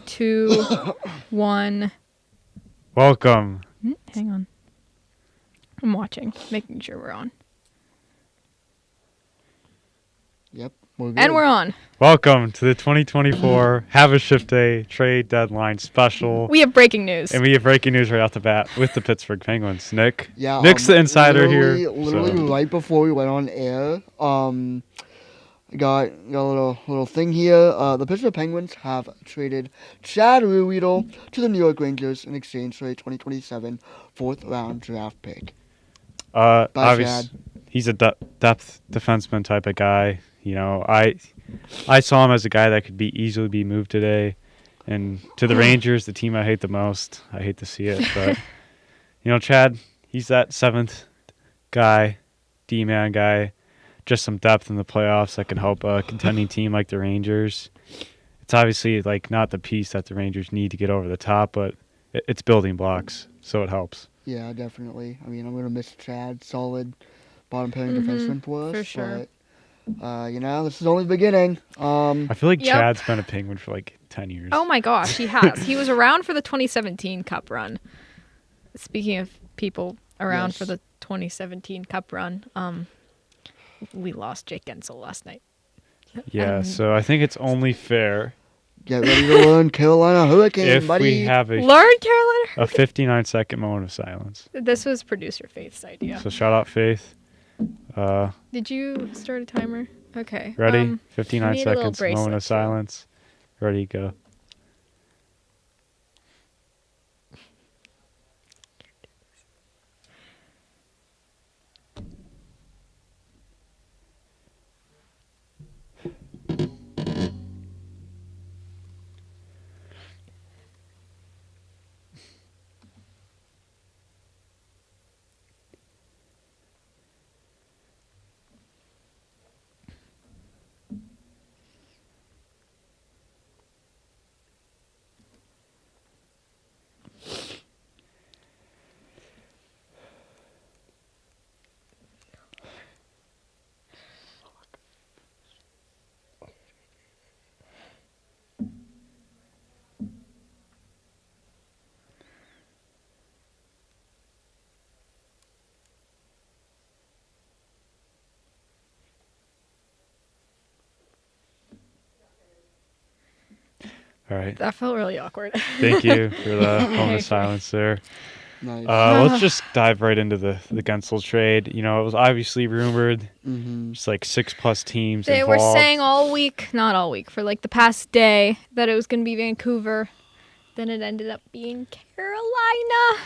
2, 1. Welcome. Hang on. I'm watching, making sure we're on. Yep. We're good. And we're on. Welcome to the 2024 Have a Shift Day Trade Deadline Special. We have breaking news. And we have breaking news right off the bat with the Pittsburgh Penguins. Nick? Yeah, Nick's the insider here. Literally so. right before we went on air, got a little thing here. The Pittsburgh Penguins have traded Chad Ruedel to the New York Rangers in exchange for a 2027 fourth-round draft pick. Obviously, he's a depth defenseman type of guy. You know, I saw him as a guy that could easily be moved today. And to the Rangers, the team I hate the most. I hate to see it, but you know, Chad, he's that seventh guy, D-man guy, just some depth in the playoffs that can help a contending team like the Rangers. It's obviously like not the piece that the Rangers need to get over the top, but it's building blocks, so it helps. Yeah, definitely. I mean, I'm gonna miss Chad, solid bottom pairing defenseman for us. For sure. But you know, this is only the beginning. I feel like Chad's been a Penguin for like 10 years. Oh my gosh, he has. He was around for the 2017 Cup run. Speaking of people around for the 2017 Cup run, we lost Jake Gensel last night. Yeah, so I think it's only fair. Get ready to learn Carolina Hurricane, buddy. If we have Learn Carolina a 59-second moment of silence. This was producer Faith's idea. So shout out Faith. Did you start a timer? Okay. Ready? 59 need a little seconds, moment bracelet, of silence. Ready, go. All right. That felt really awkward. Thank you for the moment of silence there. Nice. Let's just dive right into the Gensel trade. You know, it was obviously rumored. Just like 6+ teams They involved. were saying not all week, for like the past day that it was going to be Vancouver. Then it ended up being Carolina.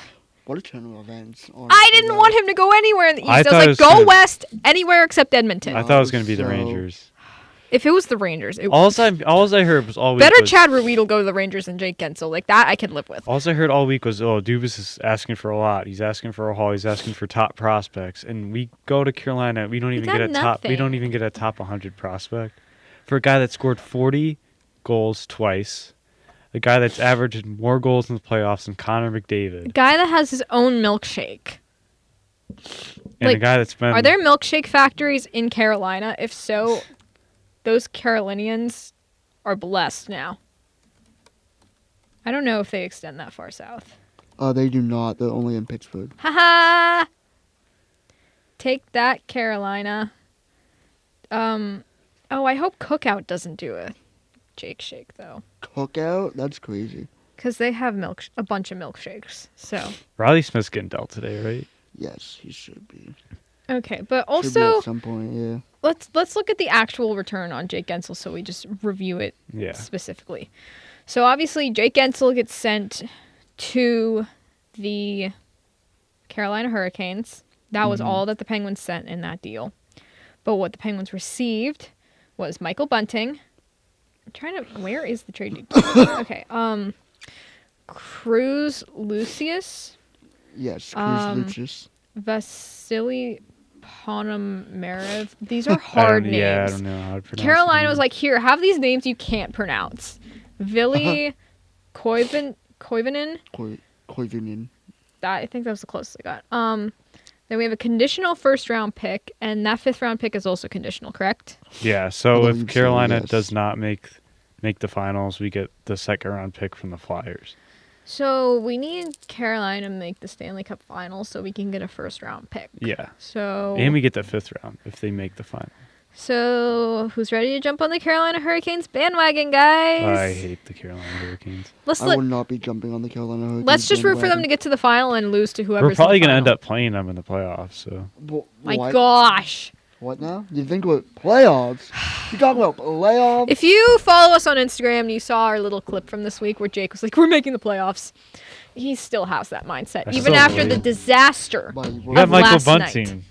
What a turn of events. Honestly, I didn't want him to go anywhere in the East. I I thought was it like, was go gonna- west, anywhere except Edmonton. I thought it was going to be the So- Rangers. If it was the Rangers, it All I heard was all week better was, Chad Ruedel go to the Rangers than Jake Gensel. Like that, I could live with. All I heard all week was, oh, Dubas is asking for a lot. He's asking for a haul. He's asking for top prospects. And we go to Carolina. We don't even got get a top. We nothing. don't even get a top 100 prospect for a guy that scored 40 goals twice. A guy that's averaged more goals in the playoffs than Connor A McDavid. guy that has his own milkshake. And a like, guy that's been. Are there milkshake factories in Carolina? If so, those Carolinians are blessed now. I don't know if they extend that far south. They do not. They're only in Pittsburgh. Haha! Take that, Carolina. Oh, I hope Cookout doesn't do a Jake Shake, though. Cookout? That's crazy. Because they have a bunch of milkshakes, so... Riley Smith's getting dealt today, right? Yes, he should be. Okay, but Should be also... at some point, yeah. Let's look at the actual return on Jake Gensel so we just review it Yeah. specifically. So obviously Jake Gensel gets sent to the Carolina Hurricanes. That was all that the Penguins sent in that deal. But what the Penguins received was Michael Bunting. I'm trying to... Where is the trade? Okay. Cruz Lucius. Yes, Cruz Lucius. Vasily Ponomarev. These are hard names. Yeah, I don't know how to pronounce Carolina them. was like, here, have these names you can't pronounce. Vili Koivunen. Koivunen. I think that was the closest I got. Then we have a conditional first-round pick, and that fifth-round pick is also conditional, correct? Yeah, so believe if so, Carolina yes. does not make make the finals, we get the second round pick from the Flyers. So we need Carolina to make the Stanley Cup Finals so we can get a first round pick. Yeah. So And we get the 5th round if they make the final. So who's ready to jump on the Carolina Hurricanes bandwagon, guys? I hate the Carolina Hurricanes. I will not be jumping on the Carolina Hurricanes. Let's just root for them bandwagon. to get to the final and lose to whoever's We're probably going to end up playing them in the playoffs. So My What? gosh. What now? You think we're playoffs? You talking about playoffs? If you follow us on Instagram and you saw our little clip from this week where Jake was like, we're making the playoffs, he still has that mindset. I Even still after believe. the disaster But we of got Michael last Bunting. night.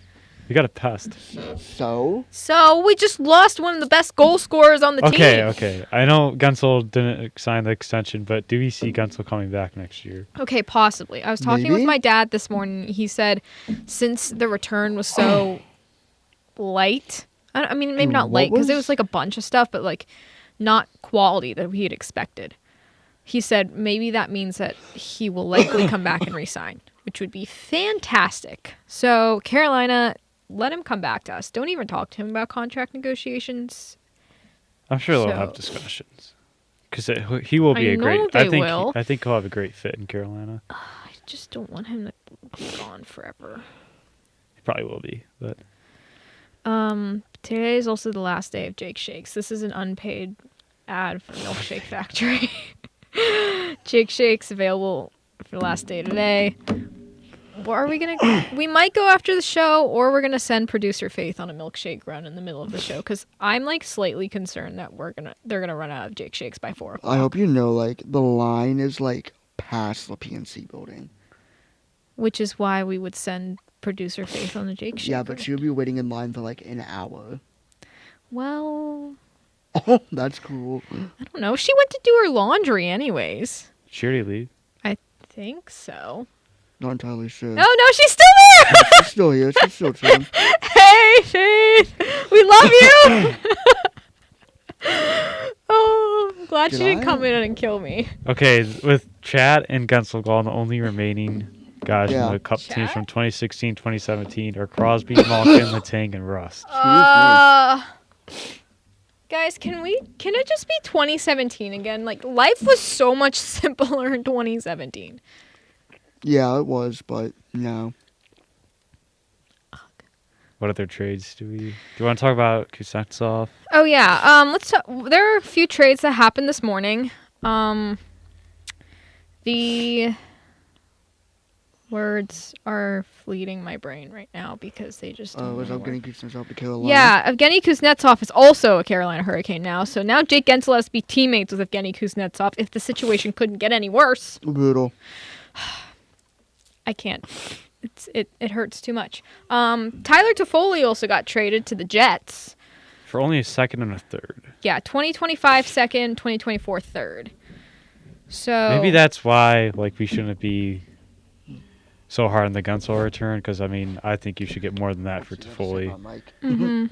We got a pest. So? So we just lost one of the best goal scorers on the team. Okay. I know Gunsel didn't sign the extension, but do we see Gunsel coming back next year? Okay, possibly. I was talking with Maybe? my dad this morning. He said since the return was so light, I mean, maybe not What light because it was- was like a bunch of stuff, but like not quality that we had expected. He said maybe that means that he will likely come back and resign, which would be fantastic. So Carolina, let him come back to us. Don't even talk to him about contract negotiations. I'm sure they'll So- have discussions because he will be I a great. know I they think. will. I think he'll have a great fit in Carolina. I just don't want him to be gone forever. He probably will be, but Today is also the last day of Jake Shakes. This is an unpaid ad for Milkshake Factory. Jake Shakes available for the last day today. What are we gonna? We might go after the show, or we're gonna send producer Faith on a milkshake run in the middle of the show because I'm like slightly concerned that they're gonna run out of Jake Shakes by 4 o'clock. I hope you know, like, the line is, like, past the PNC building. Which is why we would send producer Faith on the Jake Shake. Yeah, but run. she'll be waiting in line for, like, an hour. Well, Oh, that's cool. I don't know. She went to do her laundry anyways. she already leave. I think so. Not entirely sure. Oh no, she's still there. She's still here. She's still chilling. Hey, Faith, we love you. Oh, I'm glad she Did didn't I? come in and kill me. Okay, with Chad and Gunsel gone, the only remaining guys Yeah. from the Cup teams Chad? from 2016, 2017 are Crosby, Malkin, Letang, and Rust. Guys, can it just be 2017 again? Like life was so much simpler in 2017. Yeah, it was, but no. What other trades do you want to talk about? Kuznetsov? Oh yeah. Let's talk. There are a few trades that happened this morning. The words are fleeting my brain right now because they just don't Was know Evgeny Kuznetsov to Carolina? Yeah, Evgeny Kuznetsov is also a Carolina Hurricane now. So now Jake Gensel has to be teammates with Evgeny Kuznetsov if the situation couldn't get any worse. Brutal. I can't. It hurts too much. Tyler Toffoli also got traded to the Jets. For only a second and a third. Yeah, 2025 second, 2024 third. So Maybe that's why we shouldn't be so hard on the Gunsel return because, I think you should get more than that for Toffoli, Mhm.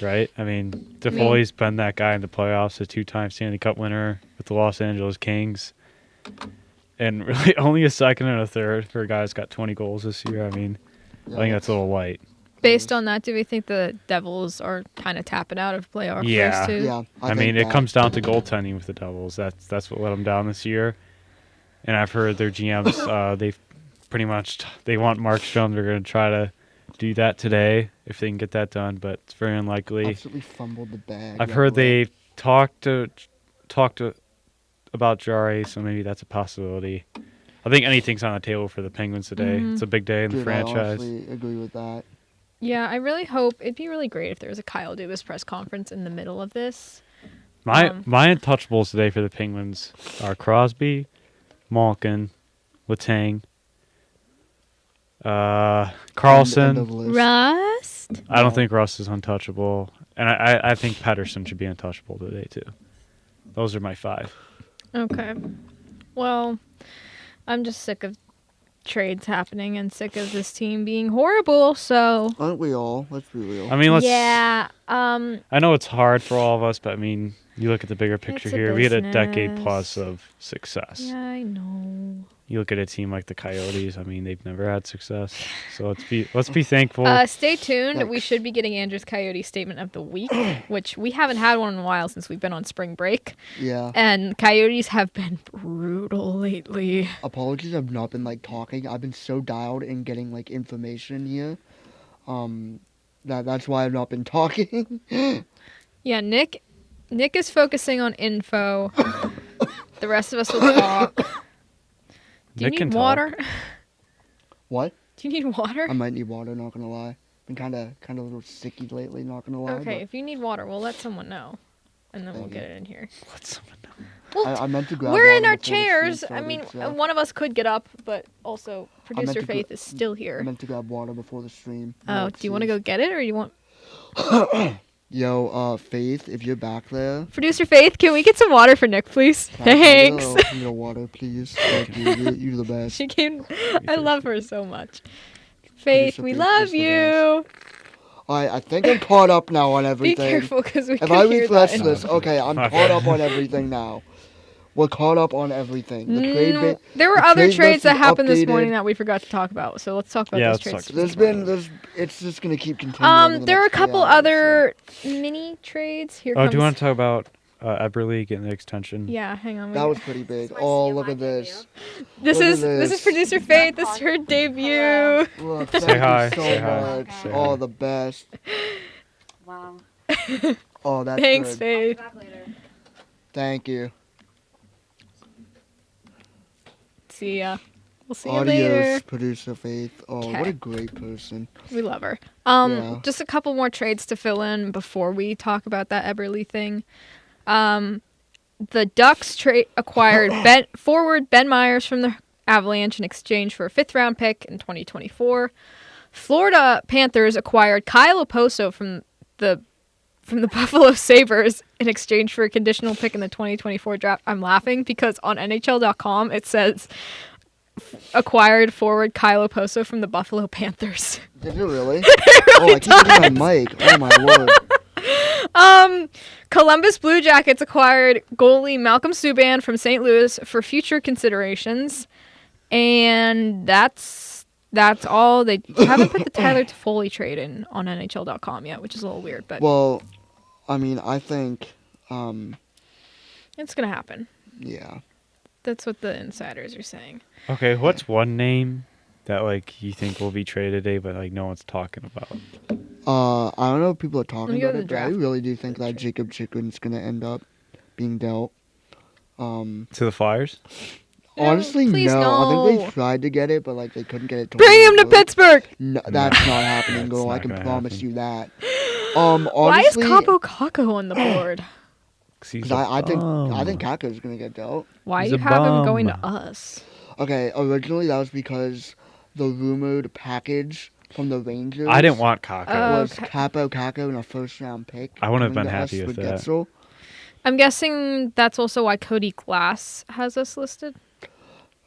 right? Toffoli's been that guy in the playoffs, a 2-time Stanley Cup winner with the Los Angeles Kings. And really only a second and a third for a guy that's got 20 goals this year. I think that's a little light. Based on that, do we think the Devils are kind of tapping out of playoff Yeah. race too? Yeah. It comes down to goaltending with the Devils. That's what let them down this year. And I've heard their GMs, they've pretty much they want Markstrom. They're going to try to do that today if they can get that done, but it's very unlikely. Absolutely fumbled the bag. I've heard they talked to about Jari, so maybe that's a possibility. I think anything's on the table for the Penguins today. Mhm. It's a big day in the I franchise. honestly agree with that. Yeah, I really hope it'd be really great if there was a Kyle Dubas press conference in the middle of this. My untouchables today for the Penguins are Crosby, Malkin, Letang, End Carlson. of list. Rust. I don't think Russ is untouchable, and I think Pettersson should be untouchable today too. Those are my 5. Okay. Well, I'm just sick of trades happening and sick of this team being horrible. So Aren't we all? Let's be real. Let's. yeah. I know it's hard for all of us, but You look at the bigger picture It's a here. We had a decade business. plus of success. Yeah, I know. You look at a team like the Coyotes. I mean, they've never had success. So let's be thankful. Stay tuned. We Thanks. should be getting Andrew's Coyote statement of the week, which we haven't had one in a while since we've been on spring break. Yeah. And Coyotes have been brutal lately. Apologies, I've not been like talking. I've been so dialed in getting like information here. That's why I've not been talking. Yeah, Nick is focusing on info. The rest of us will talk. Do you Nick can need talk. water? What? Do you need water? I might need water. Not gonna lie. Been kind of a little sicky lately. Not gonna lie. Okay, if you need water, we'll let someone know, and then we'll Thank get it in here. Let someone know. but I meant to grab. We're in water our before the stream chairs. I started, mean, so one of us could get up, but also producer to go- Faith is still I here. meant to grab water before the stream. Oh, do you want to go get it, or you want Yo, Faith, if you're back there, producer Faith? Can we get some water for Nick, please? can I get Thanks. a little water, please. Thank you. You're the best. She came. I love her so much. Faith, Producer we Faith love is the you. I think I'm caught up now on Be everything. careful, because we If can I hear refresh that. this, okay, I'm caught up on everything now. We're caught up on everything. The trade No, there were the other trade trades list that is happened this updated. morning that we forgot to talk about. So let's talk about Yeah, those let's trades. talk It's just gonna keep continuing. There were a couple other mini trades. Here Oh, comes. do you want to talk about Eberle getting the extension? Yeah, hang on. That was pretty big. Oh, look at this. This look at is this. producer Faith. This is her debut. Look, Say thank hi, you so say hi, much. say Oh, hi. the best. Wow. Oh, that's Thanks, good. Faith. Back later. Thank you. See ya. We'll see you Adios, later. producer Faith. Oh, what Okay. a great person. We love her. Yeah. Just a couple more trades to fill in before we talk about that Eberle thing. The Ducks acquired forward Ben Myers from the Avalanche in exchange for a 5th-round pick in 2024. Florida Panthers acquired Kyle Oposo from the Buffalo Sabres in exchange for a conditional pick in the 2024 draft. I'm laughing because on NHL.com it says acquired forward Kyle Oposo from the Buffalo Panthers. Did it really? Oh, I keep hitting my mic. Oh my lord. Columbus Blue Jackets acquired goalie Malcolm Subban from St. Louis for future considerations. And that's all. They haven't put the Tyler Toffoli trade in on NHL.com yet, which is a little weird, but Well, I mean, I think, it's going to happen. yeah. That's what the insiders are saying. Okay, what's one name that like you think will be traded today, but like no one's talking about? I don't know if people are talking me go about to it, the but I draft. really do think that Jacob Chikrin's gonna end up being dealt. To the Flyers? Honestly, please no. I think no. they tried to get it, but like they couldn't get it. Bring him to totally. Pittsburgh! No, that's not happening, That's girl. I not can gonna promise happen. you that. Why is Honestly, Capo Caco on the board? 'Cause he's 'cause a I think bum. Kako's gonna get dealt. Why He's you a have him going to bum. us? Okay, originally that was because the rumored package from the Rangers. I didn't want Kako. was Okay. Capo Caco and a first-round pick. I wouldn't have coming been to us happy with that. Getzel. I'm guessing that's also why Cody Glass has us listed.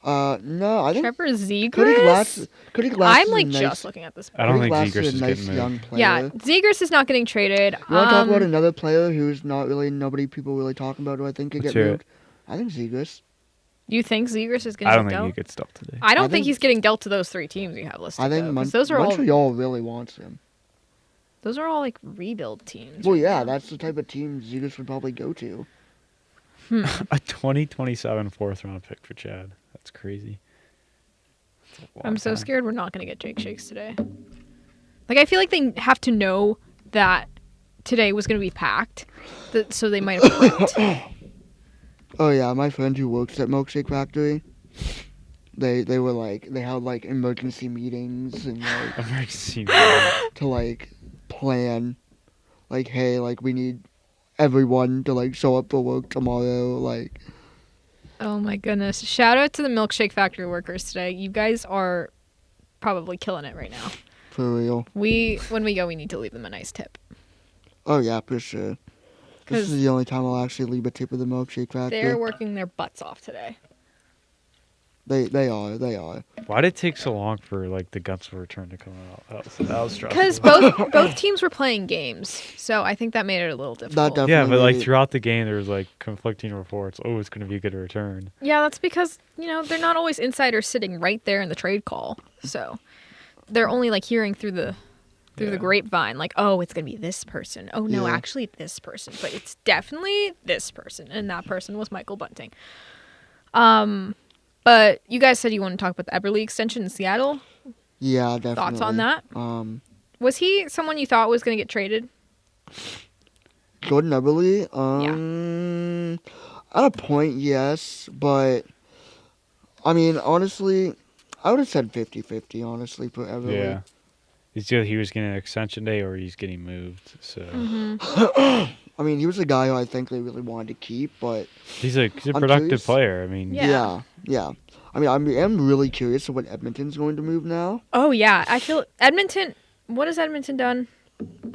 No, I think Trevor Zegras? Cody Glass I'm is like a nice, just looking at this. I don't Cody think Glass Zegras is is a nice getting young moved. player. Yeah, Zegras is not getting traded. You want to talk about another player who's not really people really talking about who I think could Let's get hear it. moved? I think Zegras. You think Zegras is going I to don't get think dealt? he gets dealt today. I don't I think think- he's getting dealt to those 3 teams you have listed. I think though, 'cause those are Montreal really wants him. all like rebuild teams. Well, right yeah, now. that's the type of team Zegras would probably go to. A 2027 4th-round pick for Chad. That's crazy. That's a long I'm so time. scared we're not going to get Jake Shakes today. Like I feel like they have to know that today was going to be packed, so they might have quit. Oh yeah, my friend who works at Milkshake Factory, they were like they held like emergency meetings and like Emergency meeting. to like plan, like hey, like we need everyone to like show up for work tomorrow, like. Oh my goodness! Shout out to the Milkshake Factory workers today. You guys are probably killing it right now. For real. When we go, we need to leave them a nice tip. Oh yeah, for sure. This 'Cause is the only time I'll actually leave a tip of the Milkshake Factory. they're working their butts off today. They are. Why did it take so long for like the Gunsel return to come out? That was stressful. Because both teams were playing games, so I think that made it a little difficult. definitely Yeah, but like made it- throughout the game, there was like conflicting reports. Oh, it's going to be a good return. Yeah, that's because, they're not always insiders sitting right there in the trade call. So they're only like hearing through the grapevine, like, oh, it's going to be this person. Oh, no, Yeah. actually this person. But it's definitely this person. And that person was Michael Bunting. But you guys said you want to talk about the Eberle extension in Seattle. Yeah, definitely. Thoughts on that? Was he someone you thought was going to get traded? Jordan Eberle. At a point, yes, but I mean, honestly, I would have said 50-50, honestly, for Eberle. Yeah. It's either he was getting an extension day or he's getting moved. So I mean, he was a guy who I think they really wanted to keep, but he's a I'm productive curious. player. I mean, Yeah. yeah. I mean, I'm really curious of what Edmonton's going to move now. Oh, yeah. I feel Edmonton. What has Edmonton done?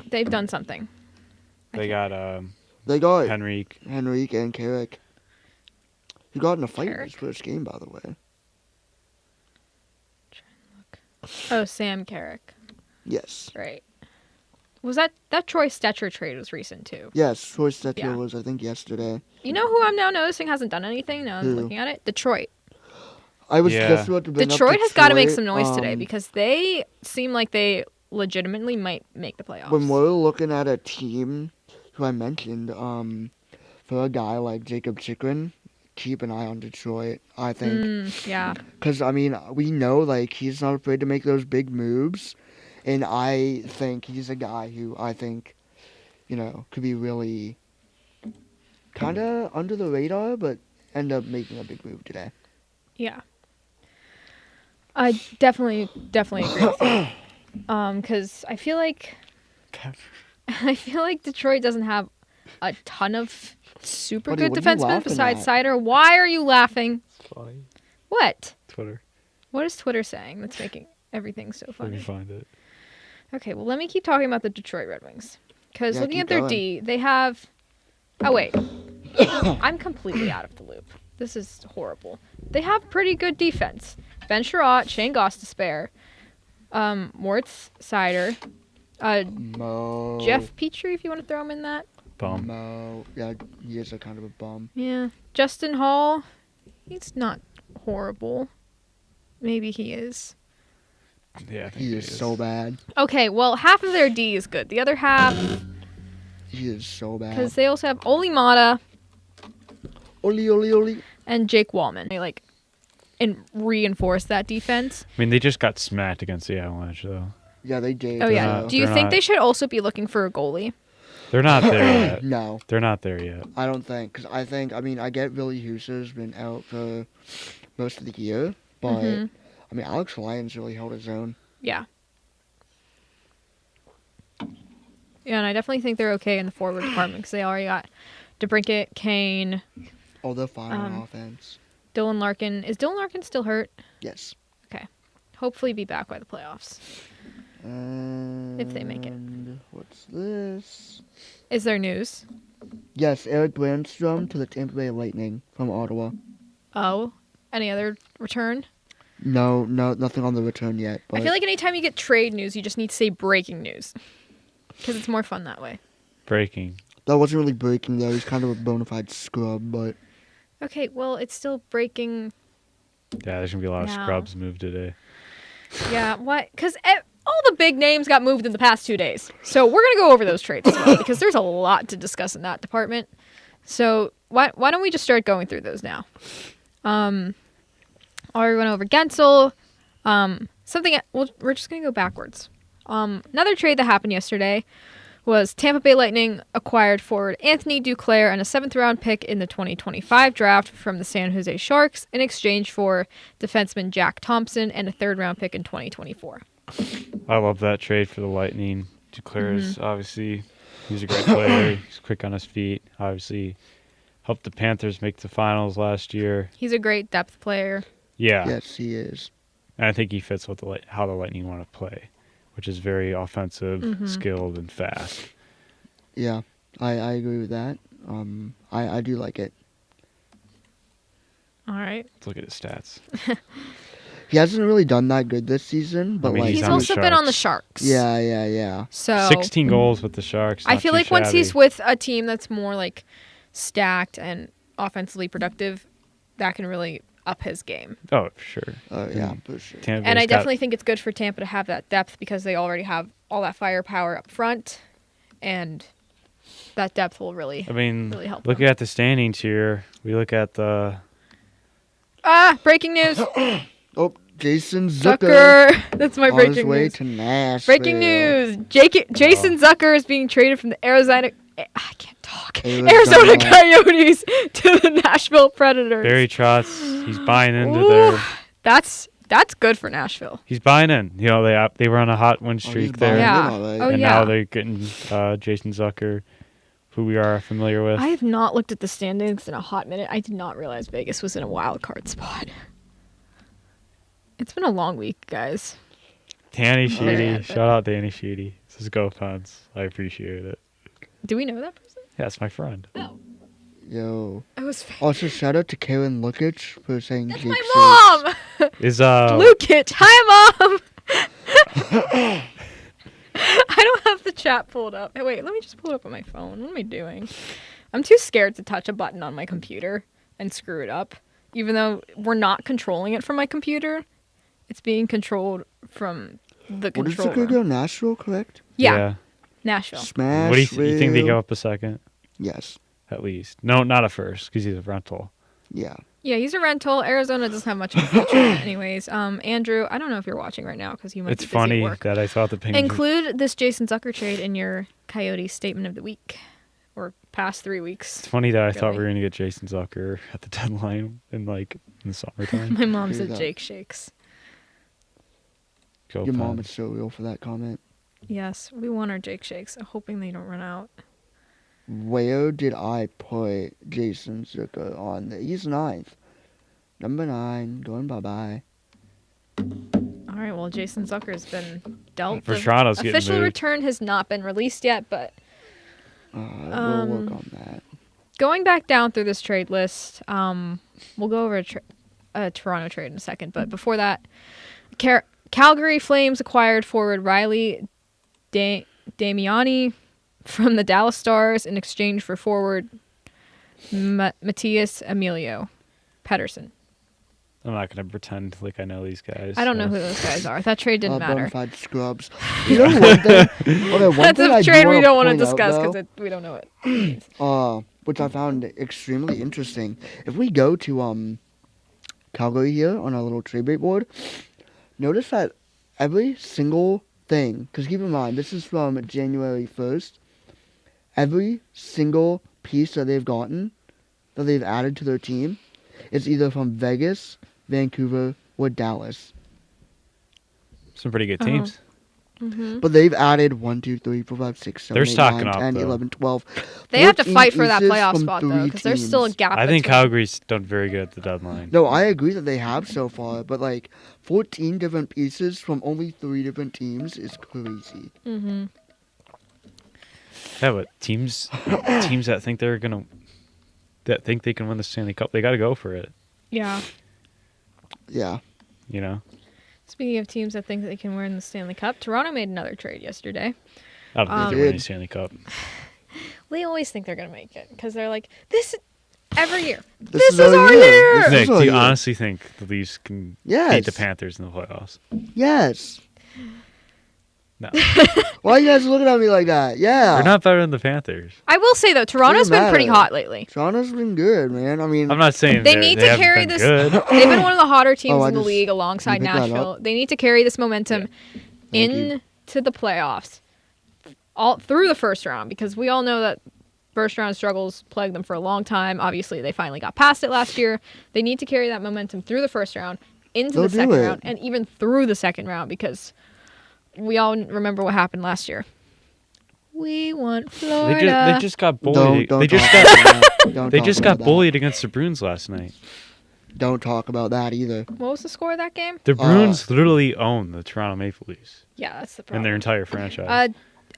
They've done something. they got They got Henrique. Henrique and Carrick. Who got in a fight in Carrick? his first game, by the way. Oh, Sam Carrick. Yes. Right. Was that Troy Stetcher trade was recent too? Yes, Troy Stetcher Yeah. was, I think, yesterday. You know who I'm now noticing hasn't done anything? Now I'm Who? looking at it. Detroit. I was Yeah. just about to bring Detroit up has got to make some Detroit, noise today because they seem like they legitimately might make the playoffs. when we're looking at a team who I mentioned, for a guy like Jacob Chikrin, keep an eye on Detroit, I think. Yeah. Because, I mean, we know, like, he's not afraid to make those big moves. And I think he's a guy who I think, could be really kind of under the radar, but end up making a big move today. Yeah. I definitely agree with you. Because I feel like Detroit doesn't have a ton of super Buddy, good what are you defensemen laughing besides at? Sider. Why are you laughing? It's funny. What? Twitter. What is Twitter saying that's making everything so Let me funny? find it. Okay, well, let me keep talking about the Detroit Red Wings. Because Yeah, looking keep at their going. D, they have... Oh, wait. I'm completely out of the loop. This is horrible. They have pretty good defense. Ben Sherratt, Shane Gostisbehere, Moritz Seider, Mo. Jeff Petrie, if you want to throw him in that. Bum. Mo. Yeah, he is a kind of a bum. Yeah. Justin Hall, he's not horrible. Maybe he is. Yeah, I think He is so bad. Okay, well, half of their D is good. The other half, He is so bad. because they also have Oli Mata Oli, Oli, Oli. and Jake Wallman. They, and reinforce that defense. I mean, they just got smacked against the Avalanche, though. Yeah, they did. Oh, yeah. not- Do you they're think not- they should also be looking for a goalie? They're not there yet. No, They're not there yet. I don't think. Because I get Billy Husser's been out for most of the year. But, Mhm. I mean, Alex Lyons really held his own. Yeah. Yeah, and I definitely think they're okay in the forward department because they already got DeBrincat, Kane, Oh, they're fine on offense. Dylan Larkin. Is Dylan Larkin still hurt? Yes. Hopefully be back by the playoffs. And If they make it. What's this? Is there news? Yes, Eric Brandstrom to the Tampa Bay Lightning from Ottawa. Oh, any other return? No, nothing on the return yet. But I feel like anytime you get trade news, you just need to say breaking news. Because it's more fun that way. Breaking. that wasn't really breaking though. He's kind of a bona fide scrub, but Okay, well, it's still breaking. Yeah, there's going to be a lot of No. scrubs moved today. Yeah, what? Because all the big names got moved in the past 2 days. So we're going to go over those trades as well because there's a lot to discuss in that department. So why don't we just start going through those now? Already went over Gensel. We're just going to go backwards. Another trade that happened yesterday was Tampa Bay Lightning acquired forward Anthony Duclair and a 7th-round pick in the 2025 draft from the San Jose Sharks in exchange for defenseman Jack Thompson and a 3rd-round pick in 2024. I love that trade for the Lightning. Duclair is obviously, he's a great player. He's quick on his feet. Obviously, helped the Panthers make the finals last year. He's a great depth player. Yeah, yes, he is. and I think he fits with how the Lightning want to play, which is very offensive, skilled, and fast. Yeah, I agree with that. I do like it. right. Let's look at his stats. He hasn't really done that good this season, but I mean, like He's on the also been on the Sharks. Sharks. yeah. So 16 goals with the Sharks. I not feel too like once he's shabby. with a team that's more like stacked and offensively productive, that can really up his game. Oh, for sure. Oh yeah, for sure. Tampa And Bay's I got- definitely think it's good for Tampa to have that depth because they already have all that firepower up front, and that depth will really, I mean, really help look them. at the standings here. We look at the Breaking news. Oh, Jason Zucker Zucker. That's my on his breaking way news. to Nashville. Breaking news. Jason Zucker is being traded from the Arizona Arizona. Coyotes to the Nashville Predators. Barry Trotz. He's buying into Ooh, their. That's good for Nashville. He's buying in. You know, they were on a hot win Oh, he's streak buying there, in Yeah. already. Oh, and yeah. now they're getting Jason Zucker, who we are familiar with. I have not looked at the standings in a hot minute. I did not realize Vegas was in a wild card spot. It's been a long week, guys. Danny yeah, Sheedy. but- Shout out Danny Sheedy. This is Go Funds. I appreciate it. Do we know that person? Yeah, it's my friend. No. Yo. I was. Also, shout out to Karen Lukic for saying That's Jake my mom. Is Lukic. Hi, mom. I don't have the chat pulled up. Hey, wait, let me just pull it up on my phone. What am I doing? I'm too scared to touch a button on my computer and screw it up. Even though we're not controlling it from my computer, it's being controlled from the What did Zucker controller. go? Nashville, correct? Yeah, Nashville. Smash. What do you think they go up a second? Yes. At least. No, not a first, because he's a rental. Yeah. Yeah, he's a rental. Arizona doesn't have much of a future anyways. Andrew, I don't know if you're watching right now because you might It's be busy at funny work. that I thought the Penguins. Include this Jason Zucker trade in your Coyotes statement of the week, or past 3 weeks. It's funny that I thought we Really. were gonna get Jason Zucker at the deadline in the summertime. My mom Hear said that. Jake Shakes. Go Your mom Pens. is so real for that comment. Yes, we want our Jake Shakes. I'm hoping they don't run out. Where did I put Jason Zucker on? He's 9th. Number 9, going bye-bye. All right, well, Jason Zucker's been dealt. The Toronto's getting official moved. return has not been released yet, but We'll work on that. going back down through this trade list, we'll go over a Toronto trade in a second. But before that, Calgary Flames acquired forward Riley Damiani from the Dallas Stars in exchange for forward Matthias Emilio Pedersen. I'm not gonna pretend like I know these guys. I don't know so- who those guys are. That trade didn't matter. Bonafide scrubs. You know one thing? Okay, one That's thing a I trade we don't want to point out, discuss though, because we don't know it. which I found extremely interesting. If we go to Calgary here on our little trade bait board, notice that every single thing, because keep in mind, this is from January 1st, every single piece that they've gotten, that they've added to their team, is either from Vegas, Vancouver, or Dallas. Some pretty good Uh-huh. teams. Mm-hmm. But they've added 1, 2, 3, 4, 5, 6, 7, They're 8, stocking 9, up, 10, though. 11, 12. They have to 14 fight for that pieces playoff from spot though, 3 because there's still a teams. gap. I think between- Calgary's done very good at the deadline. No, I agree that they have so far, but like 14 different pieces from only 3 different teams is crazy. Mhm. Yeah, but teams that think they can win the Stanley Cup, they got to go for it. Yeah. Yeah. You know, Speaking of teams that think that they can win the Stanley Cup, Toronto made another trade yesterday. I don't think they're Did. winning the Stanley Cup. They always think they're gonna make it because they're like this every year. This This is our year! This Nick, is do our you year. honestly think the Leafs can Yes. beat the Panthers in the playoffs? Yes. No, Why are you guys looking at me like that? Yeah. they're not better than the Panthers. I will say though, Toronto's Doesn't been pretty matter. hot lately. Toronto's been good, man. I mean, I'm not saying They they're- need they to haven't carry been this. Good. They've been one of the hotter teams Oh, I in the just- league alongside you picked that up. Nashville. They need to carry this momentum Thank you. into the playoffs, all through the first round, because we all know that first round struggles plagued them for a long time. Obviously, they finally got past it last year. They need to carry that momentum through the first round, into They'll the do second it. round, and even through the second round, because we all remember what happened last year. We want Florida. They just got bullied. Don't They just talk got about that. Don't they talk just about got that. bullied against the Bruins last night. Don't talk about that either. What was the score of that game? The Bruins literally own the Toronto Maple Leafs Yeah, that's the and problem. their entire franchise.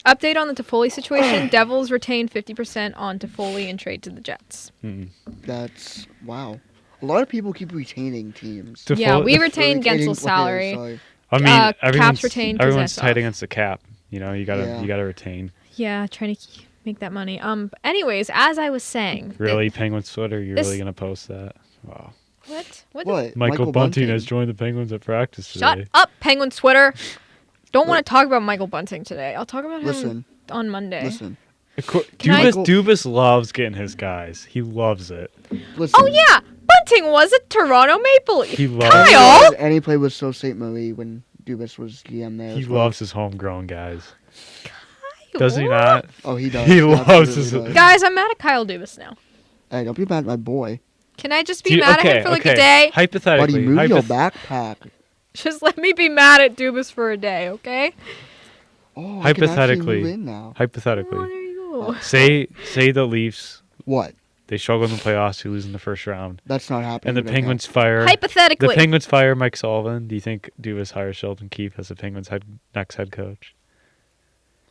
Update on the Toffoli situation. Devils retain 50% on Toffoli and trade to the Jets. Mm. That's wow. A lot of people keep retaining teams. Yeah, we Or retained retaining Gensel's players, salary. sorry. I mean, Caps retained 'cause everyone's that's tight off. against the cap. You know, you gotta retain. Yeah, trying to make that money. Anyways, as I was saying. Really, Penguins Twitter? You're this- really gonna post that? Wow. What? Michael Bunting has joined the Penguins at practice today. Shut up, Penguins Twitter. Don't want to talk about Michael Bunting today. I'll talk about him Listen. on Monday. Listen. Dubas loves getting his guys. He loves it. Listen. Oh yeah, Bunting was a Toronto Maple Leaf. He loves Kyle! And he played with Sault Ste. Marie when Dubas was GM there. He as well. loves his homegrown guys. Doesn't he What? not? Oh, he does. He loves absolutely his- does. Guys, I'm mad at Kyle Dubas now. Hey, don't be mad at my boy. Can I just be mad at him for like a day? Hypothetically, Buddy, move your backpack. Just let me be mad at Dubas for a day, okay? Oh, I can actually Hypothetically. move in now. Oh, hypothetically, there you go. say the Leafs What? they struggle in the playoffs, who lose in the first round, That's not happening. and the right Penguins fire Hypothetically. the Penguins fire Mike Sullivan. Do you think Dubas hires Sheldon Keefe as the Penguins next head coach?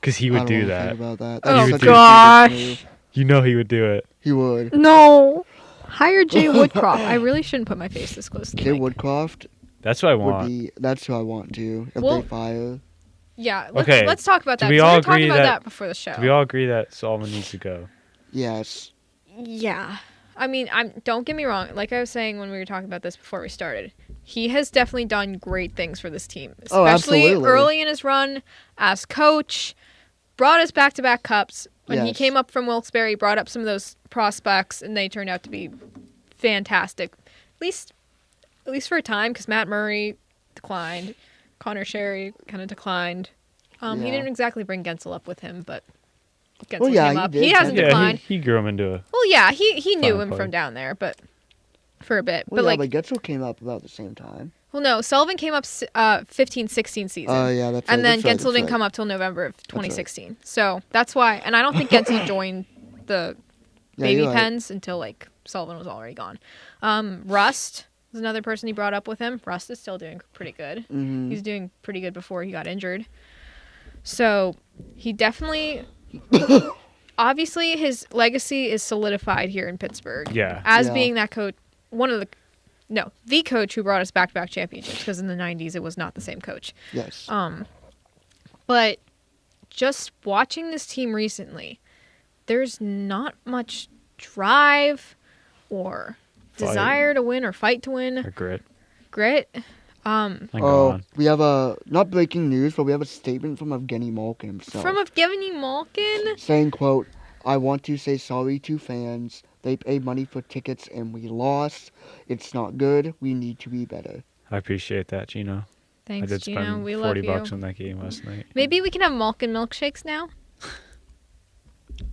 Because he now. I would don't do wanna that. think about that. Oh, That's such a gosh. stupid move. You know he would do it. He would. No. Hire Jay Woodcroft. I really shouldn't put my face this close to the Jay mic. Woodcroft That's what I would want. be. That's who I want to. If Well- they fire. Yeah, Okay, let's talk about do that. we 'cause all were talking agree about that- that before the show. Do we all agree that Sullivan needs to go? Yes. Yeah. I mean, don't get me wrong. Like I was saying when we were talking about this before we started, he has definitely done great things for this team, Oh, especially absolutely. early in his run as coach. Brought us back-to-back cups. When he Yes. came up from Wilkes-Barre, brought up some of those prospects, and they turned out to be fantastic. At least for a time, because Matt Murray declined, Connor Sherry kind of declined. He Yeah. didn't exactly bring Gensel up with him, but Gensel Well, yeah, came he up. did He hasn't kinda. declined. he grew him into a. Well, yeah, he knew Fine him player. from down there, but for a bit. Well, but yeah, like, but Getzel came up about the same time. well, no, Sullivan came up 15-16 season. Oh, yeah, that's right. And then that's right, Gensel that's didn't right. come up till November of 2016. So that's why. And I don't think Gensel joined the Yeah, baby you're right. pens until like Sullivan was already gone. Rust was another person he brought up with him. Rust is still doing pretty good. Mhm. He's doing pretty good before he got injured. So he definitely, obviously, his legacy is solidified here in Pittsburgh. Yeah. As Yeah. being that coach, the coach who brought us back-to-back championships. Because in the '90s, it was not the same coach. Yes. But just watching this team recently, there's not much drive or Fight. desire to win or fight to win. Or grit. Grit. And go Oh, on. we have not breaking news, but we have a statement from Evgeny Malkin himself. From Evgeny Malkin. saying, quote, I want to say sorry to fans. They paid money for tickets and we lost. It's not good. We need to be better. I appreciate that, Gino. Thanks, I did Gino. spend We love you. $40 on that game last night. Maybe we can have Malkin milkshakes now.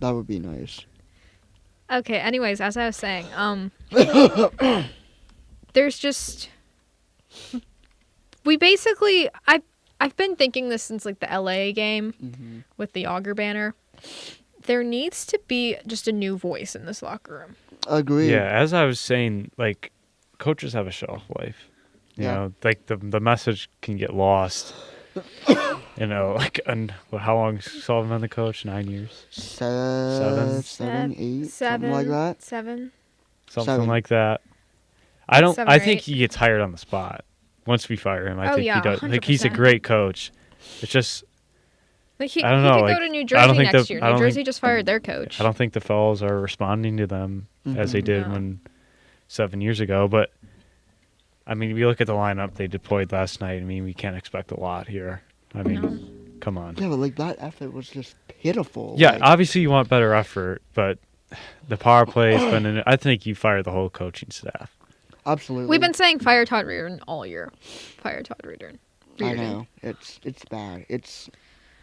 That would be nice. Okay. Anyways, as I was saying, there's just we basically I've been thinking this since like the LA game Hmm. with the Auger banner. There needs to be just a new voice in this locker room. Agree. Yeah, as I was saying, like, coaches have a shelf life. You Yeah. know, like the message can get lost. You know, like, and how long Sullivan been the coach? 9 years, Seven, eight, something like that. Seven. something Seven. like that. I don't. 7 or I think 8. he gets hired on the spot once we fire him. I Oh, think yeah, he does. Like, he's a 100%. great coach. It's just Like he I don't could know, go like, to New I Jersey don't think next the- year. I New don't Jersey think- just fired their coach. I don't think the fellows are responding to them as they did No. when 7 years ago. But I mean, we look at the lineup they deployed last night. I mean, we can't expect a lot here. I mean, No. come on. Yeah, but like that effort was just pitiful. Yeah, Like, obviously you want better effort, but the power play has been. I think you fired the whole coaching staff. absolutely. We've been saying fire Todd Reardon all year. Fire Todd Reardon. I know. It's bad. It's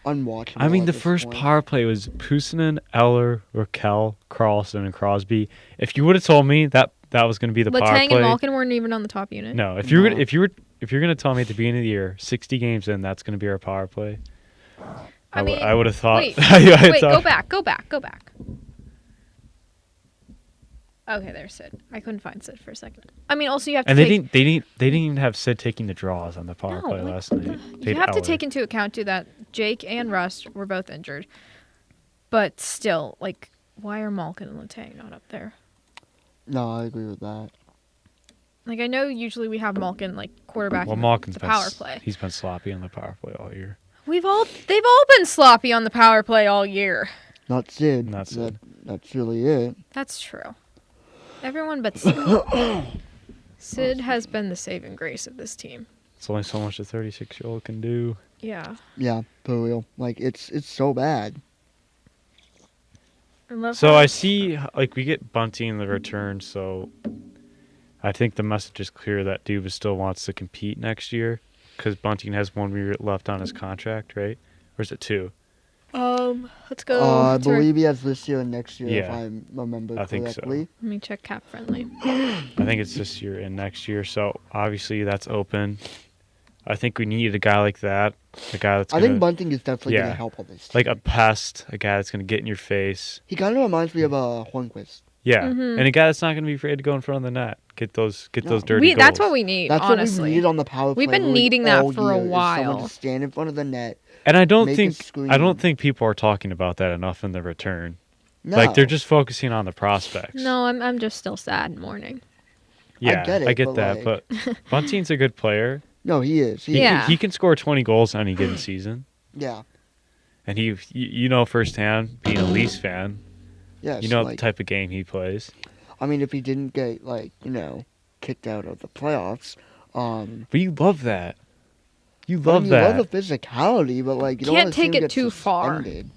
unwatchable. I mean, at the this first point. power play was Pusanen, Eller, Raquel, Carlson, and Crosby. If you would have told me that was going to be the power Letang play, and Malkin weren't even on the top unit. no. If you were No. if you were going to tell me at the beginning of the year, 60 games in, that's going to be our power play. I mean, I would have thought. Wait, I wait, thought- go back. Okay, there's Sid. I couldn't find Sid for a second. I mean, also you have to And take, they didn't even have Sid taking the draws on the power No, play like, last night. you have to take into account too that Jake and Rust were both injured. But still, like, why are Malkin and Letang not up there? No, I agree with that. Like, I know usually we have Malkin, like, quarterback Well, in Malkin's the been power play. He's been sloppy on the power play all year. They've all been sloppy on the power play all year. Not Sid. Not Sid. That's really it. That's true. Everyone but Sid. Sid has been the saving grace of this team. It's only so much a 36-year-old can do. Yeah. Yeah, for real. Like, it's so bad. So I see, like, we get Bunting in the return, so I think the message is clear that Dubas still wants to compete next year because Bunting has 1 year left on his contract, right? Or is it 2? Let's go. I believe he has this year and next year, if Yeah. I remember I think correctly. Let me check cap friendly. I think it's this year and next year, so obviously that's open. I think we need a guy like that, a guy that's I think Bunting is definitely Yeah. going to help on this team. like a pest, a guy that's going to get in your face. He kind of reminds me of Hornquist. Yeah, Mhm. and a guy that's not going to be afraid to go in front of the net, get those No. dirty goals. That's what we need, That's honestly. what we need on the power play. We've been really needing that all for a year, is while. Someone to stand in front of the net. And I don't make a think screen. people are talking about that enough in the return. No. Like they're just focusing on the prospects. No, I'm just still sad and mourning. Yeah, get it, I get but, that, like- but Bunting's a good player. No, he is. He Yeah. he can score 20 goals on any given season, Yeah. and you know firsthand being a Leafs fan, Yes. you know like, the type of game he plays. I mean, if he didn't get, like, kicked out of the playoffs, But you love that. You I love mean, that. you love the physicality, but, like, you don't Can't want to see take him it get too far. suspended.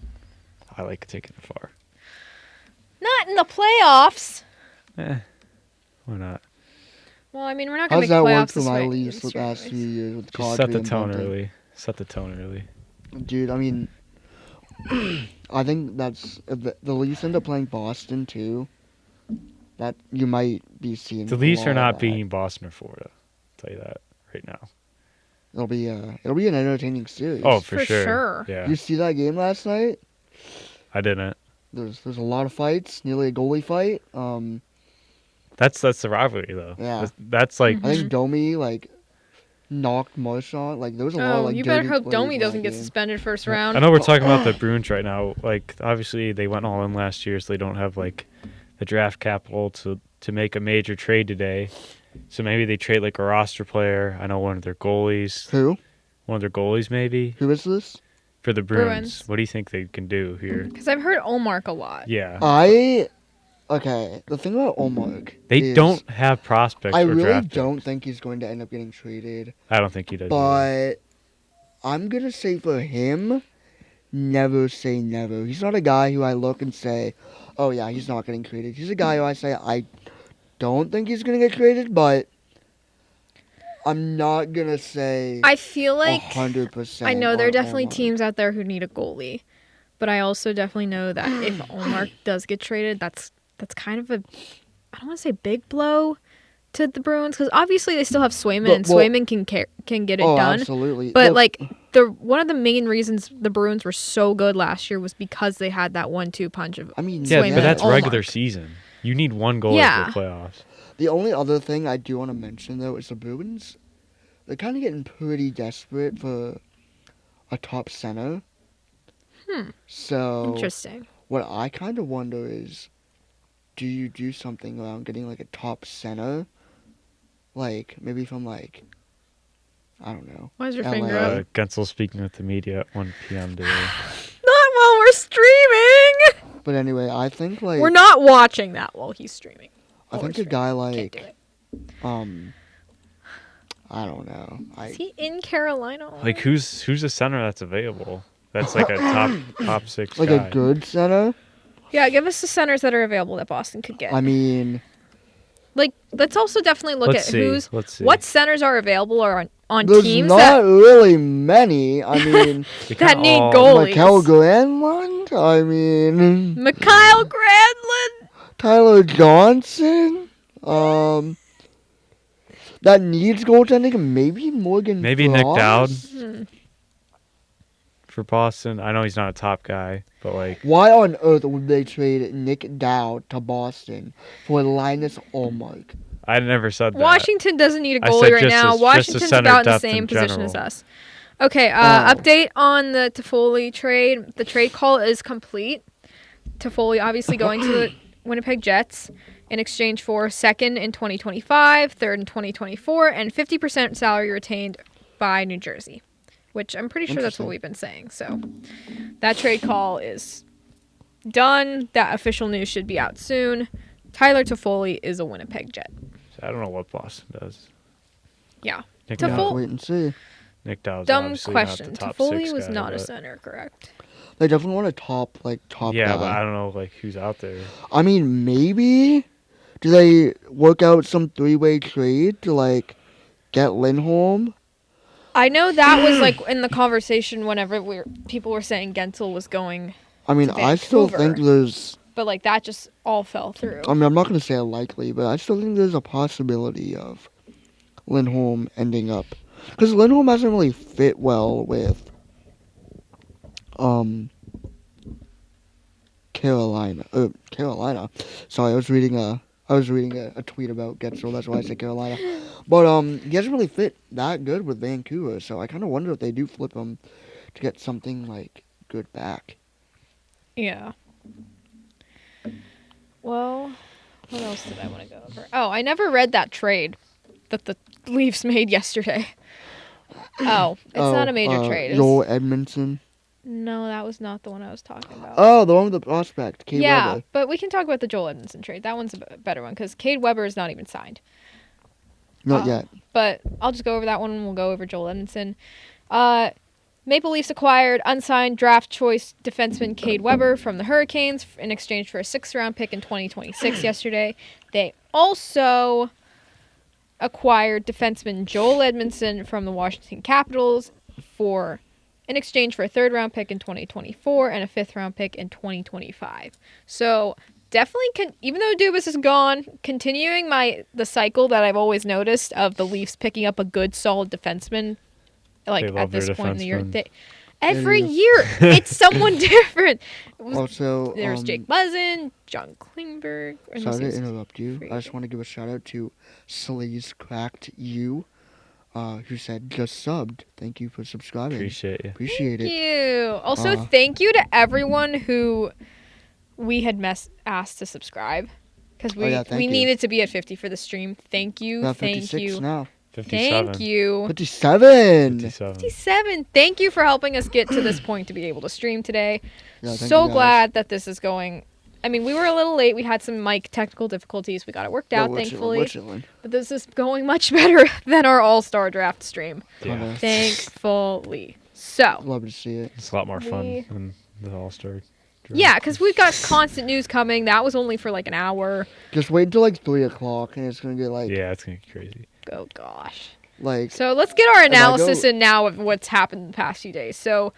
I like taking it far. Not in the playoffs. Why not? Well, I mean, we're not going How's to that make work playoffs for this my way. Leafs the past few years with Just Kadri set the and tone Bunting? early. Set the tone early. Dude, I mean, I think that's if the Leafs end up playing Boston too. That you might be seeing. The a Leafs lot are of not that. beating Boston or Florida. I'll tell you that right now. It'll be an entertaining series. Oh, For for sure. sure. Yeah, You see that game last night? I didn't. There's a lot of fights, nearly a goalie fight. That's the rivalry though. Yeah. That's like I think Domi knocked Marchand. Like there was a lot of Oh, like. you better dirty hope plays Domi in doesn't that get game. suspended first round. I know we're talking about the Bruins right now. Like obviously they went all in last year, so they don't have like the draft capital to make a major trade today. So maybe they trade like a roster player. I know one of their goalies. Who? One of their goalies maybe Who is this? for the Bruins. Bruins. What do you think they can do here? Because I've heard Olmark a lot. Yeah, Okay. The thing about Olmark. they is don't have prospects. I or really draft picks. don't think he's going to end up getting traded. I don't think he does. either. But I'm gonna say for him, never say never. He's not a guy who I look and say, oh yeah, he's not getting traded. He's a guy who I say I don't think he's gonna get traded, but I'm not gonna say I feel like 100%. I know there are on definitely Omar. teams out there who need a goalie, but I also definitely know that if Olmark does get traded, that's kind of I don't want to say big blow to the Bruins because obviously they still have Swayman But- and well- Swayman can get it Oh, done. absolutely. But The- like one of the main reasons the Bruins were so good last year was because they had that 1-2 punch of I mean, Yeah, Swayman but that's and Olmark. regular season. You need one goal Yeah. for the playoffs. The only other thing I do want to mention though is the Bruins. They're kind of getting pretty desperate for a top center. So Interesting. what I kind of wonder is, do you do something around getting like a top center, like maybe from like, I don't know. Why is your LA. finger up? Gensel speaking with the media at 1 p.m. today. Not while we're streaming. But anyway, I think like We're not watching that while he's streaming. I While think we're a guy streaming. Can't do like it. I don't know. Is he in Carolina? Like who's a center that's available? That's like a top 6 like guy. a good center. Yeah, give us the centers that are available that Boston could get. I mean, Like, let's also definitely look Let's at see. Let's see. what centers are available or on there's teams not that really many. I mean, They that kinda need all- goalies. Mikel Granlund. I mean, Mikhail Granlund. Tyler Johnson. That needs goaltending. Maybe Morgan. Maybe Nick Dowd Frost? for Boston. I know he's not a top guy, but like Why on earth would they trade Nick Dowd to Boston for Linus Olmark? I never said that. Washington doesn't need a I goalie said right just now. as- just a Washington's center about in the depth same in position as general. us. Okay, update on the Toffoli trade. The trade call is complete. Toffoli obviously going to the Winnipeg Jets. in exchange for second in 2025, third in 2024, and 50% salary retained by New Jersey, which I'm pretty sure that's what we've been saying. So that trade call is done. That official news should be out soon. Tyler Toffoli is a Winnipeg Jet. So I don't know what Boston does. Yeah. Nick We'll have to Dowd. wait and see. Nick Dowd's Dumb obviously question. not the top Toffoli six was guy, not a but- center, correct? They definitely want a top Yeah, guy. but I don't know who's out there. I mean, maybe. Do they work out some three-way trade to get Lindholm? I know that was in the conversation whenever people were saying Gensel was going, I mean, To I still think Vancouver. there's. but that just all fell through. I mean, I'm not gonna say likely, but I still think there's a possibility of Lindholm ending up, because Lindholm hasn't really fit well with Carolina. Sorry, I was reading a tweet about Gensel. That's why I said Carolina. But he hasn't really fit that good with Vancouver. So I kind of wonder if they do flip him to get something good back. Yeah. Well, what else did I want to go over? Oh, I never read that trade that the Leafs made yesterday. Oh, it's not a major trade. It's- Joel Edmondson. No, that was not the one I was talking about. Oh, the one with the prospect, Cade yeah, Weber. but we can talk about the Joel Edmondson trade. That one's a better one because Cade Weber is not even signed. Not yet. But I'll just go over that one and we'll go over Joel Edmondson. Maple Leafs acquired unsigned draft choice defenseman Cade Weber from the Hurricanes in exchange for a 6th-round pick in 2026 yesterday. They also acquired defenseman Joel Edmondson from the Washington Capitals in exchange for a 3rd-round pick in 2024 and a 5th-round pick in 2025. So definitely, even though Dubas is gone, continuing the cycle that I've always noticed of the Leafs picking up a good, solid defenseman, They love at this their point in the year. defensemen. Every year, it's someone different. Also, There's Jake Muzzin, John Klingberg. sorry to interrupt you. I just want to give a shout out to Sleaze Cracked You, who said just subbed. Thank you for subscribing. Appreciate you. Appreciate Thank it. you. Also, thank you to everyone who we had asked to subscribe because we thank you. needed to be at 50 for the stream. Thank you. We're at Thank 56 you. now. 57. Thank you. 57. 57. 57. Thank you for helping us get to this point to be able to stream today. Yeah, thank So you guys. glad that this is going. I mean, we were a little late. We had some mic technical difficulties. We got it worked out, We're chilling, thankfully. we're chilling. But this is going much better than our All-Star Draft stream. Yeah. Kinda. Thankfully. So, Love to see it. It's a lot more fun We- than the All-Star. yeah, because we've got constant news coming. That was only for an hour. Just wait until 3 o'clock, and it's gonna get Yeah, it's going to be crazy. Oh, gosh. like So let's get our I analysis go- in now of what's happened in the past few days. So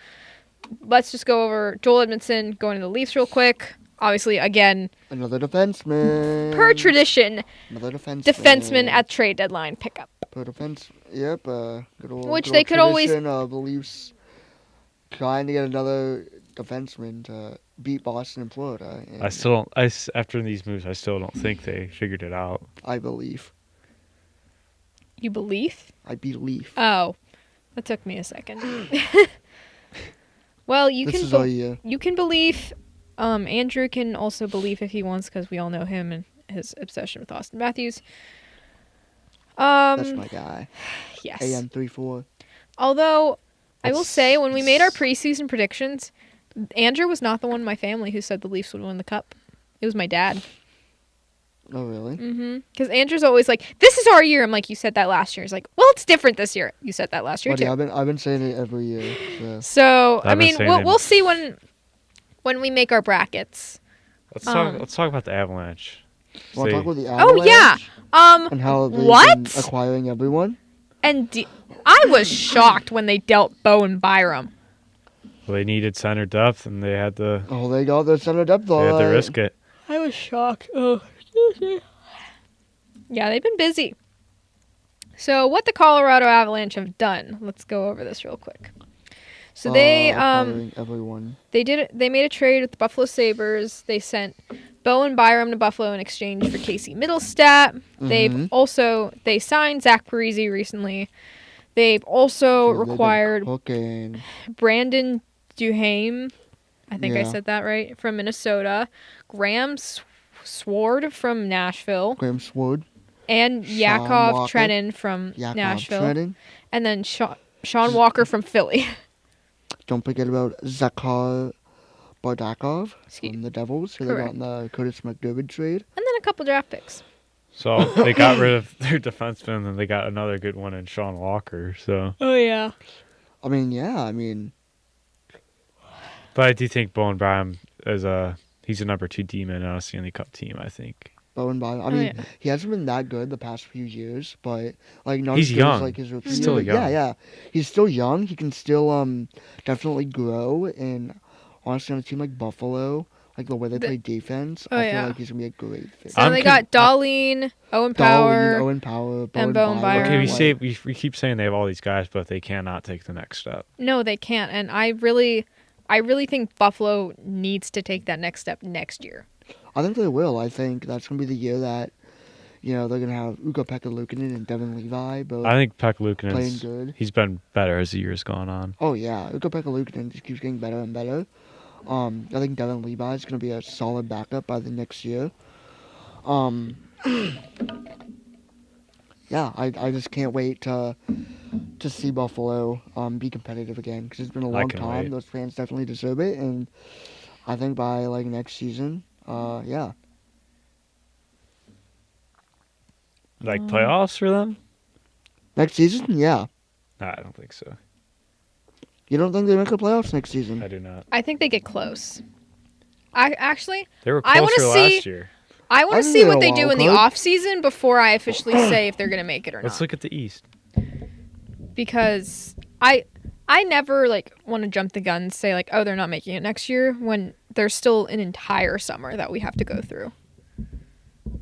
let's just go over Joel Edmondson going to the Leafs real quick. Obviously, again, another defenseman. per tradition, Another defenseman at trade deadline pickup. per defense. Yep. Good old, Which good they old could always- tradition of the Leafs trying to get another defenseman to beat Boston and Florida. And I still don't. After these moves, I still don't think they figured it out. I believe. You believe? I believe. Oh, that took me a second. Well, you This can is all you. you can believe. Andrew can also believe if he wants because we all know him and his obsession with Austin Matthews. That's my guy. Yes. AM34. Although I will That's- say, when we made our preseason predictions, Andrew was not the one in my family who said the Leafs would win the cup. It was my dad. Oh really? Mm-hmm. Because Andrew's always like, "This is our year." I'm like, "You said that last year." He's like, "Well, it's different this year." You said that last year Buddy, too. I've been saying it every year. So. So I've I been mean, saying we'll it. see when we make our brackets. Let's talk about the Avalanche. Want to See, talk about the Oh yeah. Avalanche and how they've What? been acquiring everyone? And I was shocked when they dealt Bowen Byram. they needed center depth, and they had to Oh, they got their center depth. they had to risk it. I was shocked. Oh, excuse me. Yeah, they've been busy. So, what the Colorado Avalanche have done? Let's go over this real quick. So they acquiring everyone. They made a trade with the Buffalo Sabres. They sent Bowen Byram to Buffalo in exchange for Casey Middlestat. They signed Zach Parise recently. They've also They've been required cooking. Brandon Duhaime, I think I Yeah. said that right, from Minnesota. Graham Sword from Nashville. Graham Sword. And Sean Yakov Walker. Trenin from Yakov Nashville. Trenin. And then Sean Walker from Philly. Don't forget about Zakhar Bardakov from the Devils, who they got Correct. in the Curtis McDermott trade. And then a couple draft picks. So they got rid of their defenseman, and they got another good one in Sean Walker. So, Oh, yeah. I mean, yeah, I mean, but I do think Bowen Byram he's a number 2 demon on a Stanley Cup team. I think Bowen Byram. I mean, he hasn't been that good the past few years, but like not he's as good young. as like his rookie He's year. still But young. Yeah, he's still young. He can still definitely grow. And honestly, on a team like Buffalo, like the way they play defense, I feel like he's gonna be a great fit. So they got Darlene, Owen Power, Owen Power, and Bowen Byram. Okay, we keep saying they have all these guys, but they cannot take the next step. No, they can't. And I really think Buffalo needs to take that next step next year. I think they will. I think that's gonna be the year that, they're gonna have Ukko-Pekka Luukkonen and Devin Levi both I think Pekka playing Luukkonen's good. he's been better as the year's gone on. Oh yeah, Ukko-Pekka Luukkonen just keeps getting better and better. I think Devin Levi is going to be a solid backup by the next year. Yeah, I just can't wait to see Buffalo be competitive again, because it's been a long time. Wait. Those fans definitely deserve it, and I think by like next season, yeah. Like playoffs for them? Next season, yeah. No, I don't think so. You don't think they make the playoffs next season? I do not. I think they get close. They were I wanna closer see- last year. I want I to think see they're what a they do wild in the card. off season before I officially say if they're going to make it or Let's not. look at the East. Because I never want to jump the gun and say oh, they're not making it next year when there's still an entire summer that we have to go through.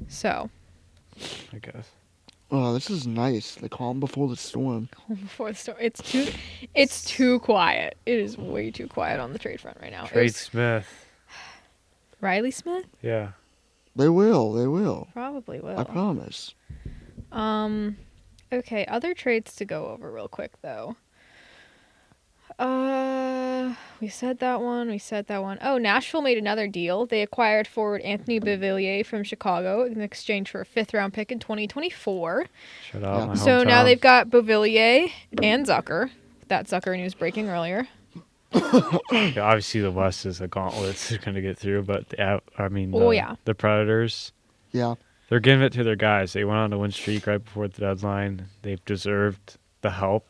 So, I guess. Oh, this is nice. The calm before the storm. before the story, it's too quiet. It is way too quiet on the trade front right now. Trade Smith. Riley Smith Yeah. They will. probably will. I promise. Okay, other trades to go over real quick though. We said that one. Oh, Nashville made another deal. They acquired forward Anthony Beauvillier from Chicago in exchange for a 5th-round pick in 2024. Shut up. My So now hometown. they've got Beauvillier and Zucker. That Zucker news breaking earlier. Yeah, obviously, the West is a gauntlet they're going to get through, but the Predators, Yeah. they're giving it to their guys. They went on a win streak right before the deadline. They've deserved the help,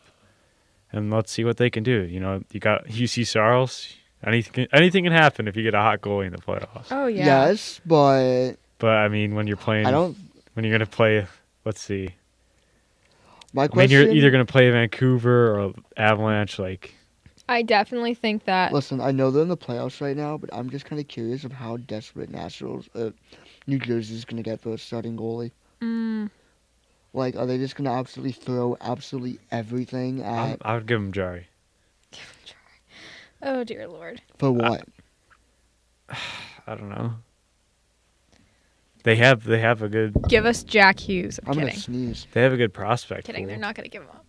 and let's see what they can do. You got UC Saros. Anything can happen if you get a hot goalie in the playoffs. Oh yeah. Yes, but But I mean, when you're playing, when you're going to play, let's see. my I mean, question. you're either going to play Vancouver or Avalanche. I definitely think that. Listen, I know they're in the playoffs right now, but I'm just kind of curious of how desperate New Jersey is going to get for a starting goalie. Are they just going to absolutely throw absolutely everything at... I would give them Jari. Oh dear Lord. For what? I don't know. They have a good. Give us Jack Hughes. I'm I'm going kidding. to sneeze. They have a good prospect. Kidding. pool. They're not gonna give him up.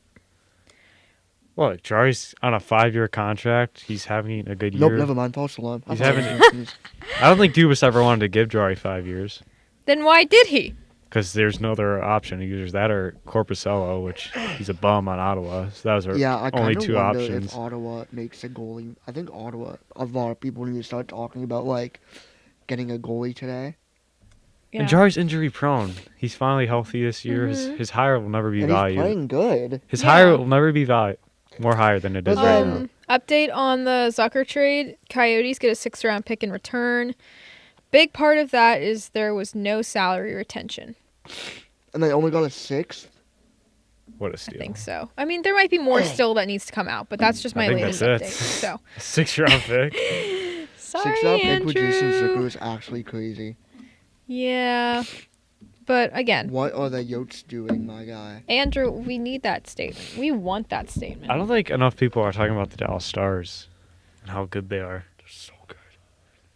Well, Jari's on a 5-year contract. He's having a good year. Nope, never mind. False alarm. He's I thought having- I was gonna sneeze. I don't think Dubas ever wanted to give Jari 5 years Then why did he? because there's no other option. Either that or Corpusello, which he's a bum on Ottawa. So that was our Yeah, I only kind of 2 wonder options. if Ottawa makes a goalie. I think Ottawa, a lot of people need to start talking about, getting a goalie today. Yeah. And Jari's injury prone. He's finally healthy this year. His hire will never be And he's valued. playing good. His Yeah. hire will never be valued more higher than it is right now. Update on the Zucker trade. Coyotes get a 6th-round pick in return. Big part of that is there was no salary retention. And they only got a 6th? What a I steal! think so. I mean, there might be more still that needs to come out, but that's just my I think latest that's update. it. So, A 6-round pick. sorry, 6th-round pick with Jason Zucker Andrew. is actually crazy. Yeah, but again, What are the Yotes doing, my guy? Andrew, we need that statement. We want that statement. I don't think enough people are talking about the Dallas Stars and how good they are. They're so good.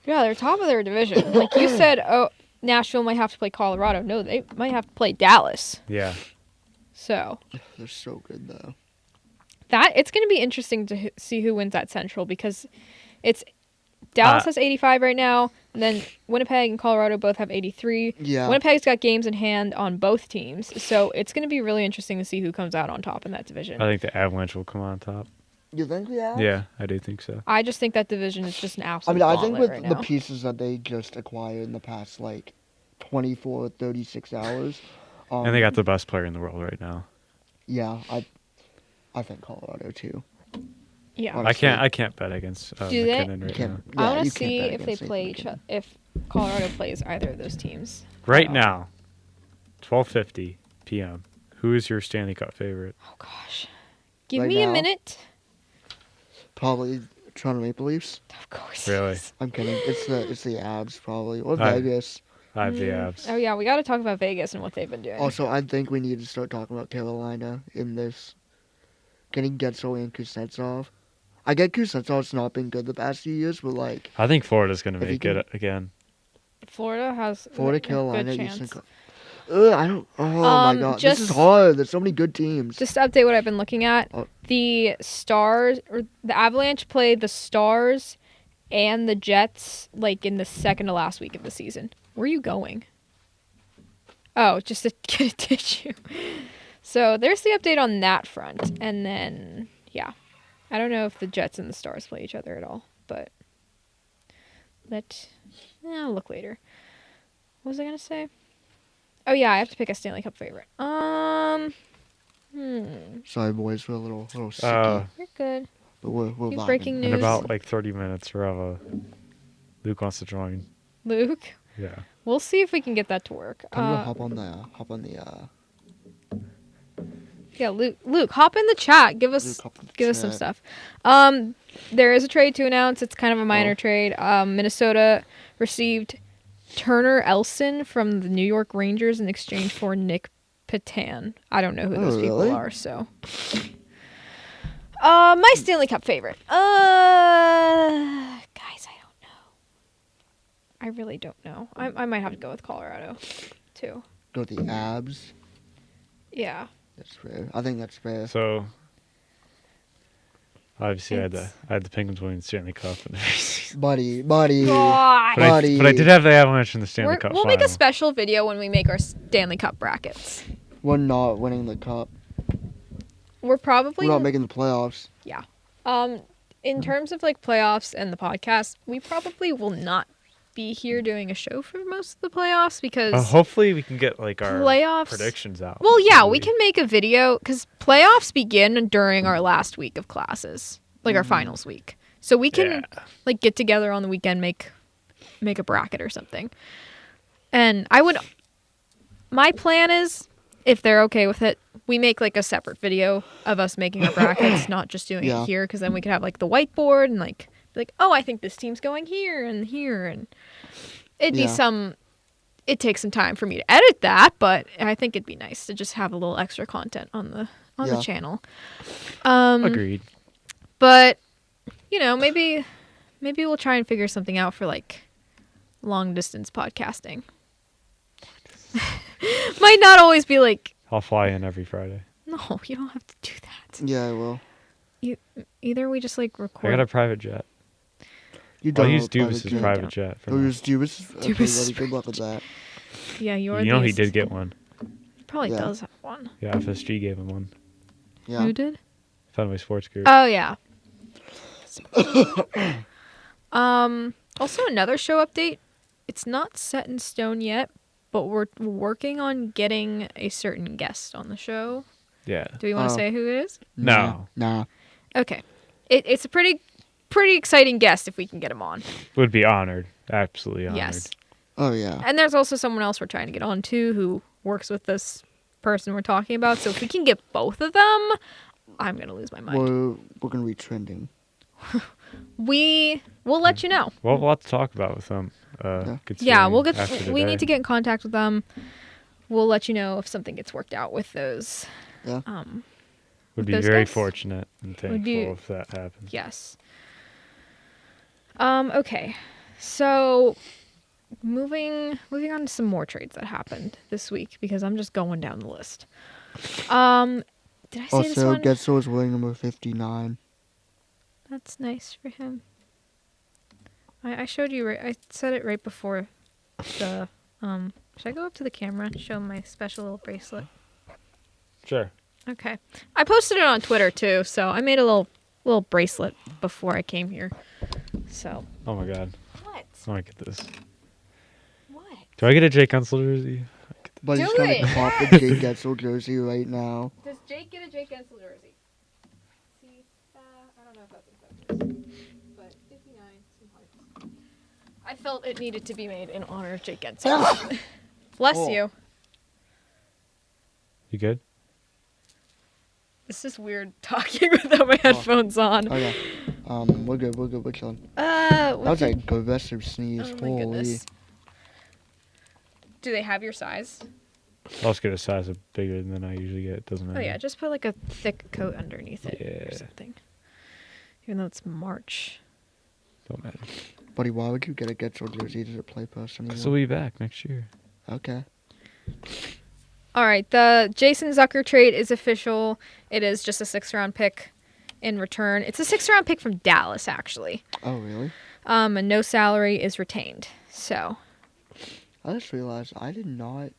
Yeah, they're top of their division. Like you said, oh, Nashville might have to play Colorado. No, they might have to play Dallas. Yeah. So They're so good, though. it's going to be interesting to see who wins that Central because it's Dallas has 85 right now, and then Winnipeg and Colorado both have 83. Yeah. Winnipeg's got games in hand on both teams, so it's going to be really interesting to see who comes out on top in that division. I think the Avalanche will come on top. You think we have? Yeah, I do think so. I just think that division is just an absolute I think with right the now. pieces that they just acquired in the past, 24, 36 hours. And they got the best player in the world right now. Yeah, I think Colorado, too. Yeah. Honestly. I can't bet against Do they? McKinnon right now. I want you to can't see bet if they against play Nathan if Colorado plays either of those teams. Right Oh. now, 12:50 p.m. Who is your Stanley Cup favorite? Oh gosh. Give Right me now? a minute. Probably Toronto Maple Leafs. Of course. Really? I'm kidding. It's the Avs, probably. Or I- Vegas. I have the Avs. Oh yeah, we got to talk about Vegas and what they've been doing. Also, I think we need to start talking about Carolina in this. Getting Getsel and Kuznetsov. I get Kuznetsov's not been good the past few years, but I think Florida's going to If you make it again. Florida has Florida, a Carolina, good Eastern. chance. I don't. Oh my god, this is just- hard. There's so many good teams. Just to update what I've been looking at, Oh. the Stars or the Avalanche played the Stars and the Jets in the second to last week of the season. Where are you going? Oh, just to get a tissue. So there's the update on that front, and then yeah, I don't know if the Jets and the Stars play each other at all, but I'll look later. What was I gonna say? Oh yeah, I have to pick a Stanley Cup favorite. Sorry, boys, we're a little sicky, You're good. but we're Keep vibing. breaking In news. about 30 minutes, Luke wants to join. Luke. Yeah. We'll see if we can get that to work. Can we hop on the Yeah, Luke, hop in the chat. Give us Luke, hop in the some chat. stuff. There is a trade to announce. It's kind of a minor Oh. trade. Minnesota received Turner Elson from the New York Rangers in exchange for Nick Petan. I don't know who those people really? are, so. My Stanley Cup favorite. Guys, I don't know. I really don't know. I might have to go with Colorado, too. Go to the Abs. Yeah. That's fair. I think that's fair. So, obviously, I It's- had the Penguins winning the Stanley Cup in the season. Buddy. God. But I did have the Avalanche in the Stanley Cup We'll final. make a special video when we make our Stanley Cup brackets. We're not winning the cup. We're probably We're not making the playoffs. in terms of playoffs and the podcast, we probably will not be here doing a show for most of the playoffs because Hopefully, we can get our playoffs predictions out. Well, yeah, we Maybe. can make a video because playoffs begin during our last week of classes, our finals week. So we can get together on the weekend, make a bracket or something. And my plan is, if they're okay with it, we make a separate video of us making our brackets, not just doing Yeah. it here, because then we could have the whiteboard and oh, I think this team's going here, and it'd be Yeah. It takes some time for me to edit that, but I think it'd be nice to just have a little extra content on the Yeah. channel. Agreed. But maybe we'll try and figure something out for long distance podcasting. Might not always be I'll fly in every Friday. no, you don't have to do that. Yeah, I will. Either we just record. I got a private jet. You I'll don't use have a private Dubas's jet. private jet. For Go now. use Dubas. Okay, Dubas' buddy, good luck with that. Yeah, you're. You know the he did get one. He probably Yeah. does have one. Yeah, FSG gave him one. Yeah. Who did? Fenway Sports Group. Oh yeah. Also another show update. It's not set in stone yet, but we're working on getting a certain guest on the show. Yeah. Do we want to Oh. say who it is? No. Nah. Okay. It's a pretty exciting guest if we can get him on. Would be honored. Absolutely honored. Yes. Oh, yeah. And there's also someone else we're trying to get on too who works with this person we're talking about. So if we can get both of them, I'm going to lose my mind. We're going to be trending. We'll let you know. Well, we'll have to talk about with them. Yeah, considering we'll get. after We today. need to get in contact with them. We'll let you know if something gets worked out with those. Yeah. Would be those very guys. fortunate and thankful be- if that happens. Yes. Okay. So moving on to some more trades that happened this week because I'm just going down the list. Did I say this Also, one? Getsel is wearing number 59. That's nice for him. I showed you. I said it right before the. Should I go up to the camera and show my special little bracelet? Sure. Okay. I posted it on Twitter too, so I made a little bracelet before I came here. So. Oh my god. What? I want to get this. What? Do I get a Jake Gensel jersey? But he's Do trying it. to cop the Jake Gensel jersey right now. Does Jake get a Jake Gensel jersey? See, I don't know if that's acceptable, but 59, some hearts. I felt it needed to be made in honor of Jake Gensel. Bless Oh. you. You good? This is weird talking without my headphones on. Oh yeah. We're good. We're chilling. That That was a aggressive sneeze. Oh my Holy. goodness. Do they have your size? I'll just get a size bigger than I usually get. It doesn't matter. Oh yeah, just put like a thick coat underneath it or Yeah. something. Even though it's March. Don't matter. Buddy, why would you get a Gensel jersey? Does it play post Because anymore? we'll be back next year. Okay. All right, the Jason Zucker trade is official. It is just a 6th-round pick in return. It's a 6th-round pick from Dallas, actually. Oh really? And no salary is retained. So, I just realized I did not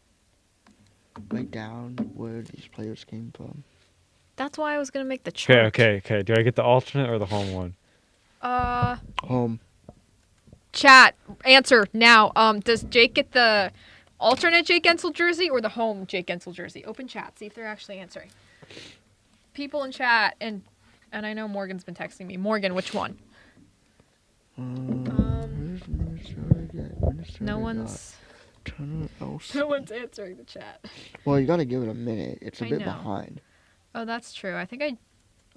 write down where these players came from. that's why I was going to make the chart. Okay. Do I get the alternate or the home one? Home. Chat, answer now. Does Jake get the alternate Jake Gensel jersey or the home Jake Gensel jersey? Open chat, see if they're actually answering. People in chat, and I know Morgan's been texting me. Morgan, which one? Where's Minnesota get? Minnesota No got one's Turner else. no one's answering the chat. Well, you gotta give it a minute. It's a I bit know. behind. Oh, that's true.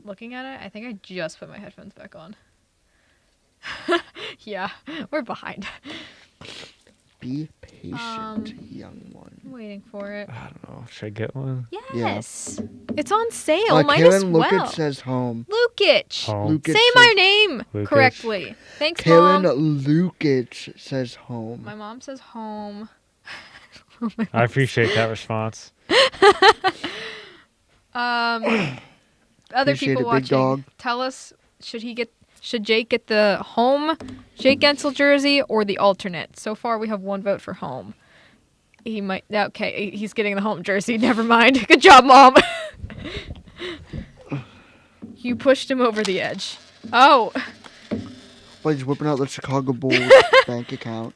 Looking at it, I think I just put my headphones back on. Yeah, we're behind. Be patient, young I'm one. waiting for it. I don't know. Should I get one? Yes. It's on sale. Mine Karen as well. Lukic says home. Lukic. Home. Lukic Say says- my name Lukic. correctly. Thanks, Karen Mom. Lukic says home. My mom says home. I appreciate that response. Other Appreciate people it, big watching, dog. tell us, should Jake get the home Jake Gensel jersey or the alternate? So far, we have one vote for home. He might. Okay, he's getting the home jersey. Never mind. Good job, Mom. You pushed him over the edge. Oh. But he's whipping out the Chicago Bulls bank account.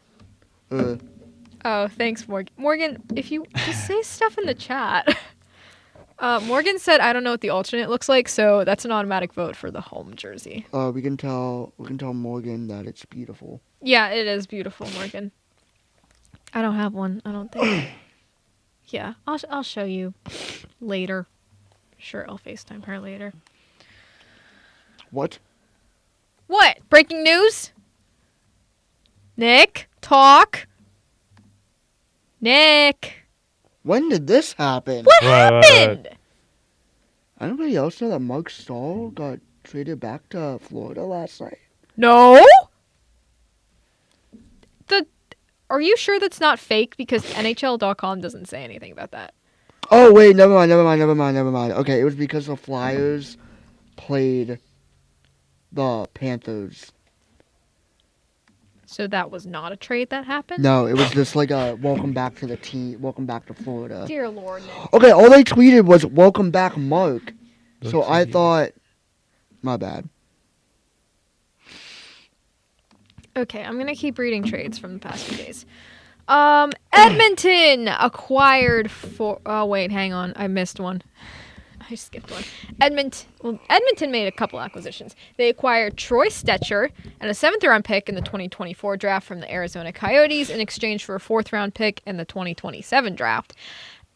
Oh, thanks, Morgan. Morgan, if you just say stuff in the chat. Morgan said, "I don't know what the alternate looks like," so that's an automatic vote for the home jersey. We can tell Morgan that it's beautiful. Yeah, it is beautiful, Morgan. I don't have one. I don't think. Yeah, I'll show you later. Sure, I'll FaceTime her later. What? What? Breaking news? Nick, talk. Nick, When did this happen? what What? happened? Anybody else know that Mark Stahl got traded back to Florida last night? No. Are you sure that's not fake? Because NHL.com doesn't say anything about that. Oh wait, never mind. Okay, it was because the Flyers played the Panthers. So that was not a trade that happened? No, it was just like a welcome back to the team, welcome back to Florida. Dear Lord, Nick. Okay, all they tweeted was welcome back, Mark. So Let's I see. thought, my bad. Okay, I'm gonna keep reading trades from the past few days. Edmonton acquired for. Oh wait, hang on, I missed one. I skipped one. Edmonton made a couple acquisitions. They acquired Troy Stetcher and a 7th-round pick in the 2024 draft from the Arizona Coyotes in exchange for a 4th-round pick in the 2027 draft.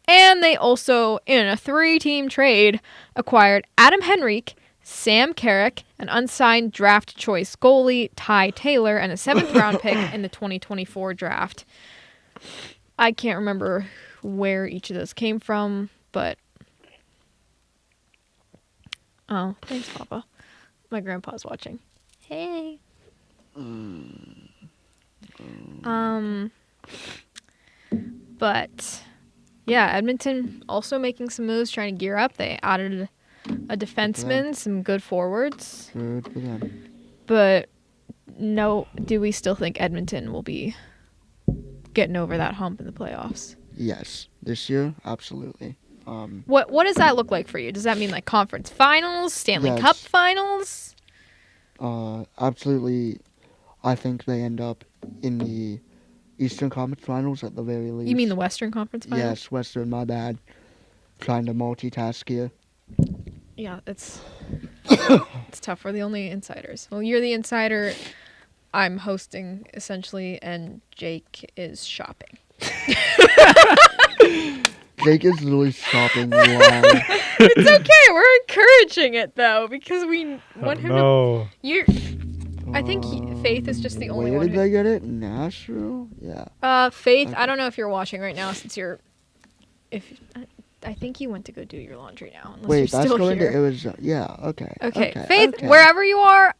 And they also, in a 3-team trade, acquired Adam Henrique, Sam Carrick, an unsigned draft choice goalie, Ty Taylor, and a 7th-round pick in the 2024 draft. I can't remember where each of those came from, but... Oh, thanks, Papa. My grandpa's watching. Hey. But... Yeah, Edmonton also making some moves, trying to gear up. They added a defenseman, some good forwards. Good for them. But do we still think Edmonton will be getting over that hump in the playoffs? Yes, this year, absolutely. What does that look like for you? Does that mean like conference finals, Stanley Cup finals? Absolutely. I think they end up in the Eastern Conference Finals at the very least. You mean the Western Conference Finals? Yes, Western. My bad. Trying to multitask here. Yeah, it's tough. We're the only insiders. Well, you're the insider. I'm hosting essentially, and Jake is shopping. Jake is literally shopping live. It's okay. We're encouraging it though because we want him to. I think Faith is just the only one. Where did they get it? Nashville? Yeah. Faith. Okay. I don't know if you're watching right now since you're. I think you went to go do your laundry now. Wait, that's going here. to. It was. Yeah. Okay. Okay. Faith, wherever you are,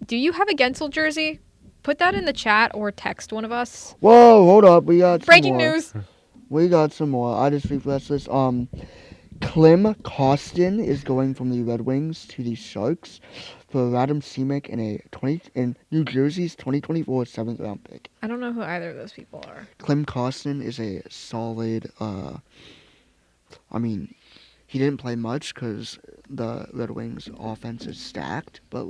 do you have a Gensel jersey? Put that in the chat or text one of us. Whoa, hold up. We got breaking news. We got some more. I just refreshed this. Klim Kostin is going from the Red Wings to the Sharks for Radim Simek in New Jersey's 2024 7th round pick. I don't know who either of those people are. Klim Kostin is a solid. I mean, he didn't play much because the Red Wings offense is stacked, but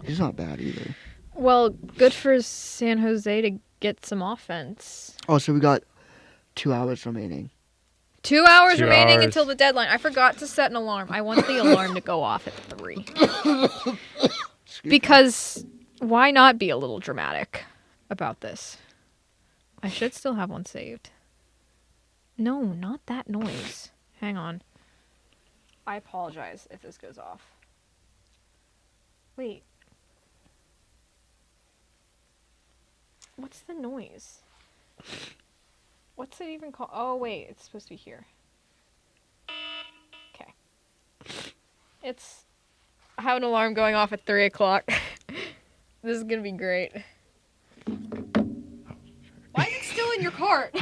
he's not bad either. Well, good for San Jose to get some offense. Oh, so we got 2 hours remaining. 2 hours remaining until the deadline. I forgot to set an alarm. I want the alarm to go off at 3. Because why not be a little dramatic about this? I should still have one saved. No, not that noise. Hang on. I apologize if this goes off. Wait. What's the noise? What's it even called? Oh, wait. It's supposed to be here. Okay. I have an alarm going off at 3 o'clock. This is going to be great. Why is it still in your cart?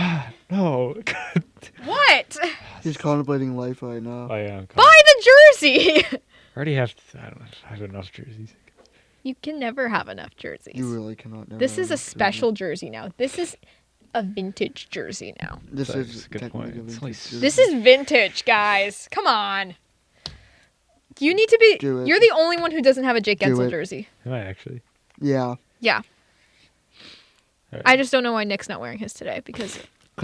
No. What? He's contemplating life right now. I am. Buy the jersey! I already have, I don't know, I have enough jerseys. You can never have enough jerseys. You really cannot. This is a special jersey now. This is a vintage jersey now. This is a good point. This is vintage, guys. Come on. You need to be. You're the only one who doesn't have a Jake Gensel jersey. Am I actually? Yeah. Yeah. Right. I just don't know why Nick's not wearing his today because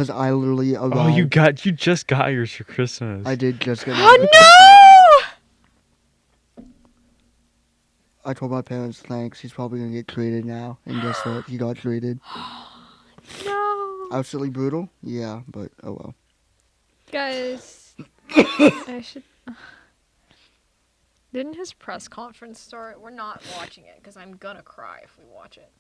I literally arrived. Oh, you just got yours for Christmas. I did just get. Oh no! I told my parents thanks. He's probably gonna get traded now, and guess what? He got traded. No. Absolutely brutal. Yeah, but oh well. Guys, I should. Didn't his press conference start? We're not watching it because I'm gonna cry if we watch it.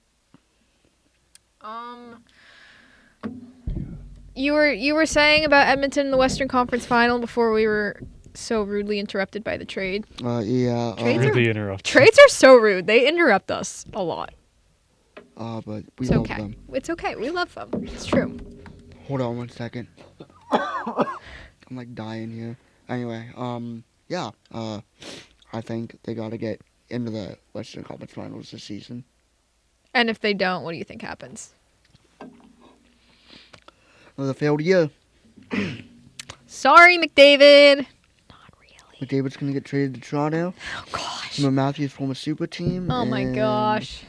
You were saying about Edmonton in the Western Conference Final before we were so rudely interrupted by the trade. Yeah. Trades are so rude. They interrupt us a lot. But we love them. It's okay. We love them. It's true. Hold on 1 second. I'm like dying here. Anyway, yeah. I think they gotta get into the Western Conference Finals this season. And if they don't, what do you think happens? Another failed year. Sorry, McDavid. Not really. McDavid's gonna get traded to Toronto. Oh gosh. From Matthews' former super team. Oh my gosh.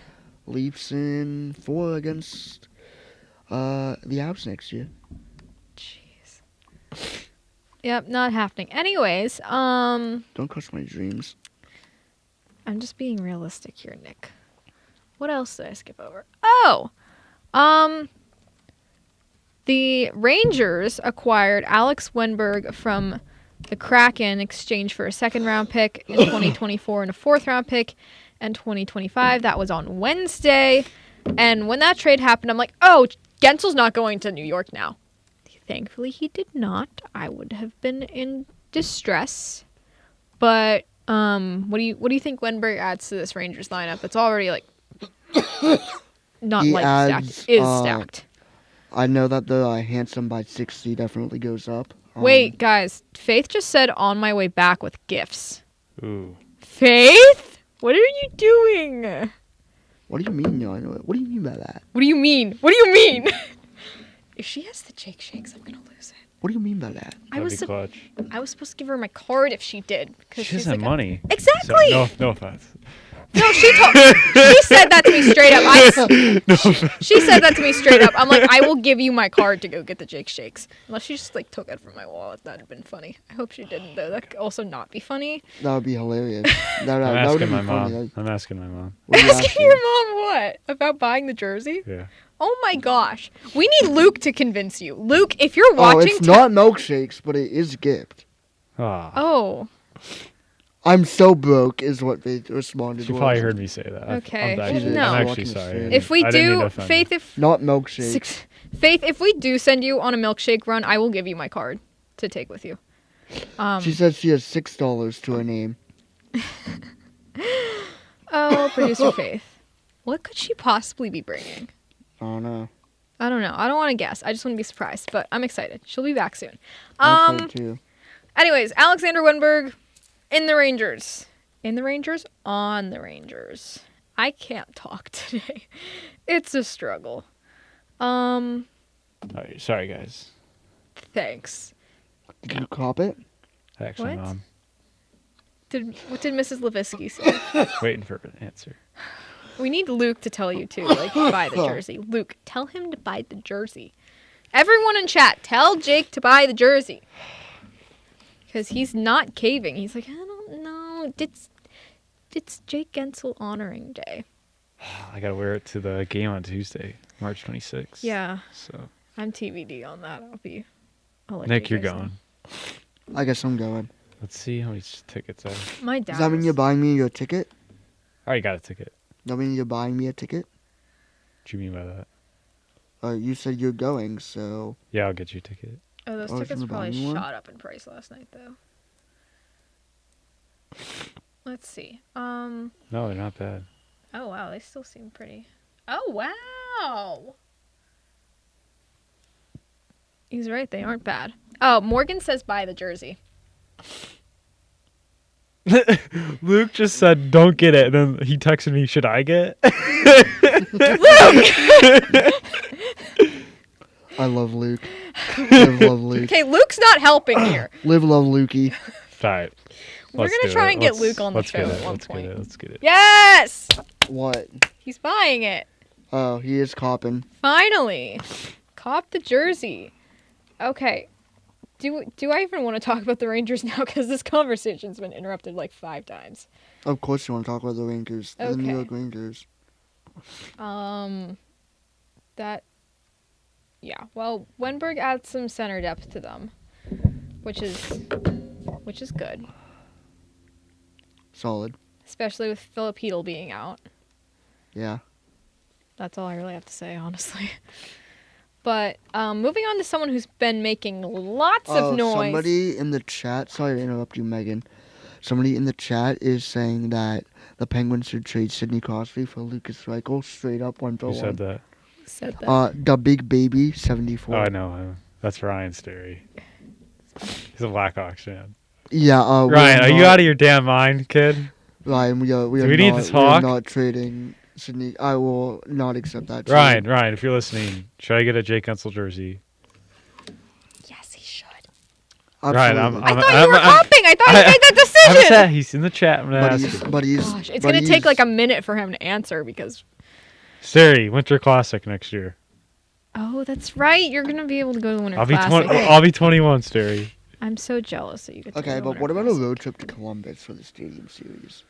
Leafs in 4 against the Avs next year. Jeez. Yep, not happening. Anyways, Don't crush my dreams. I'm just being realistic here, Nick. What else did I skip over? Oh! The Rangers acquired Alex Wenberg from the Kraken in exchange for a second-round pick in 2024 and a fourth-round pick in 2025. That was on Wednesday. And when that trade happened, I'm like, oh, Gensel's not going to New York now. Thankfully, he did not. I would have been in distress. But what do you think Wenberg adds to this Rangers lineup that's already like not stacked? Is stacked. I know that the handsome by 60 definitely goes up. Wait, guys. Faith just said on my way back with gifts. Ooh. Faith? What are you doing? What do you mean, no? I know it. What do you mean by that? What do you mean? What do you mean? If she has the Jake Shakes, I'm gonna lose it. What do you mean by that? I was clutch. supposed to give her my card if she did. Cause She she's doesn't have money. Exactly. So, no offense. No, she said that to me straight up. She said that to me straight up. I'm like, I will give you my card to go get the Jake Shakes. Unless she just like took it from my wallet. That'd have been funny. I hope she didn't though. That could also not be funny. That would be hilarious. I'm that would asking be my funny. mom. I'm asking my mom. What are you Asking your mom what? About buying the jersey? Yeah. Oh my gosh. We need Luke to convince you. Luke, if you're Oh, watching... it's not milkshakes, but it is a gift. Ah. Oh. I'm so broke, is what they responded. She probably heard me say that. Okay. I'm actually, No. I'm actually sorry. If we I didn't mean to do... offend Faith, you. if... Not milkshakes. Faith, if we do send you on a milkshake run, I will give you my card to take with you. She says she has $6 to her name. Oh, producer Faith. What could she possibly be bringing? I don't know. I don't know. I don't want to guess. I just want to be surprised, but I'm excited. She'll be back soon. I'm excited too. Anyways, Alexander Wenberg in the Rangers. In the Rangers? On the Rangers. I can't talk today. It's a struggle. Alright, sorry, guys. Thanks. Did you cop it? Actually, What? Mom. What did Mrs. Levisky say? Waiting for an answer. We need Luke to tell you too, like, buy the jersey. Luke, tell him to buy the jersey. Everyone in chat, tell Jake to buy the jersey. Because he's not caving. He's like, I don't know. It's Jake Gensel honoring day. I gotta wear it to the game on Tuesday, March 26th. Yeah. So, I'm TBD on that. I'll let Nick, you you're guys know. going. I guess I'm going. Let's see how many tickets are. My dad. Does that mean you're buying me your ticket? I already got a ticket. That mean you're buying me a ticket? What do you mean by that? You said you're going, so... Yeah, I'll get you a ticket. Oh, those Oh, tickets you probably buying one? shot up in price last night, though. Let's see. No, they're not bad. Oh wow, they still seem pretty. Oh wow. He's right. They aren't bad. Oh, Morgan says buy the jersey. Luke just said, "Don't get it." And then he texted me, "Should I get?" I love Luke. Live, love Luke. Okay, Luke's not helping here. Live, love Lukey. All right. We're gonna try and get Luke on the show at one point. Let's get it. Yes, What? he's buying it. Oh, he is copping. Finally, cop the jersey. Okay. Do I even want to talk about the Rangers now? Because this conversation's been interrupted like 5 times. Of course you want to talk about the Rangers. The New Okay. York Rangers. Well, Wenberg adds some center depth to them, which is good, Solid. especially with Philip Hedl being out. Yeah. That's all I really have to say, honestly. But moving on to someone who's been making lots of noise. Somebody in the chat, sorry to interrupt you, Megan. Somebody in the chat is saying that the Penguins should trade Sidney Crosby for Lucas Reichel, straight up 1-for-1. Who said that? Said that. The Big Baby 74. Oh, I know. That's Ryan's theory. He's a Blackhawks fan. Yeah. Ryan, are you out of your damn mind, kid? Ryan, we are Do we need to We talk? are not trading Sidney. I will not accept that. trade. Ryan, if you're listening, should I get a Jake Gensel jersey? Yes, he should. Absolutely. Ryan, I thought you were hopping. I thought you made that I'm decision. sad. He's in the chat. I'm gonna But ask he's, him. but he's, Gosh, it's but gonna take he's- like a minute for him to answer because. Siri, Winter Classic next year. Oh, that's right. You're gonna be able to go to the Winter I'll be Classic. I'll be 21, Siri. I'm so jealous that you get to go Okay, to but Winter what about a Classic. road trip to Columbus for the Stadium Series?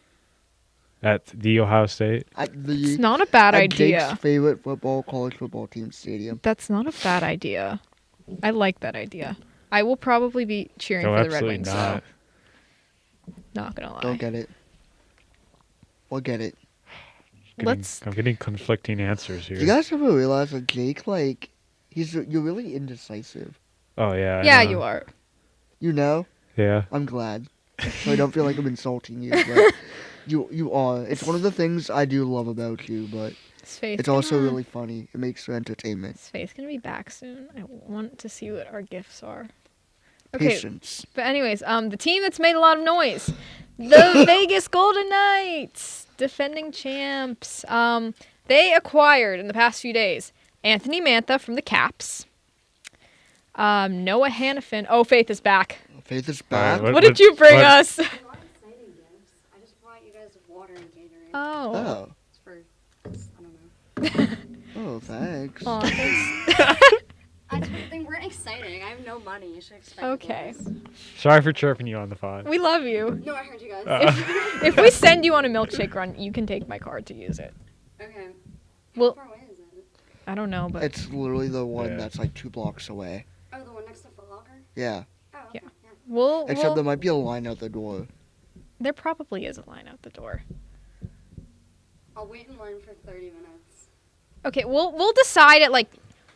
At the Ohio State. At It's not a bad at idea. Jake's favorite college football team stadium. That's not a bad idea. I like that idea. I will probably be cheering No, for the Red absolutely Wings. not. Though. Not gonna lie. Don't get it. We'll get it. I'm getting conflicting answers here. You guys ever realize that Jake, like, you're really indecisive? Oh yeah. I Yeah, know. you are. You know? Yeah. I'm glad. So I don't feel like I'm insulting you, but you are. It's one of the things I do love about you, but Is Faith it's also gonna- really funny. It makes for entertainment. Is Faith gonna be back soon? I want to see what our gifts are. Okay, Patience. but anyways, the team that's made a lot of noise, the Vegas Golden Knights, defending champs. they acquired in the past few days Anthony Mantha from the Caps. Noah Hannafin. Oh, Faith is back. Faith is back. What- What did you bring us? A lot of exciting gifts. I just brought you guys water and Gatorade. Oh. It's for, I don't know. Oh, thanks. Aw, thanks. They weren't exciting. I have no money. You should expect Okay. this. Sorry for chirping you on the phone. We love you. No, I heard you guys. If we send you on a milkshake run, you can take my card to use it. Okay. Well, How far away is it? I don't know, but It's literally the one Yeah. that's like 2 blocks away. Oh, the one next to Foot Locker? Yeah. Oh, Yeah. okay. Yeah. Except there we'll might be a line out the door. there probably is a line out the door. I'll wait in line for 30 minutes. Okay, we'll decide at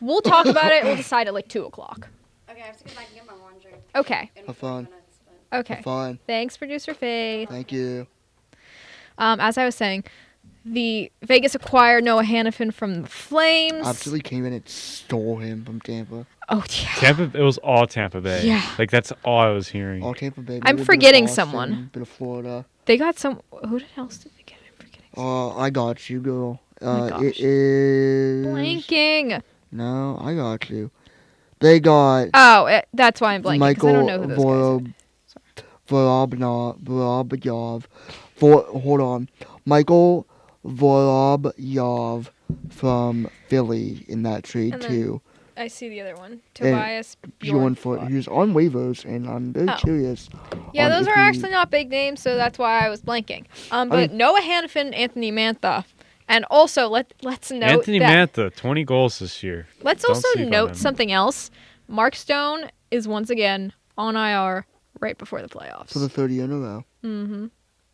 we'll talk about it. We'll decide at 2:00. Okay, I have to go back and get my laundry Okay. in Have 40 fun. minutes. But Okay. Fine. Thanks, producer Faith. Thank you. As I was saying, the Vegas acquired Noah Hannafin from the Flames. Absolutely came in and stole him from Tampa. Oh yeah. Tampa. It was all Tampa Bay. Yeah. Like that's all I was hearing. All Tampa Bay. I'm maybe a bit of forgetting Boston, someone. Bit of Florida. They got some. Who else did they get? I'm forgetting. I got you, girl. my gosh. It is. Blanking. No, I got you. They got Oh, that's why I'm blanking. 'Cause I Michael don't know who those guys are. Vorobyov. Hold on. Michael Vorobyov from Philly in that trade And then too. I see the other one. Tobias Bjorn Bjornfot. he was on waivers, and I'm very Oh. curious. Yeah, on those if are he- actually not big names, so that's why I was blanking. But mean- Noah Hannafin, Anthony Mantha, and also let's note Anthony that Mantha, 20 goals this year. let's Don't also sleep on note him. something else. Mark Stone is once again on IR right before the playoffs. For the 30 in a row. Mm-hmm.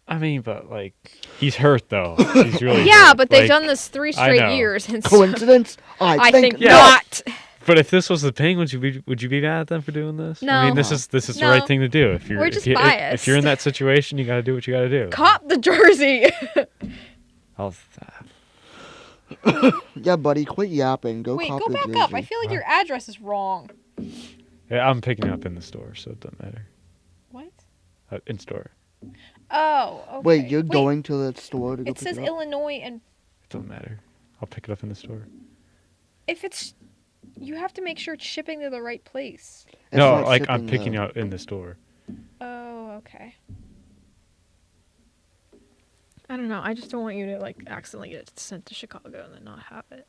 I mean, but like he's hurt though. He's really Yeah, hurt. but they've Like, done this 3 I straight know. years, and so Coincidence? I think Yeah. not. But if this was the Penguins, would you be mad at them for doing this? I No. mean, this is the No. right thing to do. If you're We're just if biased. you're in that situation, you got to do what you got to do. Cop the jersey. How's that? Yeah, buddy, quit yapping. Go Wait, cop go the back up. I jersey. feel like your address is wrong. Yeah, I'm picking up in the store, so it doesn't matter. What? In store, Oh, okay. Wait, you're going to the store to go It pick says it up? Illinois, and it doesn't matter. I'll pick it up in the store. if it's, you have to make sure it's shipping to the right place. It's No, not like I'm shipping, picking though. up in the store. Oh, okay. I don't know. I just don't want you to accidentally get it sent to Chicago and then not have it.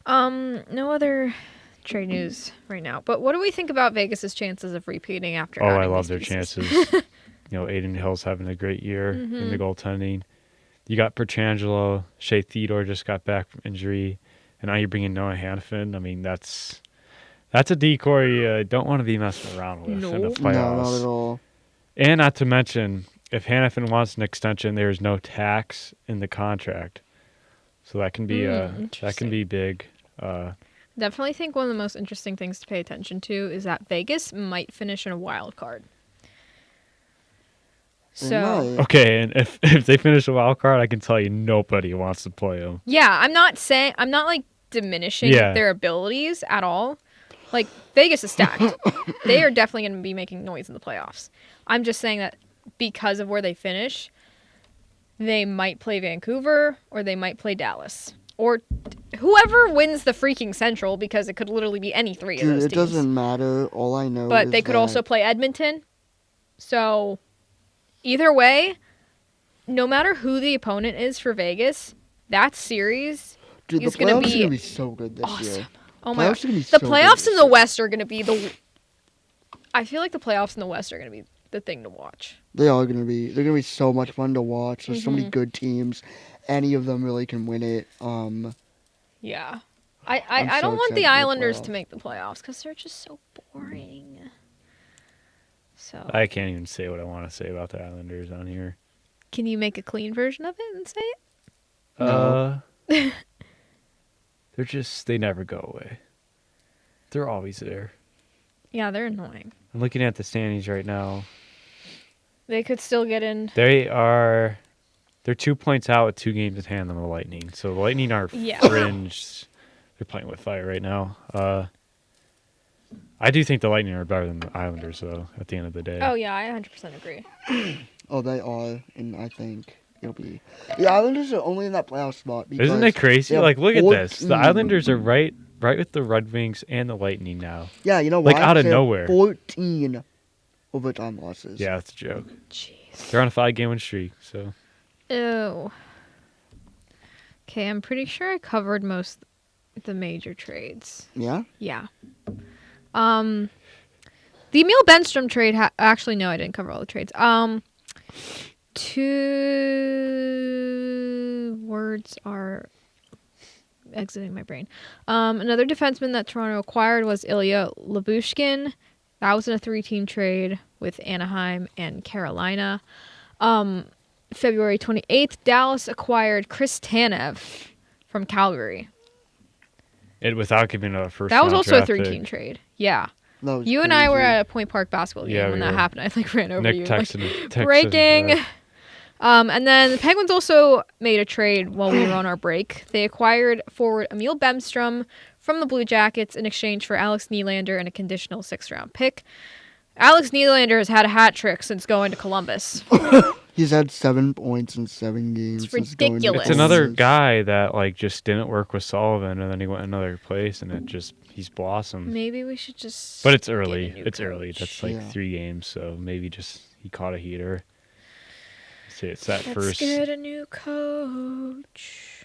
No other trade news right now. But what do we think about Vegas's chances of repeating after? Oh, I adding love these their pieces? chances. Aiden Hill's having a great year in the goaltending. You got Petrangelo, Shea Theodore just got back from injury, and now you're bringing Noah Hannafin. I mean, that's a decoy you don't want to be messing around with in the No. playoffs. No, not at all. And not to mention, if Hannafin wants an extension, there is no tax in the contract, so that can be interesting. big. Definitely think one of the most interesting things to pay attention to is that Vegas might finish in a wild card. They So might. Okay, and if they finish a wild card, I can tell you nobody wants to play them. yeah, I'm not diminishing Yeah. their abilities at all. Like Vegas is stacked. They are definitely going to be making noise in the playoffs. I'm just saying that because of where they finish, they might play Vancouver or they might play Dallas or whoever wins the freaking Central, because it could literally be any three of Dude, those it teams. doesn't matter. All I know But is they could that also play Edmonton. So either way, no matter who the opponent is for Vegas, that series Dude, the is gonna playoffs are be gonna be so good this awesome. year. Oh my Playoffs gosh. are gonna be The so good playoffs this in the year. West are going to be the... I feel like the playoffs in the West are going to be the thing to watch. They are gonna be. They're gonna be so much fun to watch. There's so Mm-hmm. many good teams. Any of them really can win it. Yeah. I'm I so don't want excited the for the Islanders to playoffs. make the playoffs because they're just so boring. So, I can't even say what I want to say about the Islanders on here. can you make a clean version of it and say it? No. They never go away. They're always there. Yeah, they're annoying. I'm looking at the standings right now. They could still get in. They're 2 points out with 2 games in hand on the Lightning. So the Lightning are Yeah. fringe. They're playing with fire right now. I do think the Lightning are better than the Islanders, though, at the end of the day. Oh, yeah, I 100% agree. Oh, they are, and I think it'll be. The Islanders are only in that playoff spot because Isn't it crazy? they have Like, look at this. The 14 Islanders are right with the Red Wings and the Lightning now. Yeah, you know why? Like, out of They have nowhere. 14 overtime losses. Yeah, that's a joke. Jeez. They're on a 5-game win streak, so. Ew. Okay, I'm pretty sure I covered most of the major trades. Yeah? Yeah. The Emil Benstrom trade. Actually, no, I didn't cover all the trades. 2 words are exiting my brain. Another defenseman that Toronto acquired was Ilya Labushkin. That was in a 3-team trade with Anaheim and Carolina. February 28th, Dallas acquired Chris Tanev from Calgary. Without giving a first. That was also a draft 3-team pick. trade. Yeah. That was You and I were crazy. at a Point Park basketball game Yeah, when we that were. happened. I ran over Nick you. texted Breaking. And then the Penguins also made a trade while we were on our break. They acquired forward Emil Bemstrom from the Blue Jackets in exchange for Alex Nylander and a conditional 6th-round pick. Alex Nylander has had a hat trick since going to Columbus. He's had 7 points in 7 games. It's since going to ridiculous. It's another Columbus. guy that like just didn't work with Sullivan, and then he went another place, and he's blossomed. Maybe we should just. But it's get a early. new It's early. coach. That's like Yeah. 3 games, so maybe just he caught a heater. See, it's that Let's first. get a new coach.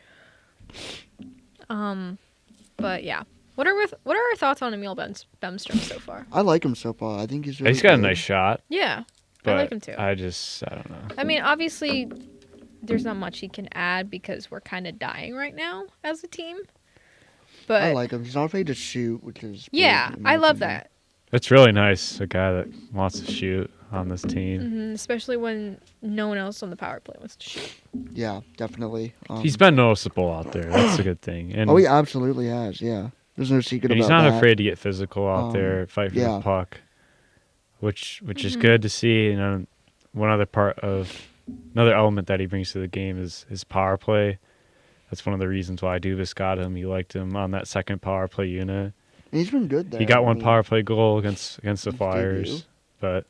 But yeah, what are our thoughts on Emil Bemstrom so far? I like him so far. I think he's really He's got a good. nice shot, Yeah, but I like him too. I don't know. I mean, obviously, there's not much he can add because we're kind of dying right now as a team. But I like him. He's not afraid to shoot, which is big, yeah, in my I love opinion. that. It's really nice, a guy that wants to shoot on this team. Especially when no one else on the power play wants to shoot. Yeah, definitely. He's been noticeable out there. That's a good thing. And Oh, he absolutely has. Yeah, there's no secret and about he's not that. afraid to get physical out there, fight for yeah. the puck, which is good to see. You know, another element that he brings to the game is his power play. That's one of the reasons why Dubas got him. He liked him on that second power play unit. And he's been good there. He got I one mean, power play goal against the Against Flyers, debut. but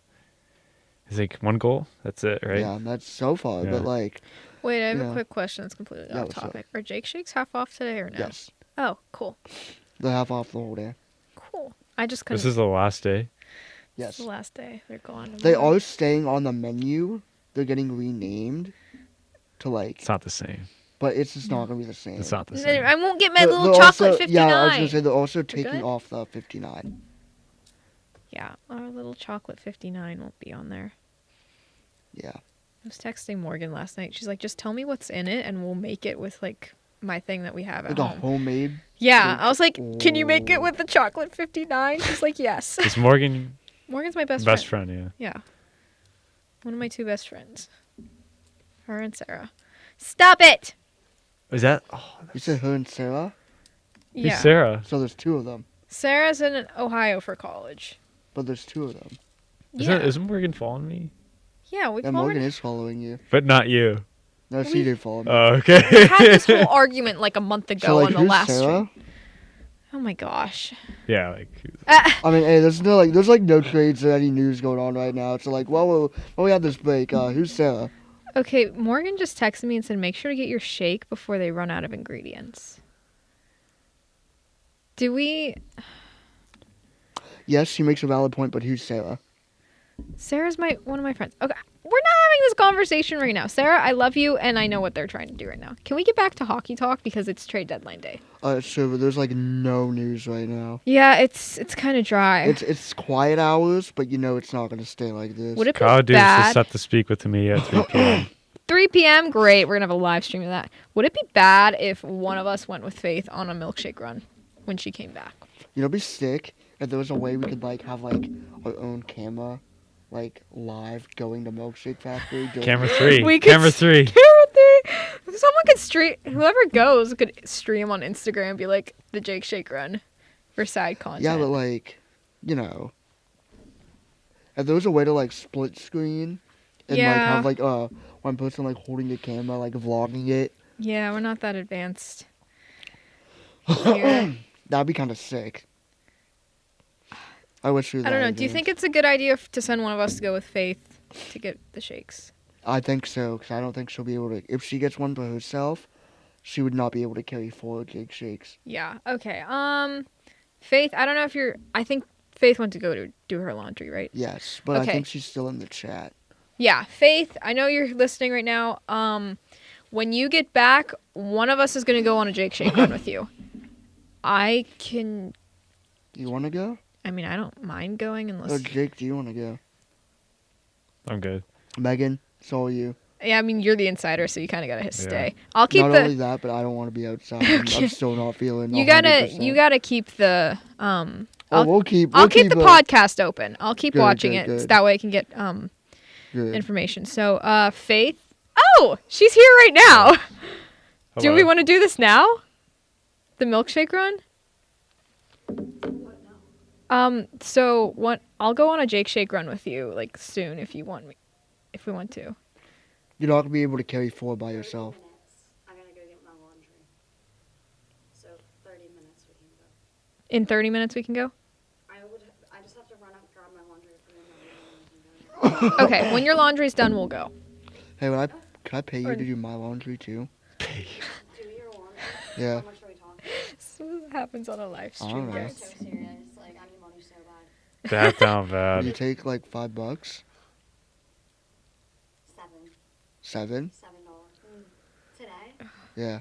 I think 1 goal. That's it, right? Yeah, that's so far. Yeah. But like, Wait, I have Yeah. a quick question that's completely Yeah, off what's up? topic. Are Jake Shakes half off today or no? yes, Oh, cool. they're half off the whole day. Cool. I just couldn't. This is the last day. Yes, the last day. They're gone. they tomorrow. are staying on the menu. They're getting renamed to like, It's not the same. but it's just not gonna be the same. It's not the same. I won't get my They're- little they're chocolate also- 59. Yeah, I was gonna say they're also They're taking good? off the 59. Yeah, our little chocolate 59 won't be on there. Yeah, I was texting Morgan last night. She's like, just tell me what's in it and we'll make it with like my thing that we have at like a home. homemade. Yeah, like- I was like, can you make it with the chocolate 59? She's like, yes. Is Morgan Morgan's my best friend? Yeah. Yeah. One of my 2 best friends. Her and Sarah. Stop it! Is that? Oh, You said her and Sarah, who's Yeah. Sarah? so there's 2 of them, Sarah's in Ohio for college. but there's 2 of them. Isn't Morgan following me? Yeah, we And Morgan is following you. But not you. No, she did follow me. Oh, okay. We had this whole argument like a month ago so like, on the who's last Sarah? stream. Oh my gosh. Yeah, like I mean, hey, there's no trades or any news going on right now. So like, while we had this break, who's Sarah? Okay, Morgan just texted me and said, make sure to get your shake before they run out of ingredients. Do we... Yes, she makes a valid point, but who's Sarah? Sarah's one of my friends. Okay, we're not having this conversation right now. Sarah, I love you, and I know what they're trying to do right now. Can we get back to hockey talk because it's trade deadline day? Sure, but there's like no news right now. Yeah, it's kind of dry. It's quiet hours, but you know it's not gonna stay like this. Would it be Kyle Dukes is bad? set to speak with me at 3 p.m. 3 p.m. Great. We're gonna have a live stream of that. Would it be bad if one of us went with Faith on a milkshake run when she came back? You know, it'd be sick if there was a way we could like have like our own camera, like live going to Milkshake Factory. doing- Camera 3. We could Camera 3. Camera 3. Someone could stream. Whoever goes could stream on Instagram. Be like the Jake Shake run for side content. Yeah, but like, you know, if there was a way to like split screen and like Yeah. have like one person like holding the camera, like vlogging it, Yeah, we're not that advanced. Here. that'd be kind of sick. I wish we. I don't know. Do you think it's a good idea to send one of us to go with Faith to get the shakes? I think so, because I don't think she'll be able to. If she gets one for herself, she would not be able to carry 4 Jake Shakes. Yeah. Okay. Faith, I don't know if you're. I think Faith went to go to do her laundry, right? Yes, but Okay. I think she's still in the chat. Yeah, Faith, I know you're listening right now. When you get back, one of us is gonna go on a Jake Shake run with you. I can. You want to go? I mean, I don't mind going unless. Or Jake, do you want to go? I'm good. Megan, it's all you. Yeah, I mean, you're the insider, so you kind of gotta stay. I'll keep Not the. only that, but I don't want to be outside. I'm still not feeling. You 100%. gotta keep the. We'll keep the podcast open. I'll keep Good, watching good, it, good. so that way I can get Good. information. So, Faith. Oh, she's here right now. Do we want to do this now? The milkshake run. So what? I'll go on a Jake Shake run with you, like soon, if you want me, if we want to. You're not gonna be able to carry 4 by yourself. 30 minutes. I gotta go get my laundry. So 30 minutes we can go. In 30 minutes, we can go. I just have to run up, grab my laundry, put it in my room, and go. Okay, when your laundry's done, we'll go. Hey, can I pay you to do my laundry too? Do your laundry? Yeah. How much are we talking? So that happens on a live I don't stream, know. I'm guys. so serious. Like, I need money so bad. That sounds Would you bad. take like $5? $7. $7? Today? Yeah.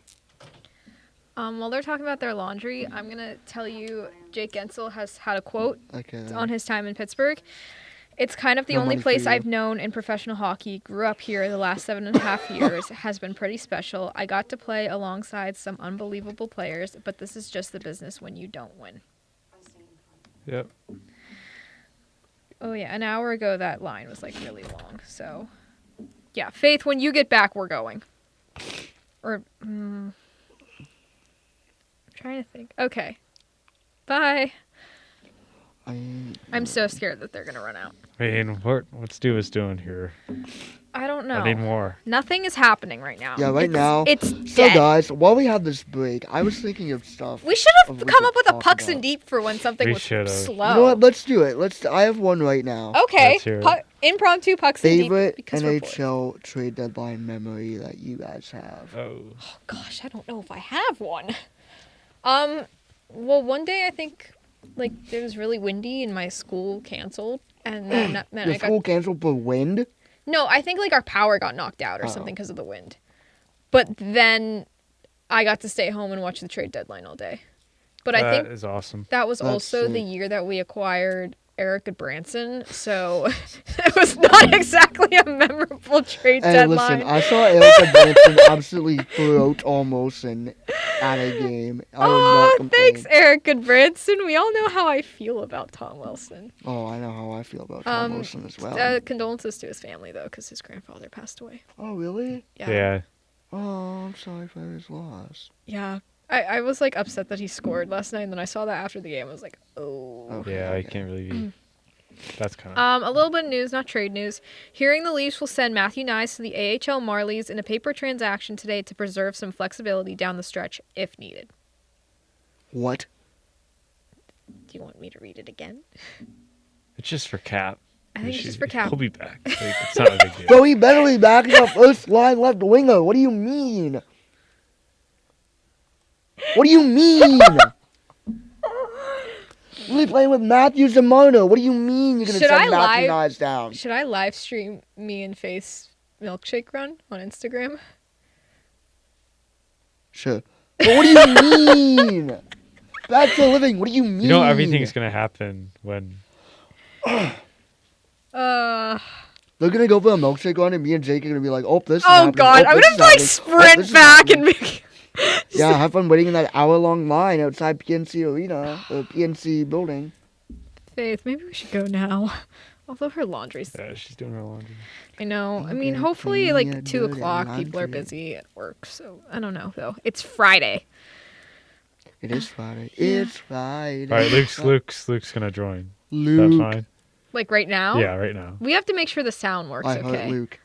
While they're talking about their laundry, I'm gonna tell you Jake Gensel has had a quote Okay. Then. on his time in Pittsburgh. It's kind of the No only money for place you. I've known in professional hockey. Grew up here the last 7.5 years. Has been pretty special. I got to play alongside some unbelievable players, but this is just the business when you don't win. Yep. Oh yeah, an hour ago that line was like really long. So, yeah, Faith, when you get back, we're going. Or, I'm trying to think. Okay, bye. I'm so scared that they're gonna run out. I mean, what's Stu is doing here? I don't know. I need more. Nothing is happening right now. Yeah, right now. It's So dead. guys, while we have this break, I was thinking of stuff. We should have we come could up with a talk pucks about. and deep for when something We was should've. slow. You know what? Let's do it. I have one right now. Okay, Let's hear it. impromptu pucks and deep Favorite because we're bored. NHL trade deadline memory that you guys have. Oh. Gosh, I don't know if I have one. Well, one day I think like it was really windy and my school canceled, and then Your I got school canceled for wind? no. I think like our power got knocked out or Oh. something because of the wind. But then I got to stay home and watch the trade deadline all day. But I think That is awesome. that was That's also the sweet. year that we acquired Eric Branson, so it was not exactly a memorable trade Hey, deadline. listen, I saw Erica Branson absolutely throat almost at a game. I would not Oh, complain. thanks, Eric Branson. We all know how I feel about Tom Wilson. Oh, I know how I feel about Tom Wilson as well. Condolences to his family, though, because his grandfather passed away. Oh, really? Yeah. Oh, I'm sorry for his loss. Yeah. I was, like, upset that he scored last night, and then I saw that after the game. I was like, oh. Okay, Yeah, I okay. can't really be. That's kind of. A little bit of news, not trade news. Hearing the Leafs will send Matthew Nyes to the AHL Marlies in a paper transaction today to preserve some flexibility down the stretch if needed. What? Do you want me to read it again? It's just for Cap. I think it's just for Cap. He'll be back. Like, it's not a big deal. Bro, he better be back as a first line left winger. What do you mean? What do you mean? Really playing with Matthews and Marner. What do you mean you're going to Should send I Matthew live- Nyes down? Should I live stream me and Face milkshake run on Instagram? Sure. But what do you mean? Back to living. What do you mean? You know everything's gonna happen when. They're going to go for a milkshake run and me and Jake are going to be like, oh, this is Oh happening. god, Oh, I'm this gonna is like happening. Oh, sprint this is back happening." and make. Yeah, have fun waiting in that hour-long line outside PNC Arena, the PNC building. Faith, maybe we should go now. Although her laundry's. Yeah, she's doing her laundry. I know. I mean, Okay, hopefully, clean like your 2 dirty o'clock, people are laundry. busy at work. So I don't know though. It's Friday. It is Friday. It's Friday. All right, Luke's gonna join. Is that Luke. fine? Like right now. Yeah, right now. We have to make sure the sound works. I heard Okay. Luke.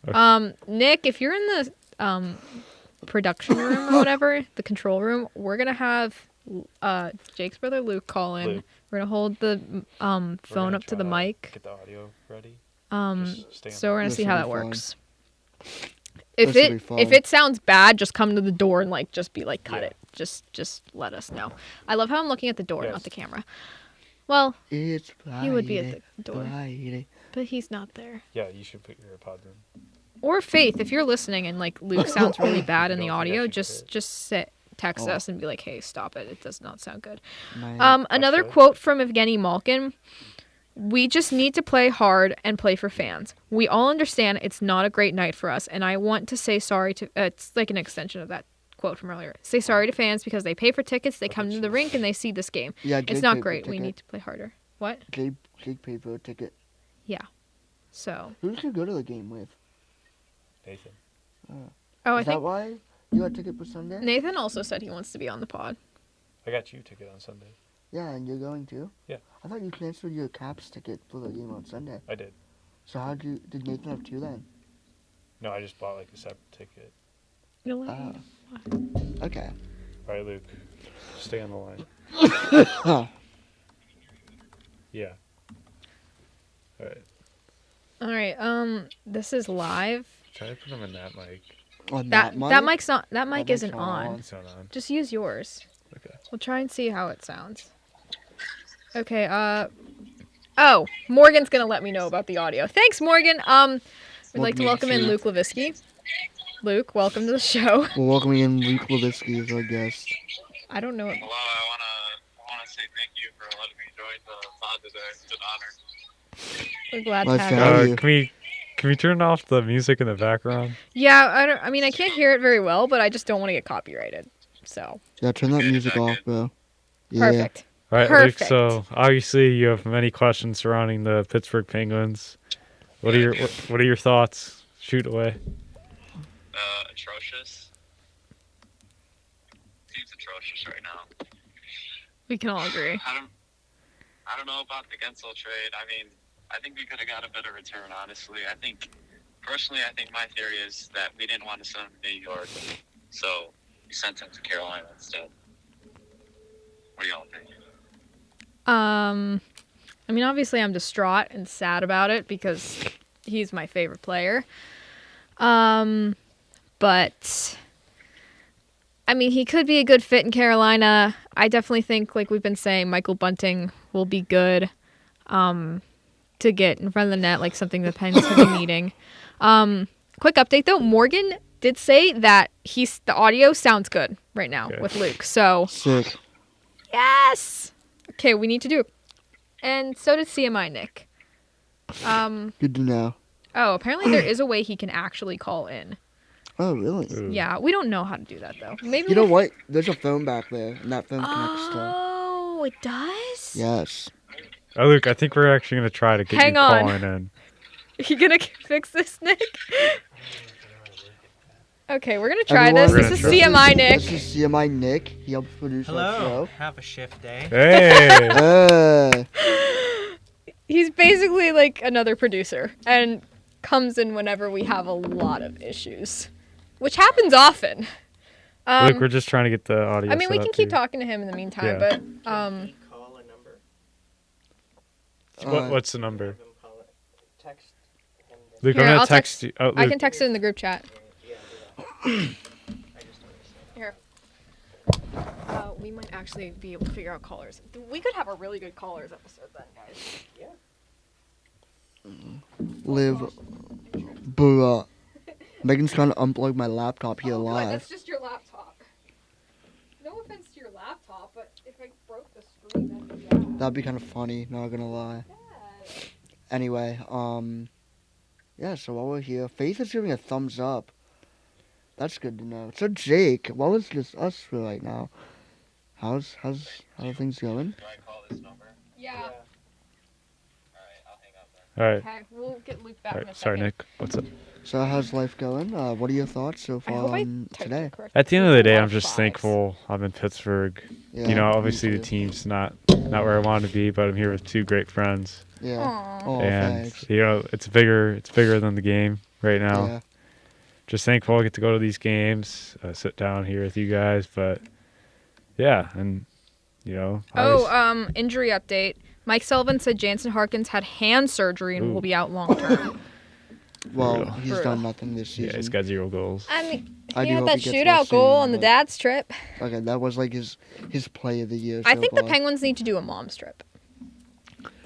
Nick, if you're in the production room or whatever, the control room, we're gonna have Jake's brother Luke call in. Luke. We're gonna hold the phone up to the mic. Get the audio ready. So we're gonna This see will how be that fun. works. If This will be it fun. if it sounds bad, just come to the door and like just be like cut Yeah. it. Just let us know. I love how I'm looking at the door, Yes. not the camera. Well, It's Friday. he would be at the door, Friday. but he's not there. Yeah, you should put your AirPods in. Or Faith, if you're listening and like Luke sounds really bad in the Don't forget audio, you just text us and be like, "Hey, stop it. It does not sound good." Another Actually. quote from Evgeny Malkin. We just need to play hard and play for fans. We all understand it's not a great night for us, and I want to say sorry to. It's like an extension of that quote from earlier. Say sorry to fans because they pay for tickets, they come to the rink, and they see this game. Yeah, It's Jake not paid for great. We ticket. need to play harder. What? Jake paid for a ticket. So. Who did you go to the game with? Nathan. Oh, Is I that think why you got a ticket for Sunday? Nathan also said he wants to be on the pod. I got you a ticket on Sunday. Yeah, and you're going too? Yeah. I thought you canceled your Caps ticket for the game on Sunday. I did. So did Nathan have two then? No, I just bought like a separate ticket. You'll let Oh. me- Okay. All right, Luke. Stay on the line. Huh. Yeah. All right. All right. This is live. Try to put them in that mic. On That mic? mic's not. That mic mic's isn't not on. It's not on. Just use yours. Okay. We'll try and see how it sounds. Okay. Oh, Morgan's gonna let me know about the audio. Thanks, Morgan. We'd like to welcome in Luke Levisky. Luke, welcome to the show. We're welcoming in Luke Levitsky as our guest. I don't know. Hello, I wanna say thank you for letting me join the pod today. It's an honor. We're glad My to have fan. you. How are you? Can we turn off the music in the background? Yeah, I mean, I can't hear it very well, but I just don't want to get copyrighted. So Yeah, turn that Okay, music second. off, bro. Yeah. perfect. All right, Perfect. Luke. So obviously you have many questions surrounding the Pittsburgh Penguins. What are your thoughts? Shoot away. Atrocious. Seems atrocious right now. We can all agree. I don't know about the Gensel trade. I mean, I think we could have got a better return, honestly. Personally, I think my theory is that we didn't want to send him to New York, so we sent him to Carolina instead. What do y'all think? I mean, obviously, I'm distraught and sad about it because he's my favorite player. But I mean, he could be a good fit in Carolina. I definitely think, like we've been saying, Michael Bunting will be good to get in front of the net, like something the Penguins have been needing. Quick update though, Morgan did say that the audio sounds good right now Okay. with Luke. So Sick. yes. Okay, we need to do it. And so did CMI Nick. Good to know. Oh, apparently there is a way he can actually call in. Oh, really? Ooh. Yeah, we don't know how to do that though. Maybe You know what? There's a phone back there, and that phone connects to. Oh, it does? Yes. Oh, Luke, I think we're actually gonna try to get Hang you on. calling in. You gonna fix this, Nick? Okay, we're gonna try Everyone, this. This is We're gonna CMI Nick. This is CMI Nick. He helps produce our Hello. show. Have a shift day. Hey. He's basically like another producer and comes in whenever we have a lot of issues, which happens often. Luke, we're just trying to get the audio. I mean, we set can up keep here. talking to him in the meantime, Yeah. but Call a number. What's the number? Have him call it. Text him. Luke, Here, I'm gonna I'll text text- you. Oh, Luke. I can text it in the group chat. Yeah, do that. I just noticed. Here. We might actually be able to figure out callers. We could have a really good callers episode then, guys. Live. Bruh. Megan's trying to unplug my laptop here Oh, good. live. That's just your laptop. No offense to your laptop, but if I broke the screen, that'd be bad. That'd be kind of funny, not gonna lie. Anyway, yeah, so while we're here, Faith is giving a thumbs up. That's good to know. So Jake, while it's just us for right now, how are things going? Do I call this number? Yeah. Alright, I'll hang up then. All right. Okay, we'll get Luke back All in a right. second. Sorry, Nick. What's up? So how's life going? What are your thoughts so I far hope I on typed today? it correctly. At the end of the There's a day, lot I'm of just fives. thankful I'm in Pittsburgh. Yeah, You know, me obviously the too. team's not where I want to be, but I'm here with two great friends, Yeah. Aw. Oh, and thanks. you know, it's bigger than the game right now. Yeah. Just thankful I get to go to these games, sit down here with you guys, but yeah, and you know. Oh, injury update. Mike Sullivan said Jansen Harkins had hand surgery and Ooh. will be out long term. Well, real. he's For done real. nothing this Yeah, season. he's got 0 goals. I mean, I he do had hope that he gets more shootout goal soon, on the but- dad's trip. Okay, that was like his play of the year. I so think the far. Penguins need to do a mom's trip.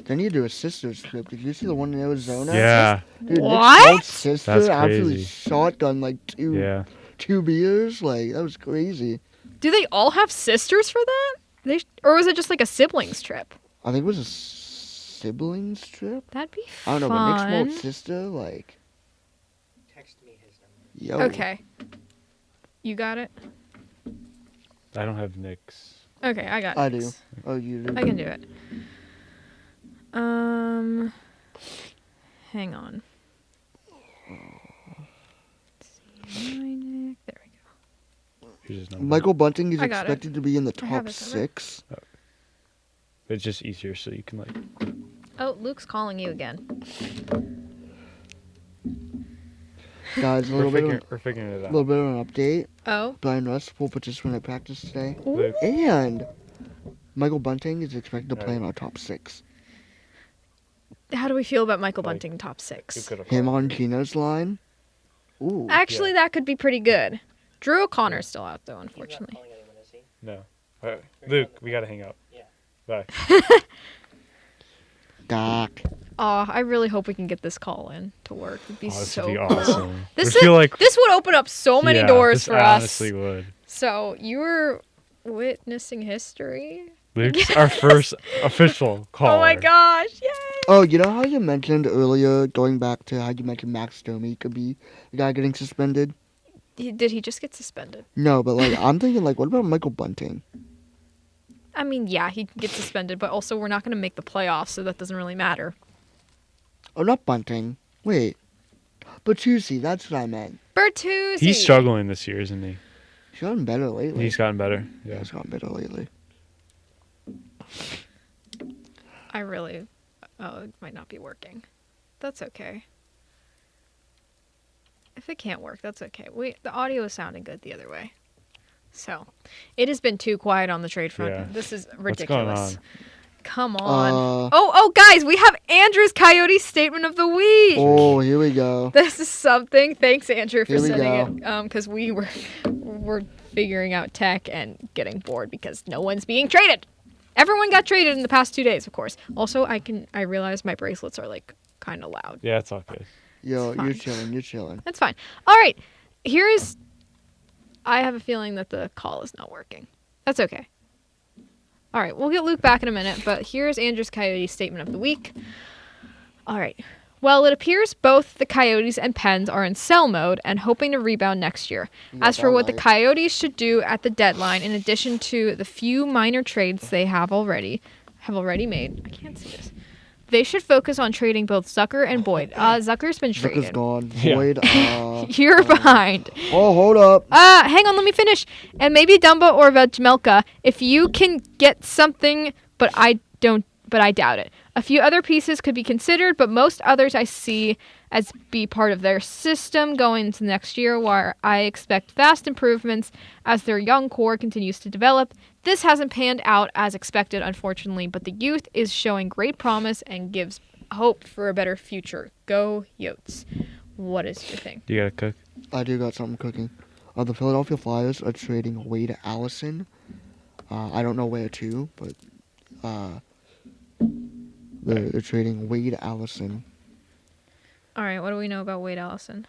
They need to do a sister's trip. Did you see the one in Arizona? Yeah, Dude, What? Nick Schmaltz's sister That's absolutely crazy. shotgun like yeah. two beers. Like that was crazy. Do they all have sisters for that? Or was it just like a siblings trip? I think it was a siblings trip. That'd be I don't know, fun. but Nick Schmaltz's sister, like, Text me his number. yo. Okay. You got it? I don't have Nick's. Okay, I got it. I do. Oh, you do. I can do it. Hang on. There we go. Here's his number. Michael Bunting is I got it. expected to be in the I have top his number. 6. It's just easier so you can, like... Oh, Luke's calling you again. Guys, a We're little bit, figuring, we're figuring it a out. little bit of an update. Oh. Brian Russ will participate at practice today, Luke, and Michael Bunting is expected to play in Right. our top 6. How do we feel about Michael Like, Bunting top you 6? could have Him called. on Gino's line. Ooh. Actually, that could be pretty good. Drew O'Connor's still out though, He's not unfortunately. calling anyone, is he? No. Alright, Luke, we gotta hang up. Yeah. Bye. Doc. Aw, I really hope we can get this call in to work. It'd be Oh, this so would be cool. awesome. This I feel like This would open up so many yeah, doors this for us. honestly would. So you were witnessing history. Luke's our first official caller. Oh my gosh! Yay! Oh, you know how you mentioned earlier, going back to how you mentioned Max Domi could be the guy getting suspended? Did he just get suspended? No, but like I'm thinking like, what about Michael Bunting? I mean, yeah, he can get suspended, but also we're not going to make the playoffs, so that doesn't really matter. Oh, not Bunting. Wait. Bertuzzi, that's what I meant. Bertuzzi. He's struggling this year, isn't he? He's gotten better lately. He's gotten better. Yeah, Yeah. he's gotten better lately. I really. Oh, it might not be working. That's okay. If it can't work, that's okay. The audio is sounding good the other way. So, it has been too quiet on the trade front. Yeah. This is What's ridiculous. going on? Come on. Uh, Oh, guys, we have Andrew's Coyote statement of the week. Oh, here we go. This is something. Thanks, Andrew, for Here we sending it. Because we're figuring out tech and getting bored because no one's being traded. Everyone got traded in the past 2 days, of course. Also, I realize my bracelets are like kind of loud. Yeah, it's all good. Yo, It's you're fine. chilling, you're chilling. That's fine. All right. I have a feeling that the call is not working. That's okay. All right. We'll get Luke back in a minute, but here's Andrew's Coyote statement of the week. All right. Well, it appears both the Coyotes and Pens are in sell mode and hoping to rebound next year. You As got for that what the right. Coyotes should do at the deadline, in addition to the few minor trades they have already made, I can't see this. They should focus on trading both Zucker and Boyd. Zucker's been Zucker's traded. gone. Yeah. Boyd, You're behind. Oh, hold up. Hang on, let me finish. And maybe Dumba or Vejmelka, if you can get something, but I doubt it. A few other pieces could be considered, but most others I see as be part of their system going into next year, where I expect vast improvements as their young core continues to develop. This hasn't panned out as expected, unfortunately, but the youth is showing great promise and gives hope for a better future. Go Yotes. What is your thing? You gotta cook. I do got something cooking. The Philadelphia Flyers are trading Wade Allison. I don't know where to, but they're trading Wade Allison. All right, what do we know about Wade Allison?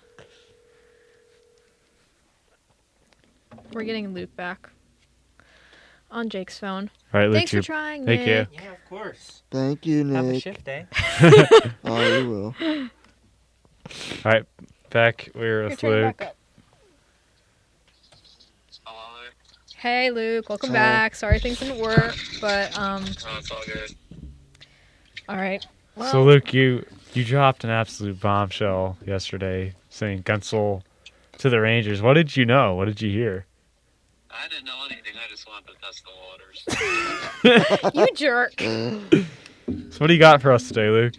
We're getting Luke back on Jake's phone. All right, Luke. Thanks for trying, Thank you. Nick. Yeah, of course. Thank you, Have a Nick. shift day. Oh, you will. All right, back. We're Your with turn Luke. back up. Hello. Hey, Luke. Welcome Hi. back. Sorry things didn't work, but Oh, it's all good. all right. Well, So, Luke, you dropped an absolute bombshell yesterday, saying Gensel to the Rangers. What did you know? What did you hear? I didn't know anything. I just wanted to test the waters. you jerk. So, what do you got for us today, Luke?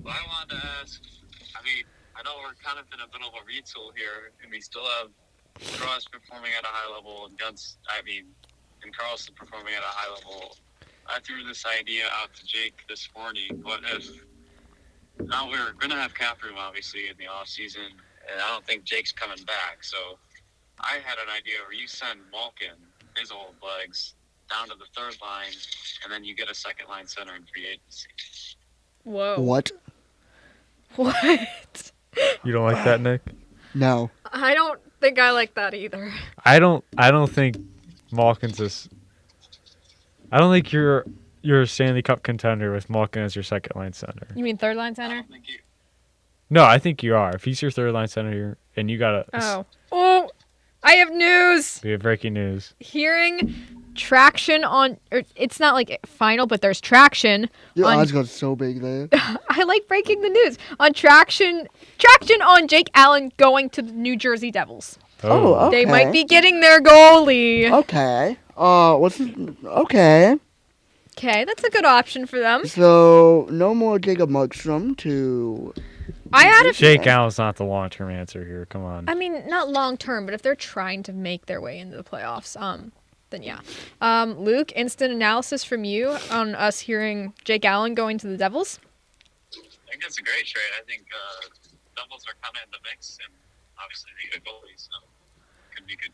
Well, I wanted to ask. I mean, I know we're kind of in a bit of a retool here, and we still have Cross performing at a high level, and and Carlson performing at a high level. I threw this idea out to Jake this morning. What if Now we're going to have cap room, obviously, in the off season, and I don't think Jake's coming back. So I had an idea where you send Malkin, his old legs, down to the third line, and then you get a second line center in free agency. Whoa. What? What? You don't like that, Nick? No. I don't think I like that either. I don't think Malkin's this. I don't think you're a Stanley Cup contender with Malkin as your second line center. You mean third line I center? don't think you. No, I think you are. If he's your third line center and you got Oh, I have news. we have breaking news. Hearing traction on, or it's not like final, but there's traction. Your on, odds got so big there. I like breaking the news on traction on Jake Allen going to the New Jersey Devils. Oh, okay. They might be getting their goalie. Okay. Okay. Okay, that's a good option for them. So, no more Jacob Markstrom to... I had a Jake Allen's not the long-term answer here. Come on. I mean, not long term, but if they're trying to make their way into the playoffs, then yeah. Luke, instant analysis from you on us hearing Jake Allen going to the Devils. I think that's a great trade. I think Devils are kind of in the mix, and obviously they get a goalie, so it could be good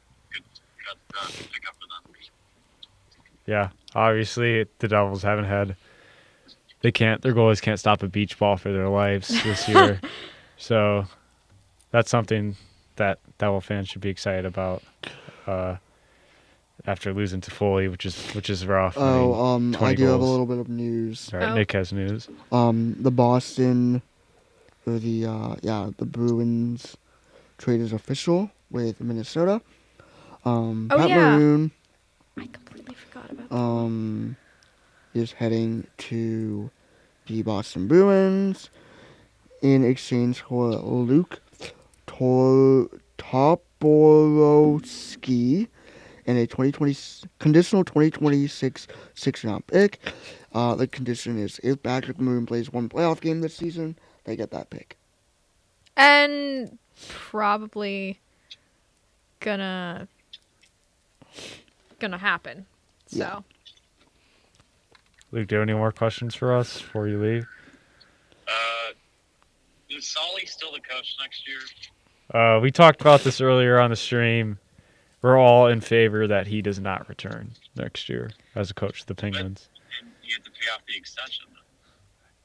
pick up for them. Yeah, obviously the Devils haven't had. Their goalies can't stop a beach ball for their lives this year, so that's something that Devil fans should be excited about. After losing to Foley, which is rough. Oh, I mean, I 20 do have a goals. little bit of news. All right, Oh. Nick has news. The Boston, or the Bruins trade is official with Minnesota. Pat yeah. Maroon I completely forgot about that. is heading to the Boston Bruins in exchange for Luke Toporowski and a conditional 2026 sixth-round pick. The condition is if Patrick Maroon plays one playoff game this season, they get that pick. And probably gonna happen. So. Yeah. Luke, do you have any more questions for us before you leave? Is Solly still the coach next year? We talked about this earlier on the stream. We're all in favor that he does not return next year as a coach of the Penguins. And you have to pay off the extension.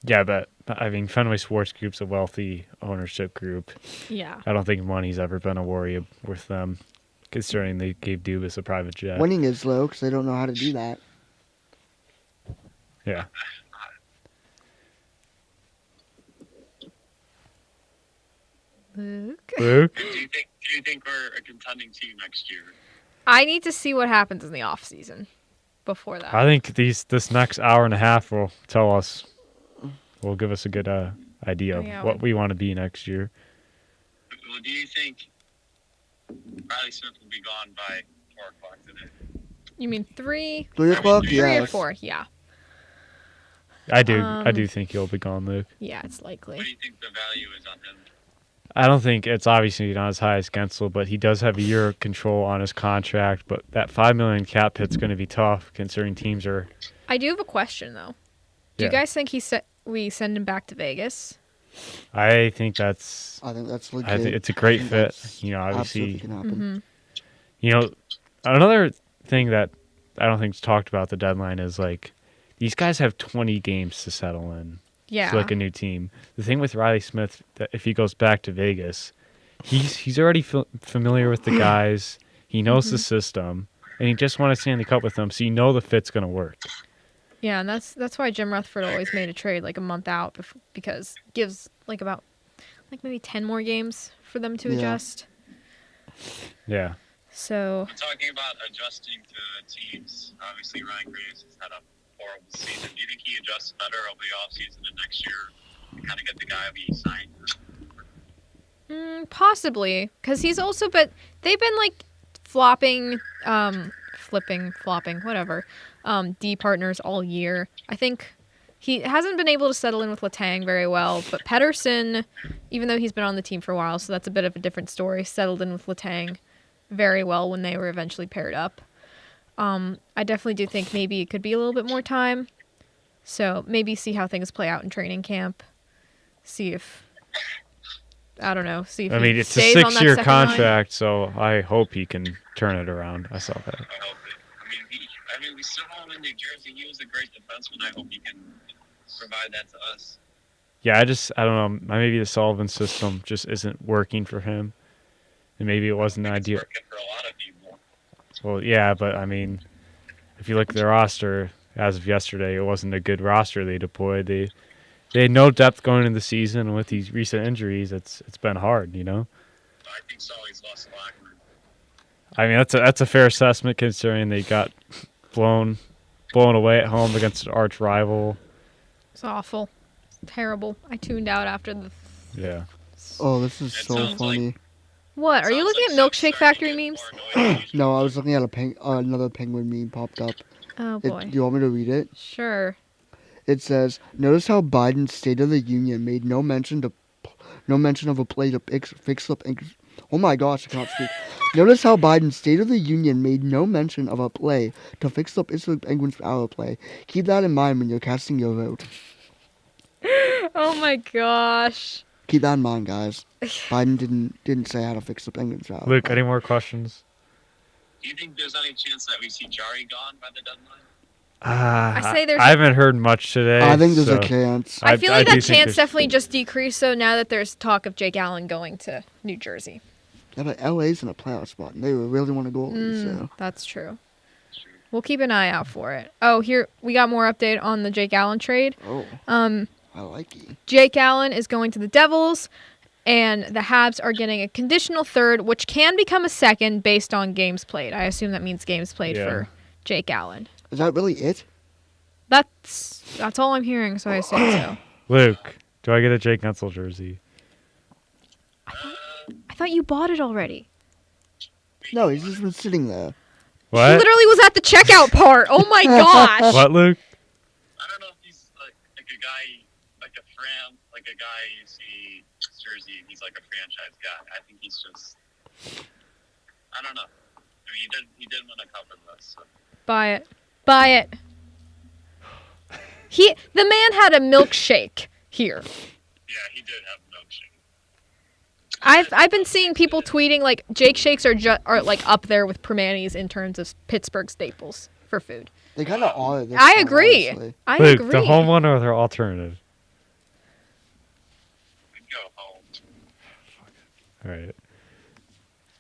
Yeah, but I mean, Fenway Sports Group's a wealthy ownership group. Yeah. I don't think money's ever been a worry with them, considering they gave Dubas a private jet. Winning is low because they don't know how to do that. Yeah. Luke. Luke? Do you think we're a contending team next year? I need to see what happens in the off season before that. I think this next hour and a half will give us a good idea of Yeah. what we want to be next year. Well, do you think Riley Smith will be gone by 4 o'clock today? You mean 3? 3 o'clock? 3 or Yes. 4? Yeah. I do think he'll be gone, Luke. Yeah, it's likely. What do you think the value is on him? I don't think it's obviously not as high as Gensel, but he does have a year of control on his contract. But that $5 million cap hit's going to be tough, considering teams are. I do have a question though. Do you Yeah. guys think we send him back to Vegas? I think that's. I think that's legit. I think it's a great I think fit. that's You know, absolutely obviously, can happen. Another thing that I don't think is talked about at the deadline is like these guys have 20 games to settle in. Yeah. To like a new team. The thing with Riley Smith, that if he goes back to Vegas, he's already familiar with the guys. He knows the system, and he just wants to Stanley Cup with them, so you know the fit's gonna work. Yeah, and that's why Jim Rutherford always made a trade like a month out because it gives like maybe 10 more games for them to Yeah. adjust. Yeah. So I'm talking about adjusting to teams. Obviously, Ryan Graves has had a horrible season. Do you think he adjusts better over the offseason and next year to kind of get the guy we signed? possibly because he's also, but they've been like flopping, flopping, whatever, D partners all year. I think he hasn't been able to settle in with Letang very well, but Pettersson, even though he's been on the team for a while, so that's a bit of a different story, settled in with Letang very well when they were eventually paired up. I definitely do think maybe it could be a little bit more time. So maybe see how things play out in training camp. See if I don't know. See if I he mean, it's a stays on that 6-year second line. contract, so I hope he can turn it around. I saw that. I hope it. I mean, we still have him in New Jersey. He was a great defenseman. I hope he can provide that to us. Yeah, I don't know. Maybe the Sullivan system just isn't working for him, and maybe it wasn't It's ideal. working for a lot of people. Well, yeah, but I mean, if you look at the roster as of yesterday, it wasn't a good roster they deployed. They had no depth going into the season, and with these recent injuries, it's been hard, you know. I think so. He's lost Lockman. I mean, that's a fair assessment considering they got blown away at home against an arch rival. It's awful. It's terrible. I tuned out after the. Yeah. Oh, this is It so sounds funny. What? Are you Sounds looking like at Sam's Milkshake starting to Factory get memes? more annoyed. No, I was looking at another penguin meme popped up. Oh boy. Do you want me to read it? Sure. It says, "Notice how Biden's State of the Union made no mention of a play to fix up." Oh my gosh, I cannot speak. Notice how Biden's State of the Union made no mention of a play to fix up Pittsburgh Penguins' power play. Keep that in mind when you're casting your vote. Oh my gosh. Keep that in mind, guys. Biden didn't say how to fix the Penguins' power Luke, play. any more questions? Do you think there's any chance that we see Jari gone by the deadline? I say there's I haven't heard much today. I think there's so a chance. I feel like do that think chance there's- definitely just decreased. So now that there's talk of Jake Allen going to New Jersey. Yeah, but LA's in a playoff spot, and they really want to go. So That's true. We'll keep an eye out for it. Oh, here we got more update on the Jake Allen trade. I like it. Jake Allen is going to the Devils, and the Habs are getting a conditional third, which can become a second based on games played. I assume that means games played Yeah. for Jake Allen. Is that really it? That's all I'm hearing, so I assume so. Luke, do I get a Jake Gensel jersey? I thought you bought it already. No, he's just been sitting there. He What? literally was at the checkout part. Oh my gosh. What, Luke? I don't know if he's like a guy, like a Fram, like a guy you see jersey. He's like a franchise guy. I think he's just. I don't know. I mean, he did win a cup with us. So. Buy it. Buy it. The man had a milkshake here. Yeah, he did have a milkshake. I've been seeing people tweeting like Jake Shakes are like up there with Permanis in terms of Pittsburgh staples for food. They kind of are. at this I point, agree. honestly. I Luke, agree. the home one or their alternative? We'd go home. All right.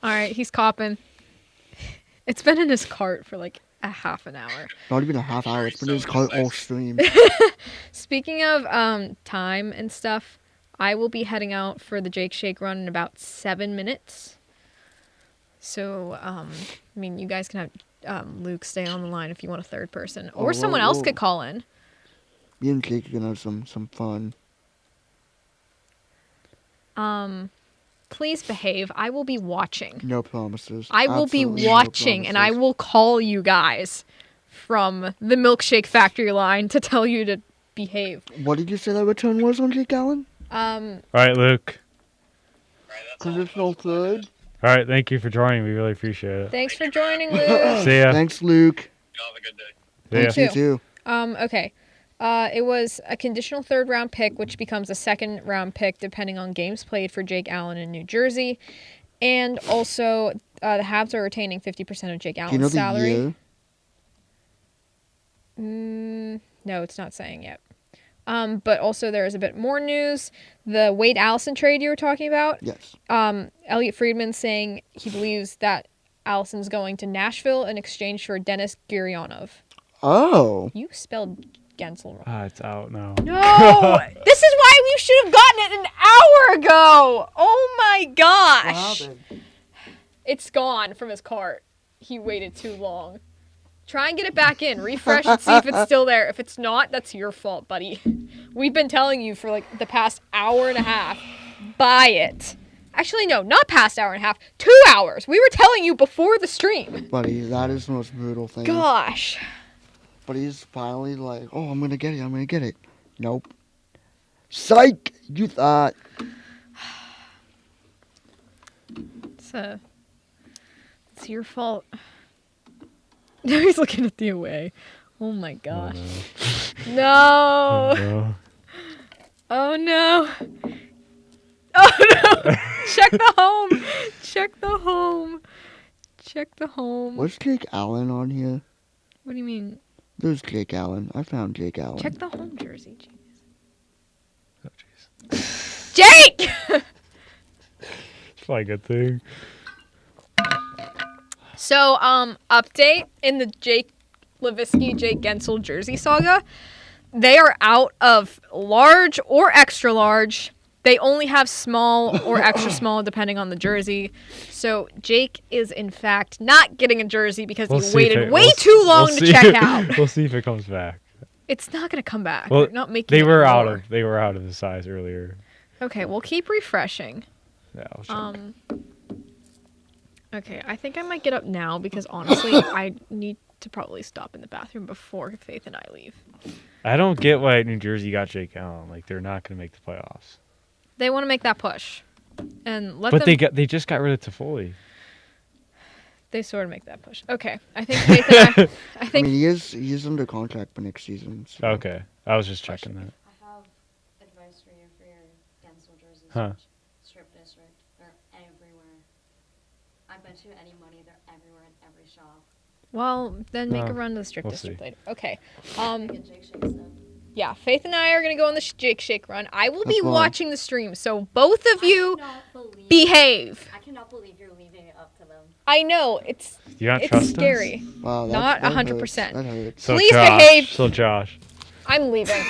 All right, he's copping. It's been in his cart for like a half an hour. Not even a half hour. It's been his car all stream. Speaking of time and stuff, I will be heading out for the Jake Shake run in about 7 minutes. So, I mean, you guys can have Luke stay on the line if you want a third person, or Oh, someone whoa, else whoa. could call in. Me and Jake are gonna have some fun. Please behave. I will be watching. No promises. I will Absolutely be no watching, and I promises. will call you guys from the Milkshake Factory line to tell you to behave. What did you say that return was on Jake Allen? All right, Luke. Right, that's all. Conditional third. All right, thank you for joining. We really appreciate it. Thanks for joining, Luke. See ya. Thanks, Luke. Y'all have a good day. See ya. Thanks, you too. too. Okay. It was a conditional third round pick, which becomes a second round pick depending on games played for Jake Allen in New Jersey. And also, the Habs are retaining 50% of Jake Do you Allen's know the salary. year? No, it's not saying yet. But also there is a bit more news. The Wade Allison trade you were talking about. Yes. Elliot Friedman saying he believes that Allison's going to Nashville in exchange for Dennis Gurianov. Oh. You spelled Gensel wrong. Ah, it's out now. No! This is why we should have gotten it an hour ago! Oh my gosh! It's gone from his cart. He waited too long. Try and get it back in. Refresh and see if it's still there. If it's not, that's your fault, buddy. We've been telling you for like the past hour and a half. Buy it. Actually, no, not past hour and a half. 2 hours. We were telling you before the stream. Buddy, that is the most brutal thing. Gosh. But he's finally like, oh, I'm gonna get it. Nope. Psych! You thought. It's your fault. Now he's looking at the away. Oh my gosh. No. No. Oh no. Oh no. Check the home. Check the home. Check the home. What's Jake Allen on here? What do you mean? There's Jake Allen. I found Jake Allen. Check the home jersey. Jeez. Oh, jeez. Jake! It's probably a good thing. So, update in the Jake Levinsky, Jake Gensel jersey saga. They are out of large or extra large. They only have small or extra small depending on the jersey. So Jake is in fact not getting a jersey because he waited way too long to check out. We'll see if it comes back. It's not going to come back. Well, They're not making they it were more. they were out of the size earlier. Okay, we'll keep refreshing. Yeah, I'll check. Okay, I think I might get up now because honestly, I need to probably stop in the bathroom before Faith and I leave. I don't get why New Jersey got Jake Allen. Like, they're not going to make the playoffs. They want to make that push, and let But them. they just got rid of Toffoli. They sort of make that push. Okay, I think Faith and I. I I think mean, he is under contract for next season. So. Okay, I was just checking that. I have advice for your Gensel jerseys. Huh. Strip district. They're everywhere. I bet you any money they're everywhere in every shop. Well, then make a Well, run to the strip we'll district see. later. Okay. Get Jake Shakes then. Yeah, Faith and I are gonna go on the Jake Shake run. I will be That's fine. watching the stream, so both of you believe behave. I cannot believe you're leaving it up to them. I know it's Do you not trust scary. Wow, Not that 100%. hurts. That hurts. So Please Josh, behave. So Josh. I'm leaving.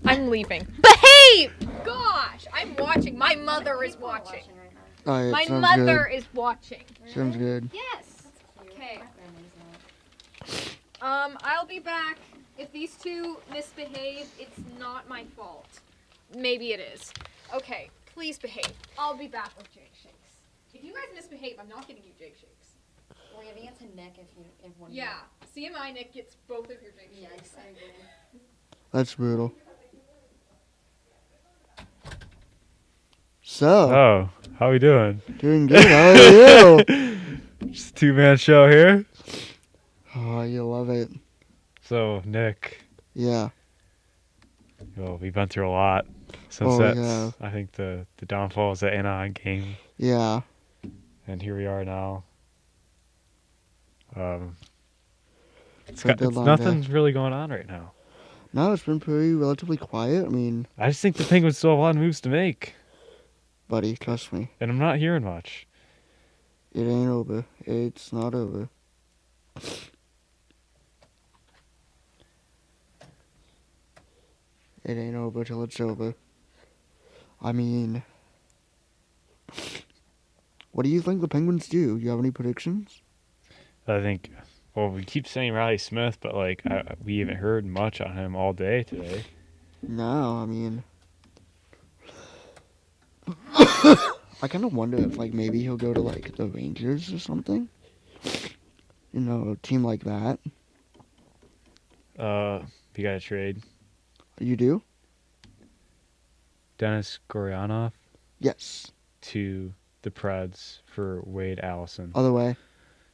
I'm leaving. Behave! Gosh, I'm watching. My mother is watching. Right now. All right, My sounds mother good. is watching. Sounds good. Yes. Cute. Okay. My family's not. I'll be back. If these two misbehave, it's not my fault. Maybe it is. Okay, please behave. I'll be back with Jake Shakes. If you guys misbehave, I'm not getting you Jake Shakes. We're giving it to Nick if one. Yeah, CMI Nick gets both of your Jake Yeah, Shakes. exactly. That's brutal. So, Oh, how we doing? doing good. How are you? Just a 2-man show here. Oh, you love it. So Nick, Yeah. well, we've been through a lot since Oh, that's. yeah. I think the downfall was the Anaheim game, Yeah. and here we are now. It's For a good long nothing day. really going on right now. No, it's been pretty relatively quiet. I mean, I just think the Penguins still have a lot of moves to make, buddy, trust me. and I'm not hearing much. It ain't over. It's not over. It ain't over till it's over. I mean, what do you think the Penguins do? You have any predictions? I think. Well, we keep saying Riley Smith, but like we haven't heard much on him all day today. No, I mean, I kind of wonder if like maybe he'll go to like the Rangers or something. You know, a team like that. We got to trade You do? Dennis Goryanov Yes. to the Preds for Wade Allison. Other way.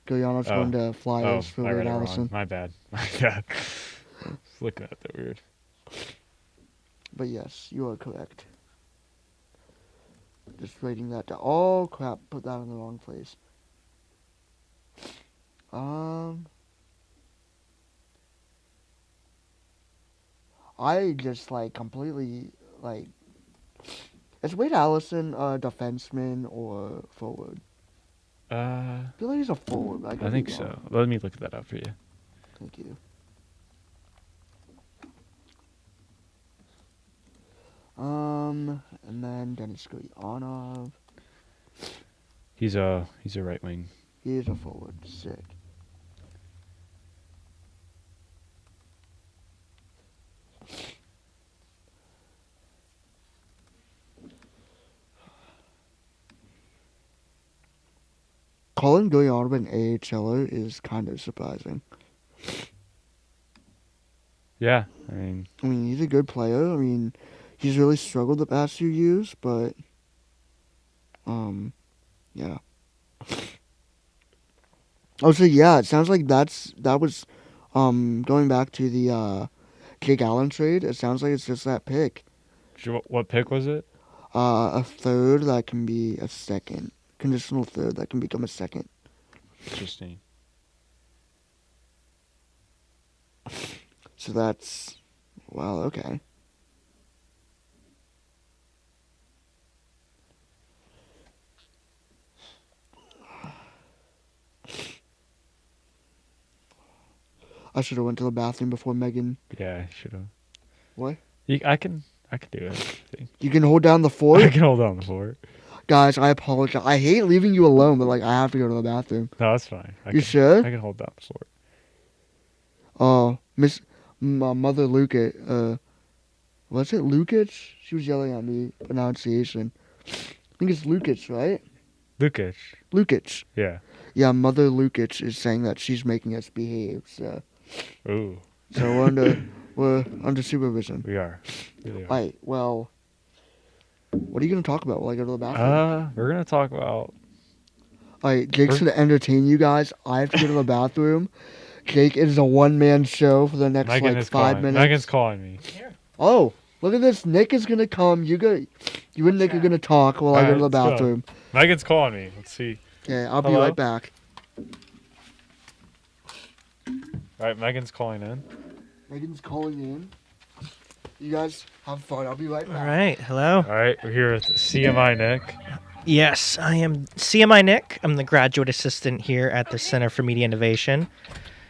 Goyanov's Oh. going to Flyers for I Wade read it Allison. wrong. My bad. My bad. I was looking at that weird. But yes, you are correct. Just writing that down. Oh crap! Put that in the wrong place. I just like completely like. Is Wade Allison a defenseman or forward? I feel like he's a forward. But I, I could think be so. wrong. Let me look that up for you. Thank you. And then Dennis Goyanov. He's a right wing. He is a forward. Sick. Colin Goyanov an AHLer is kind of surprising. Yeah, I mean, He's a good player. He's really struggled the past few years, but yeah. Oh, so yeah, it sounds like that was going back to the Jake Allen trade. It sounds like it's just that pick What pick was it? A third that can be a second. Conditional third that can become a second. Interesting. So that's... Wow, okay. I should have went to the bathroom before Megan. Yeah, I should have. What? I can do it. I think. You can hold down the fort? I can hold on the fort. Guys, I apologize. I hate leaving you alone, but like I have to go to the bathroom. No, that's fine. You sure? I can hold down the fort. Oh, Mother Lukic, was it Lukic? She was yelling at me pronunciation. I think it's Lukic, right? Lukic. Lukic. Yeah. Yeah, Mother Lukic is saying that she's making us behave. So Ooh. we're under supervision. We are. Really are. Right. Well, what are you gonna talk about while I go to the bathroom? We're gonna talk about. Alright, Jake's gonna entertain you guys. I have to go to the bathroom. Jake is a one-man show for the next Megan like is 5 calling. minutes. Megan's calling me. Oh, look at this. Nick is gonna come. You and Nick are gonna talk while I go to the Alright, let's go. bathroom. Megan's calling me. Let's see. Okay, I'll be Hello? right back. All right, Megan's calling in. Megan's calling in. You guys have fun. I'll be right back. All right, hello. All right, we're here with CMI Nick. Yes, I am CMI Nick. I'm the graduate assistant here at the Center for Media Innovation.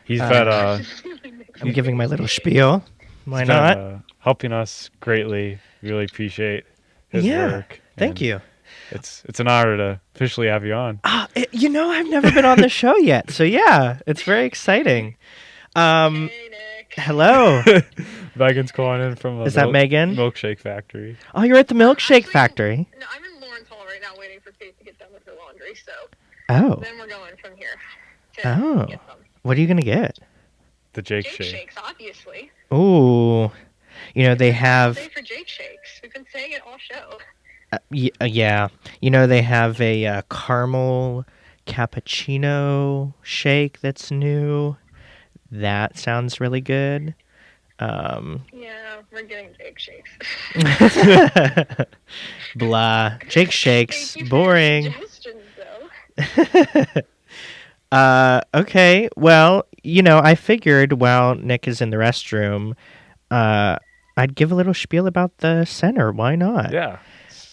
He's been I'm giving my little spiel. Why he's not? been, helping us greatly. Really appreciate his work. Thank and you. It's an honor to officially have you on. I've never been on the show yet, so yeah, it's very exciting. Hey, Nick. Hello. Megan's calling in from Is that Megan? Milkshake Factory. Oh, you're at the Milkshake Factory. No, I'm in Lawrence Hall right now waiting for Faith to get done with her laundry, so Oh. then we're going from here to get some. What are you gonna get? The Jake Jake Shake. Shakes, obviously. Ooh, they have. Say for Jake Shakes. We've been saying it all show. Yeah, they have a caramel cappuccino shake that's new. That sounds really good. Yeah, we're getting Jake Shakes. Blah. Jake Shakes. Thank you for Boring. your suggestions, though. Okay. Well, I figured while Nick is in the restroom, I'd give a little spiel about the center. Why not? Yeah.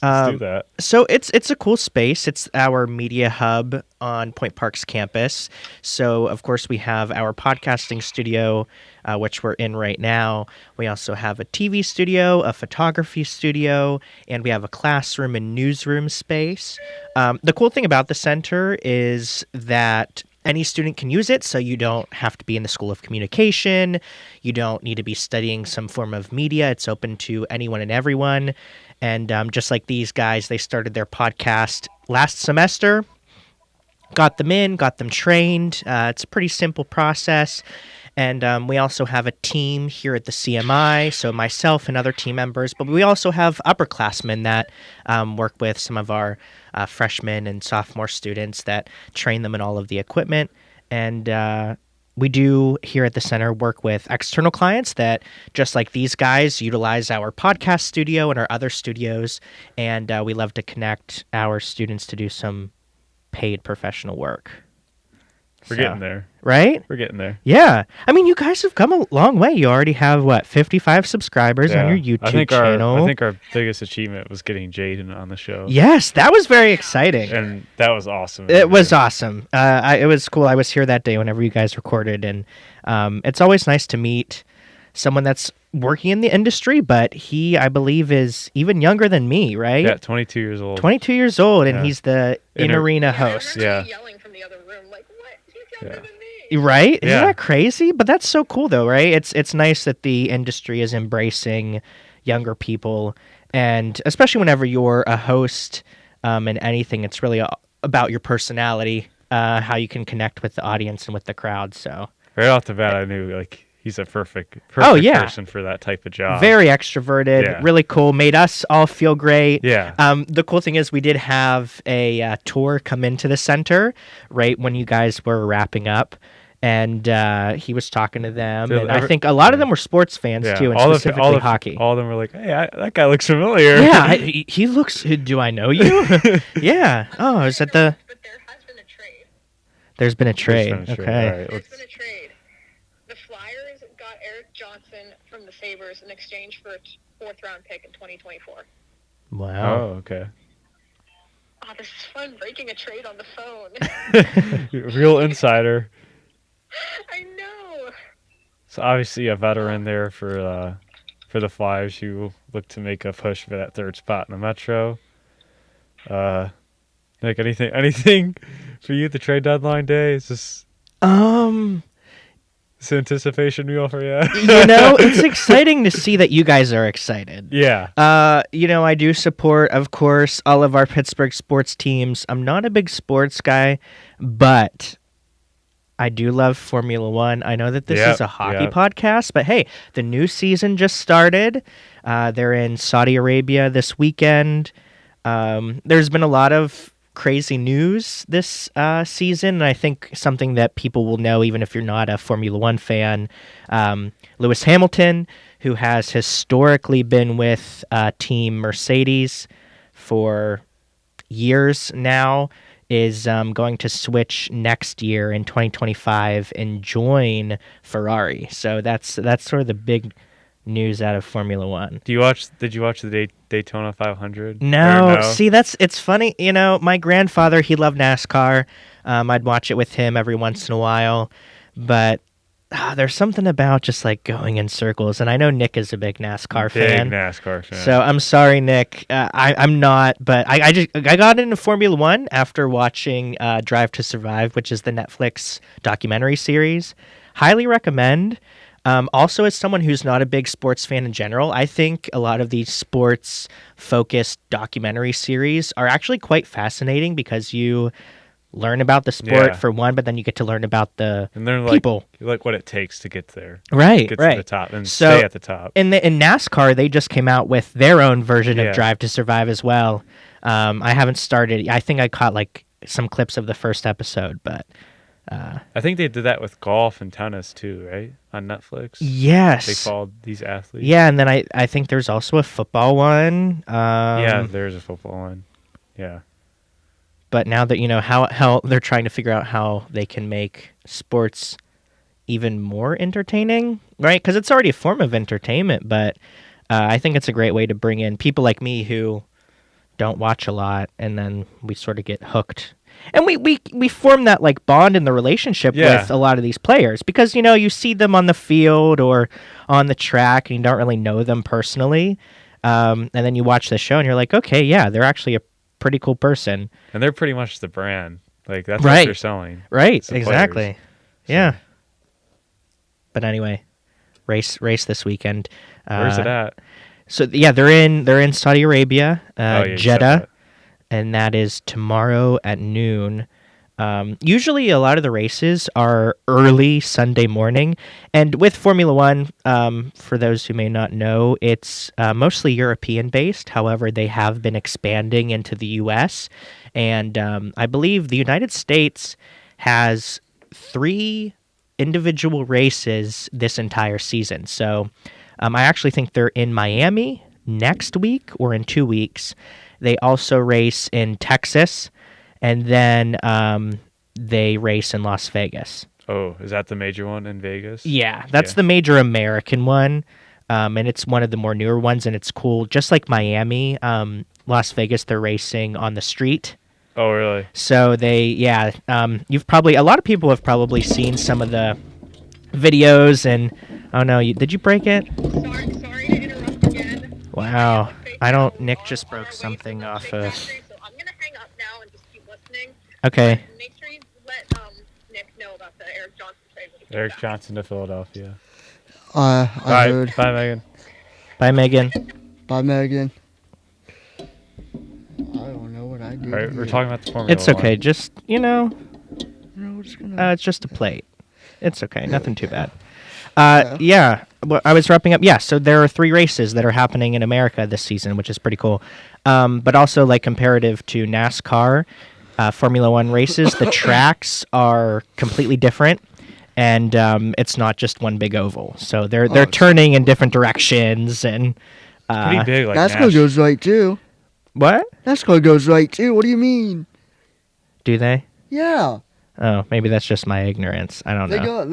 Let's do that. So it's a cool space. It's our media hub on Point Park's campus. So, of course, we have our podcasting studio, which we're in right now. We also have a TV studio, a photography studio, and we have a classroom and newsroom space. The cool thing about the center is that any student can use it, so you don't have to be in the School of Communication. You don't need to be studying some form of media. It's open to anyone and everyone. And just like these guys, they started their podcast last semester, got them in, got them trained. It's a pretty simple process. And we also have a team here at the CMI, so myself and other team members. But we also have upperclassmen that work with some of our freshmen and sophomore students that train them in all of the equipment. And we do here at the center work with external clients that, just like these guys, utilize our podcast studio and our other studios. And we love to connect our students to do some paid professional work. We're getting there. Right? We're getting there. Yeah. I mean, you guys have come a long way. You already have, 55 subscribers on your YouTube channel? I think our biggest achievement was getting Jaden on the show. Yes, that was very exciting. And that was awesome. It was awesome. It was cool. I was here that day whenever you guys recorded, and it's always nice to meet someone that's working in the industry, but he, I believe, is even younger than me, right? Yeah, 22 years old. 22 years old, and Yeah. he's the in-arena host. I remember Yeah. you yelling from the other room, like, what? He's younger Yeah. than me. Right? Yeah. Isn't that crazy? But that's so cool, though, right? It's nice that the industry is embracing younger people, and especially whenever you're a host in anything, it's really about your personality, how you can connect with the audience and with the crowd. So Right off the bat, I knew he's a perfect yeah. person for that type of job. very extroverted, Yeah. really cool, made us all feel great. Yeah. The cool thing is we did have a tour come into the center right when you guys were wrapping up. and he was talking to them. Dude, And I think a lot of them were sports fans too, and specifically hockey. All of them were like, "Hey, that guy looks familiar." Yeah, he looks. Do I know you? Yeah. Oh, is that the? But there has been a trade. There's been a trade. There's been a trade. Okay. All right, There's been a trade. The Flyers got Eric Johnson from the Sabres in exchange for a fourth-round pick in 2024. Wow. Oh, okay. Oh, this is fun, breaking a trade on the phone. Real insider. I know. So obviously a veteran there for the Flyers who look to make a push for that third spot in the Metro. Like anything for you at the trade deadline day? Is this this anticipation wheel for you? It's exciting to see that you guys are excited. Yeah. I do support, of course, all of our Pittsburgh sports teams. I'm not a big sports guy, but I do love Formula One. I know that this is a hockey podcast, but hey, the new season just started. They're in Saudi Arabia this weekend. There's been a lot of crazy news this season, and I think something that people will know, even if you're not a Formula One fan, Lewis Hamilton, who has historically been with Team Mercedes for years now, is going to switch next year in 2025 and join Ferrari. So that's sort of the big news out of Formula One. Did you watch the Daytona 500? No. See, it's funny. My grandfather, he loved NASCAR. I'd watch it with him every once in a while, but there's something about just like going in circles. And I know Nick is a big NASCAR fan. Big NASCAR fan. So I'm sorry, Nick. I'm not, but I got into Formula One after watching Drive to Survive, which is the Netflix documentary series. Highly recommend. Also, as someone who's not a big sports fan in general, I think a lot of these sports-focused documentary series are actually quite fascinating because you learn about the sport for one, but then you get to learn about the people. Like what it takes to get there. Right, get right. to the top and stay at the top. In NASCAR, they just came out with their own version of Drive to Survive as well. I haven't started. I think I caught like some clips of the first episode, but... I think they did that with golf and tennis too, right? On Netflix. Yes. They followed these athletes. Yeah, and then I think there's also a football one. Yeah, there's a football one. Yeah. But now that you know how they're trying to figure out how they can make sports even more entertaining, right? Because it's already a form of entertainment, but I think it's a great way to bring in people like me who don't watch a lot, and then we sort of get hooked. And we form that like bond in the relationship with a lot of these players because you see them on the field or on the track and you don't really know them personally, and then you watch the show and you're like, okay, yeah, they're actually a pretty cool person, and they're pretty much the brand. Like that's right. what they're selling. Right, the exactly. Players. Yeah. But anyway, race this weekend. Where's it at? So yeah, they're in Saudi Arabia, Jeddah. And that is tomorrow at noon. Usually a lot of the races are early Sunday morning. And with Formula One, for those who may not know, it's mostly European-based. However, they have been expanding into the U.S. And I believe the United States has 3 individual races this entire season. So I actually think they're in Miami next week or in 2 weeks. They also race in Texas, and then they race in Las Vegas. Oh, is that the major one in Vegas? Yeah, that's the major American one, and it's one of the more newer ones, and it's cool. Just like Miami, Las Vegas, they're racing on the street. Oh, really? So a lot of people have probably seen some of the videos, and oh no, did you break it? Sorry to interrupt again. Wow. Nick just broke something off of... So I'm going to hang up now and just keep listening. Okay. Make sure you let Nick know about the Eric Johnson trade. Eric Johnson to Philadelphia. I heard. Bye, Megan. Bye, Megan. Bye, Megan. I don't know what I did. All right, we're here. talking about the Formula It's okay. One. Just, Just gonna... it's just a plate. It's okay. Nothing too bad. Well, I was wrapping up. Yeah, so there are 3 races that are happening in America this season, which is pretty cool. But also, like, comparative to NASCAR, Formula One races, the tracks are completely different. and it's not just one big oval. So they're Oh, turning in different directions, and Pretty big, like NASCAR goes right too. what NASCAR goes right too. What do you mean? do they? Yeah, Oh, maybe that's just my ignorance. I don't know.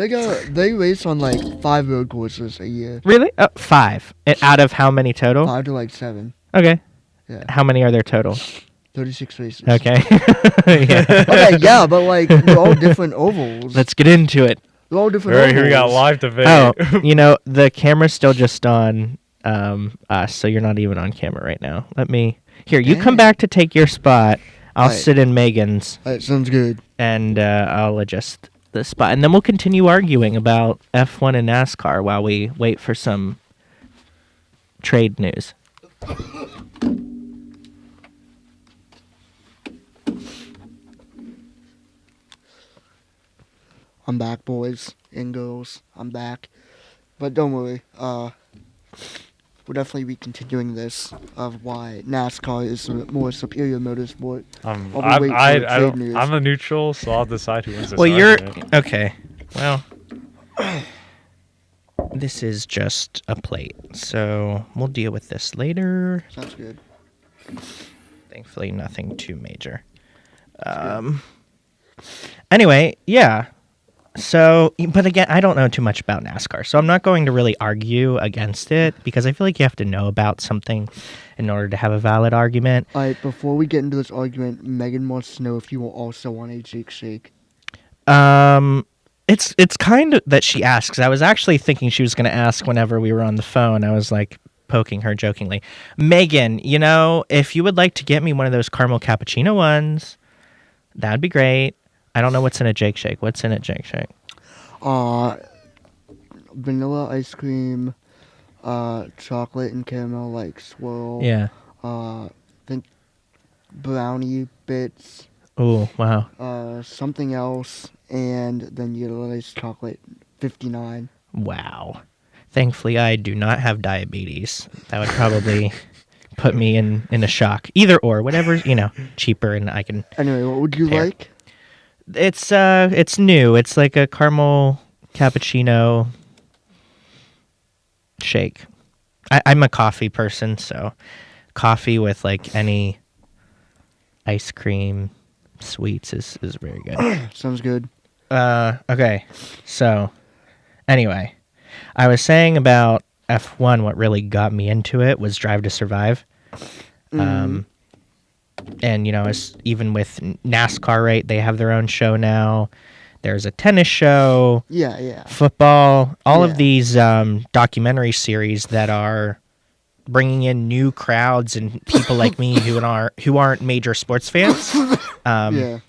they race on like 5 road courses a year. Really? 5. Out of how many total? 5 to like 7. Okay. Yeah, How many are there total? 36 races. Okay. Yeah. Okay, yeah, but like they're all different ovals. Let's get into it. They're all different All right, ovals. here we got live debate. Oh, the camera's still just on us, so you're not even on camera right now. You come Dang. back to take your spot. I'll Right. sit in Megan's, Alright, sounds good. and I'll adjust the spot. And then we'll continue arguing about F1 and NASCAR while we wait for some trade news. I'm back, boys and girls. I'm back. But don't worry. We'll definitely be continuing this of why NASCAR is a more superior motorsport. While we wait for trade news. I'm a neutral, so I'll decide who wins this. Well, you're argument. okay. Well, this is just a plate, so we'll deal with this later. Sounds good. Thankfully, nothing too major. Anyway, yeah. So, but again, I don't know too much about NASCAR, so I'm not going to really argue against it because I feel like you have to know about something in order to have a valid argument. Alright, before we get into this argument, Megan wants to know if you will also want a Jake Shake. It's kind of that she asks. I was actually thinking she was going to ask whenever we were on the phone. I was like poking her jokingly. Megan, if you would like to get me one of those caramel cappuccino ones, that'd be great. I don't know what's in a Jake Shake. What's in a Jake Shake? Vanilla ice cream, chocolate and caramel like swirl. Yeah. Think brownie bits. Oh, wow. Something else, and then you get a nice chocolate 59. Wow. Thankfully, I do not have diabetes. That would probably put me in a shock. Either or, whatever, cheaper and I can... Anyway, what would you Pear. like? It's new. It's like a caramel cappuccino shake. I'm a coffee person, so coffee with like any ice cream sweets is very good. Sounds good. Okay. So anyway, I was saying about F1, what really got me into it was Drive to Survive. And, it's even with NASCAR, right? They have their own show now. There's a tennis show. Yeah. Football. All of Yeah. these documentary series that are bringing in new crowds and people like me who aren't major sports fans. Yeah.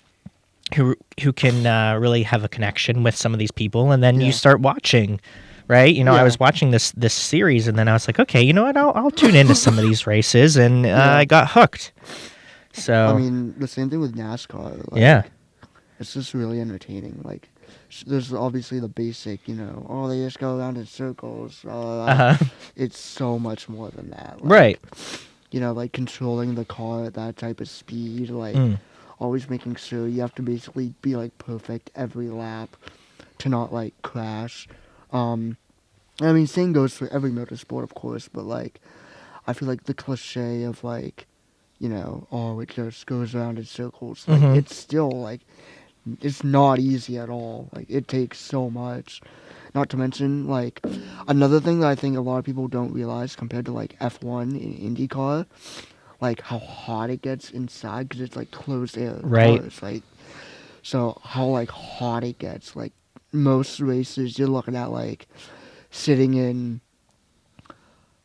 Who can really have a connection with some of these people. And then Yeah. you start watching, right? Yeah. I was watching this series, and then I was like, okay, you know what? I'll tune into some of these races, and I got hooked. So I mean, the same thing with NASCAR. Like, yeah, It's just really entertaining. Like, there's obviously the basic, they just go around in circles. It's so much more than that. Like, right. Like controlling the car at that type of speed. Like, always making sure you have to basically be, like, perfect every lap to not, like, crash. Same goes for every motorsport, of course, but, like, I feel like the cliche of, like, it just goes around in circles. Like, it's still, like, it's not easy at all. Like, it takes so much. Not to mention, like, another thing that I think a lot of people don't realize compared to, like, F1 in IndyCar, like, how hot it gets inside because it's, like, closed air Right. cars, right? So, how, like, hot it gets. Like, most races, you're looking at, like, sitting in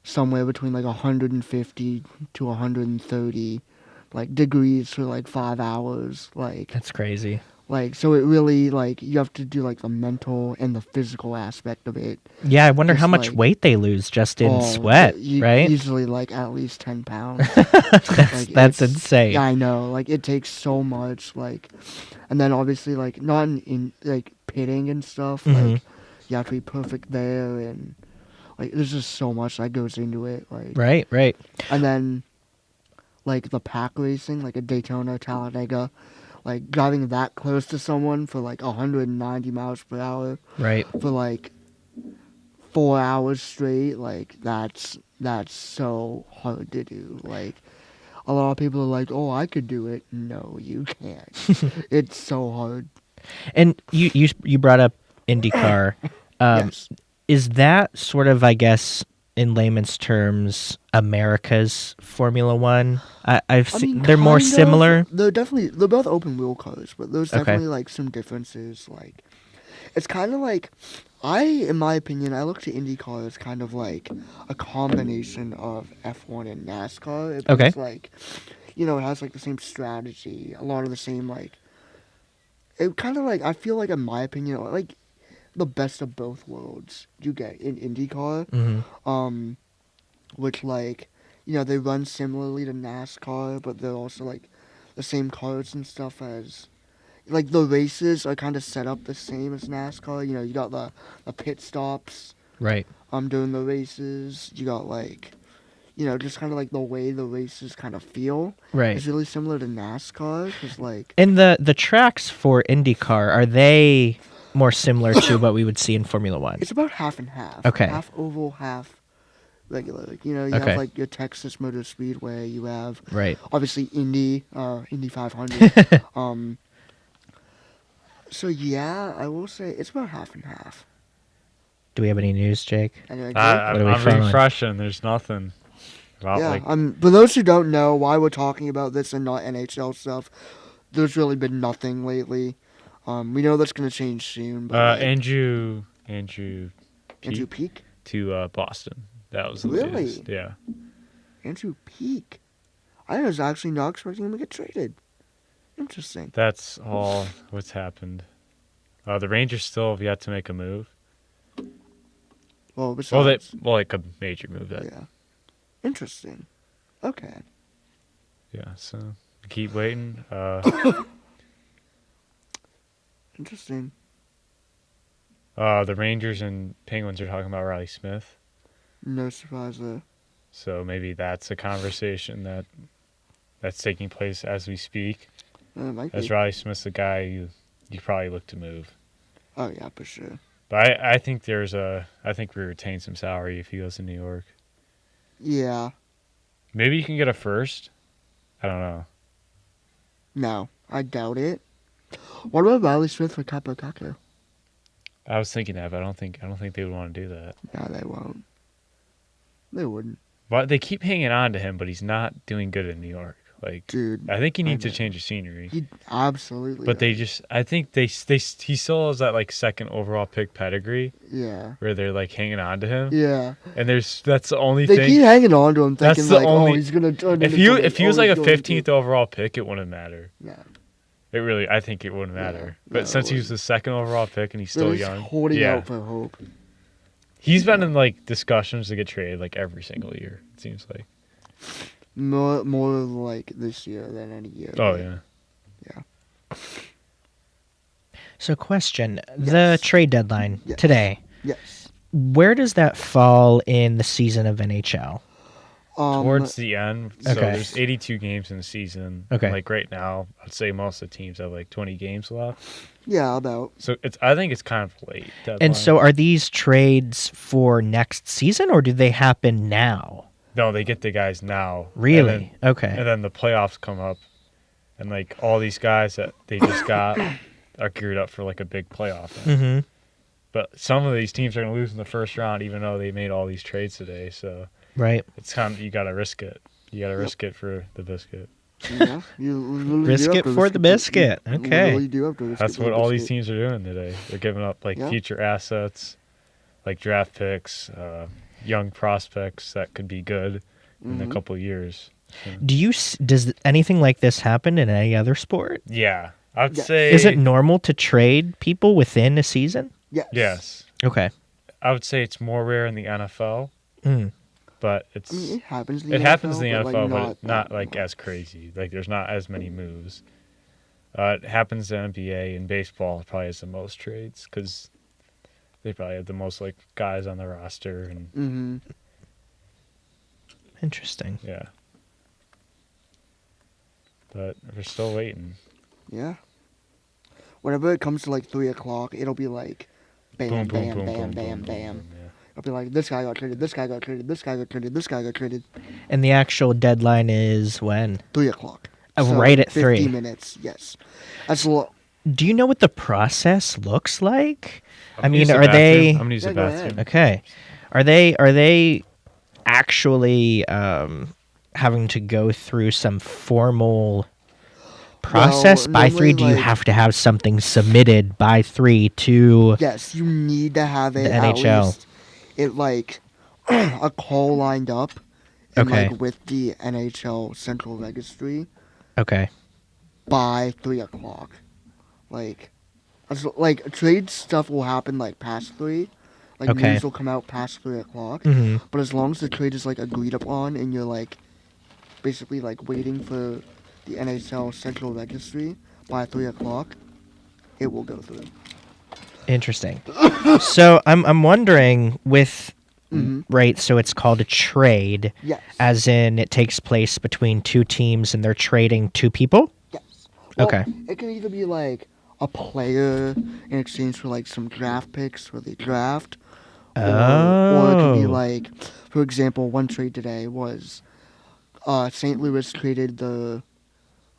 somewhere between like 150 to 130 like degrees for like 5 hours. Like That's crazy. so it really, like, you have to do like the mental and the physical aspect of it. Yeah, I wonder Just how much like- weight they lose just in Oh, sweat, right? Easily like at least 10 pounds. That's it's- insane. Yeah, I know. Like, it takes so much. Like, and then obviously, like, not in like pitting and stuff. Like, you have to be perfect there, and like there's just so much that goes into it. Like, Right. and then like the pack racing, like a Daytona, Talladega, like driving that close to someone for like 190 miles per hour Right. for like 4 hours straight, like that's so hard to do. Like a lot of people are like, "Oh, I could do it." No, you can't. It's so hard. And you brought up IndyCar. Yes. Is that sort of, I guess, in layman's terms, America's Formula One? I've I seen mean, they're more kind of. similar. They're both open wheel cars, but there's Okay. definitely like some differences. Like it's kind of like in my opinion, I look to IndyCar as kind of like a combination of F1 and NASCAR. It Okay. brings, like, it has like the same strategy, a lot of the same like. It kind of like I feel like in my opinion, like the best of both worlds you get in IndyCar. Mm-hmm. Which like they run similarly to NASCAR, but they're also like the same cars and stuff as like the races are kind of set up the same as NASCAR. You got the pit stops Right. during the races. You got like just kind of like the way the races kind of feel. Right. It's really similar to NASCAR because like And the tracks for IndyCar, are they more similar to what we would see in Formula One? it's about half and half. Okay. Half oval, half regular. You Okay. have like your Texas Motor Speedway. You have Right. obviously Indy 500. So yeah, I will say it's about half and half. Do we have any news, Jake? Anyway, What are we I'm following? refreshing. There's nothing about yeah. like. For those who don't know why we're talking about this and not NHL stuff, there's really been nothing lately. We know that's gonna change soon. But Andrew Andrew Peak Peak. to Boston. That was the Really? latest. Yeah. Andrew Peak. I was actually not expecting him to get traded. Interesting. That's all what's happened. The Rangers still have yet to make a move. Well, besides, Like a major move. yeah. Interesting. Okay. Yeah. So keep waiting. Interesting. The Rangers and Penguins are talking about Riley Smith. No surprise there. So maybe that's a conversation that's taking place as we speak. It might As be. Riley Smith's the guy you probably look to move. Oh yeah, for sure. But I think I think we retain some salary if he goes to New York. Yeah. Maybe you can get a first. I don't know. No, I doubt it. What about Riley Smith for Capo Caco? I was thinking that, but I don't think they would want to do that. No, they won't. They wouldn't. But they keep hanging on to him, but he's not doing good in New York. Like, Dude. I think he needs to know. change the scenery. He absolutely. But they does. just, I think he still has that like second overall pick pedigree Yeah. where they're like hanging on to him. Yeah. And that's the only They thing. keep hanging on to him, That's thinking the like, only- oh, he's gonna turn. If into he something. was Oh, like a he's going to. 15th overall pick, it wouldn't matter. No. It really, I think it wouldn't matter. no, But it since he was wouldn't. the second overall pick and he's They're still just young, holding yeah, out for hope. he's been in like discussions to get traded like every single year. It seems like. More like this year than any year. Oh Like, yeah. So, question: the Yes. trade deadline Yes. today. Yes. Where does that fall in the season of NHL? Towards the end, so Okay. there's 82 games in the season. Okay. Like right now, I'd say most of the teams have like 20 games left. Yeah, about. So I think it's kind of late. And deadline. so, are these trades for next season, or do they happen now? No, they get the guys now. Really? Okay. And then the playoffs come up, and like all these guys that they just got are geared up for like a big playoff. Mm-hmm. But some of these teams are going to lose in the first round, even though they made all these trades today. So Right. it's kind of, you got to risk it. You got to risk it for the biscuit. Yeah, you literally do Risk have it to for risk the it biscuit. you Okay. literally do have to risk That's it for what the all these biscuit. teams are doing today. They're giving up like Yeah. future assets, like draft picks, young prospects that could be good in a Mhm. couple years. Does anything like this happen in any other sport? Yeah, I'd Yes. say. Is it normal to trade people within a season? Yes. Yes, Okay. I would say it's more rare in the NFL, Mm. but it's I mean, it happens in the it NFL. happens in the but, NFL, like, but it's not that like much. as crazy. Like there's not as many moves. It happens in NBA and baseball. Probably has the most trades because they probably have the most like guys on the roster and Mhm. Interesting. yeah. But we're still waiting. Yeah. Whenever it comes to like 3 o'clock, it'll be like, bam, Boom, boom, bam, boom, bam, boom, bam, boom, bam. boom, yeah. It'll be like, this guy got traded, this guy got traded, this guy got traded, this guy got traded. And the actual deadline is when? 3 o'clock. Right at 50 3. minutes, yes. That's a lot. Do you know what the process looks like? I'm gonna use the bathroom. I'm gonna use the Yeah, go bathroom. ahead. Okay. Are they actually having to go through some formal process by 3? normally, Do you like- have to have something submitted by 3 to Yes, you need to have it The at NHL. least, it like, a call lined up. And, Okay. like, with the NHL Central Registry Okay. by 3 o'clock. Like trade stuff will happen like past 3. Like Okay. news will come out past 3 o'clock. Mhm. But as long as the trade is like agreed upon and you're like basically like waiting for the NHL Central Registry by 3 o'clock, it will go through. Interesting. So I'm wondering with Mhm. right, so it's called a trade, Yes. as in it takes place between 2 teams and they're trading 2 people? Yes. Well, Okay. It can either be like a player in exchange for like some draft picks for the draft. Or it could be Oh. like, for example, one trade today was St. Louis traded the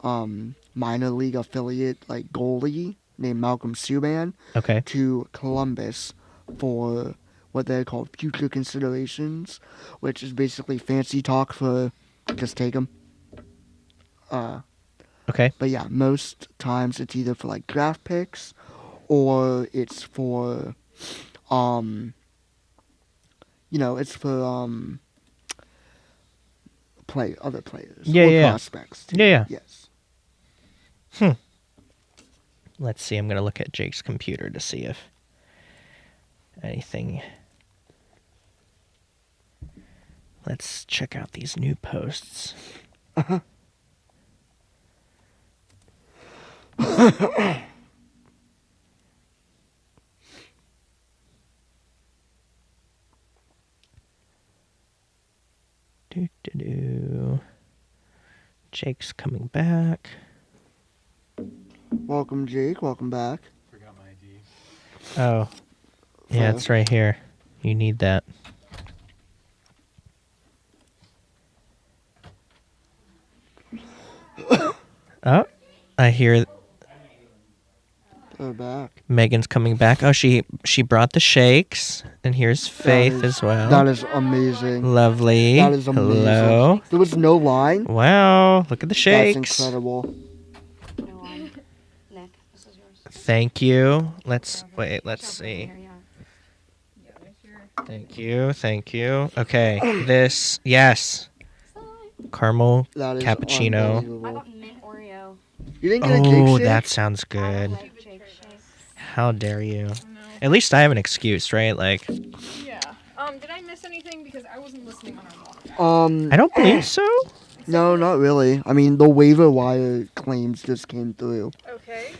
minor league affiliate like goalie named Malcolm Subban Okay. to Columbus for what they're called future considerations, which is basically fancy talk for just take them. Okay. But yeah, most times it's either for like draft picks or it's for it's for other players Yeah, or yeah. prospects too. Yeah, yeah. Yes. Let's see. I'm going to look at Jake's computer to see if anything. Let's check out these new posts. Do. Jake's coming back. Welcome, Jake. Welcome back. Forgot my ID. Oh, yeah, it's right here. You need that. Oh, I hear They're back. Megan's coming back. Oh, she brought the shakes, and here's Faith is- as well. That is amazing. Lovely. That is amazing. Hello. There was no line. Wow, look at the That's shakes. incredible. No, Nick, this is yours. Thank you. Let's see. Here, yeah. Thank you. Okay, this, yes. Caramel That is cappuccino. I unbelievable. got mint Oreo. You didn't get a cake Oh, shake? that sounds good. Like Jake shakes. How dare you? At least I have an excuse, right? Like, Yeah. Did I miss anything? Because I wasn't listening on our walk. I don't believe so. No, not really. I mean, the waiver wire claims just came through. Okay.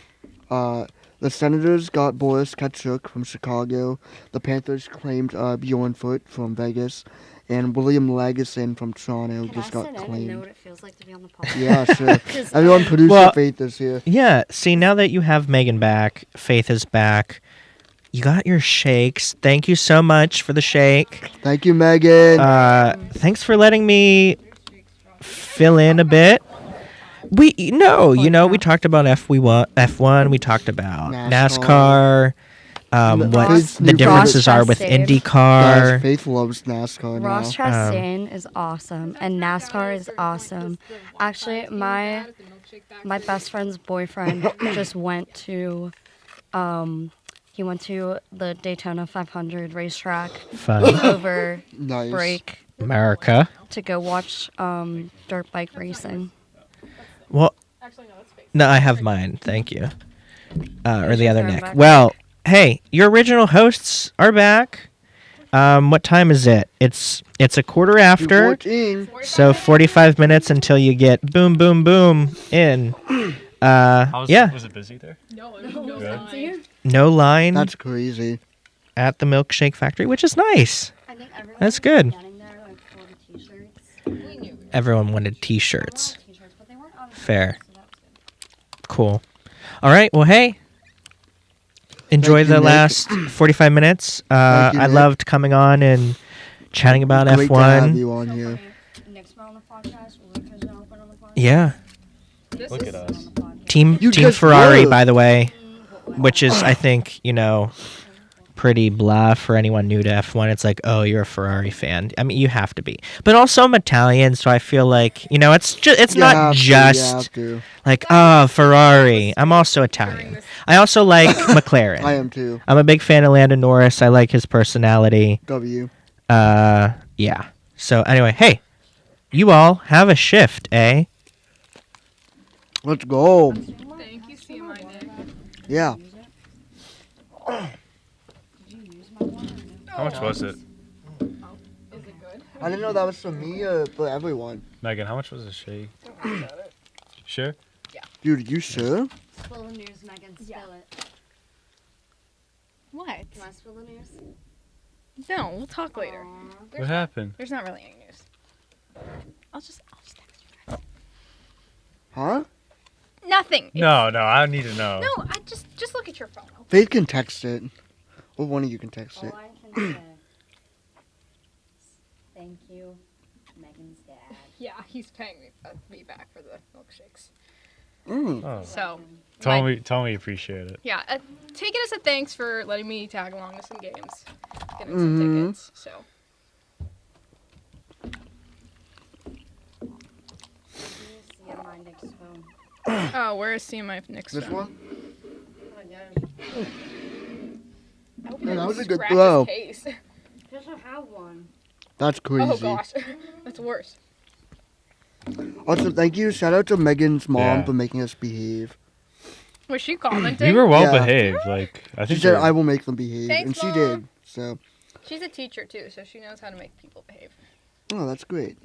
The Senators got Boris Katchouk from Chicago. The Panthers claimed Bjorn Foote from Vegas. And William Lagesson from Toronto Can just I got sit in and know claimed. what it feels like to be on the podcast? Yeah, sure. 'Cause, Everyone, producer Well- Faith is here. Yeah. See, now that you have Megan back, Faith is back. You got your shakes. Thank you so much for the shake. Thank you, Megan. Thanks for letting me fill in a bit. We talked about F1. We talked about NASCAR. What Faith's the new differences Ross are with Chastain. Guys, IndyCar. Faith loves NASCAR Ross now. Chastain is awesome, and NASCAR is awesome. Actually, my best friend's boyfriend just went to, he went to the Daytona 500 racetrack Fun. over Nice. break America. to go watch dirt bike racing. Well, Actually, no, that's fake. no, I have mine. Thank you. Or the should other throw 'em Nick. back. Well, hey, your original hosts are back. What time is it? It's a quarter after. 2:14. So 45 minutes until you get boom, boom, boom in. Yeah, Was it busy there? No, no line That's crazy. at the milkshake factory, which is nice. I think everyone That's good. getting there like for the t-shirts. Everyone wanted T-shirts. T-shirts, but they weren't on Fair. so that was good. Cool. All right. Well, hey. Enjoy Thank you, the Nick. last 45 minutes. Thank you, I Nick. loved coming on and chatting about Great to have F1. you on here. Nick's been on the podcast. Lucas been on the podcast. Yeah. This Look is at us. Team You Team just Ferrari, were. by the way, which is, I think, pretty blah for anyone new to F1. It's like, oh, you're a Ferrari fan. I mean, you have to be. But also, I'm Italian, so I feel like, it's You not have to, you just have to. like, oh, Ferrari. I'm also Italian. I also like McLaren. I am too. I'm a big fan of Lando Norris. I like his personality. W. Yeah. So anyway, hey, you all have a shift, eh? Let's go. Thank you, CMI Nick. Yeah. How much was it? Is it good? I didn't know that was for me or for everyone. Megan, how much was the shake? Sure. Dude, you sure? Spill the news, Megan. Spill it. What? Want to spill the news? No, we'll talk later. What happened? There's not really any news. I'll just text you guys. Huh? Nothing. No, I need to know. No, I just look at your phone. Okay? Faith can text it. Or one of you can text it. All I can say. Thank you, Megan's dad. Yeah, he's paying me back for the milkshakes. Mm. Oh. So Tell me you appreciate it. yeah, take it as a thanks for letting me tag along to some games, getting Mhm. some tickets. So See my Nick's phone. oh, where is CMI Nick's This phone? one? I hope Yeah, he that was a doesn't good scratch throw. his case. He doesn't have one. That's crazy. Oh gosh, that's worse. Also, thank you. Shout out to Megan's mom Yeah. for making us behave. Was she commenting? You were well Yeah. behaved. Like I She think. said, you're- I will make them behave. Thanks, and she Mom. did. So, She's a teacher too, so she knows how to make people behave. oh, that's great.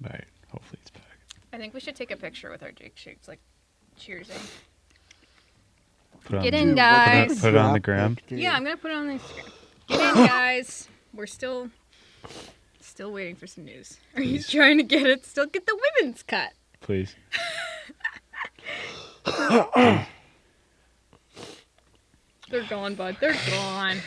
Right. Hopefully it's back. I think we should take a picture with our Jake Shakes, like cheersing. Put it on Get the- in, Dude, guys. what's Put it on the that gram. picture? Yeah, I'm gonna put it on Instagram. Get in, guys. We're still waiting for some news. Are you trying to get it? Still get the women's cut. Please. They're gone, bud. They're gone.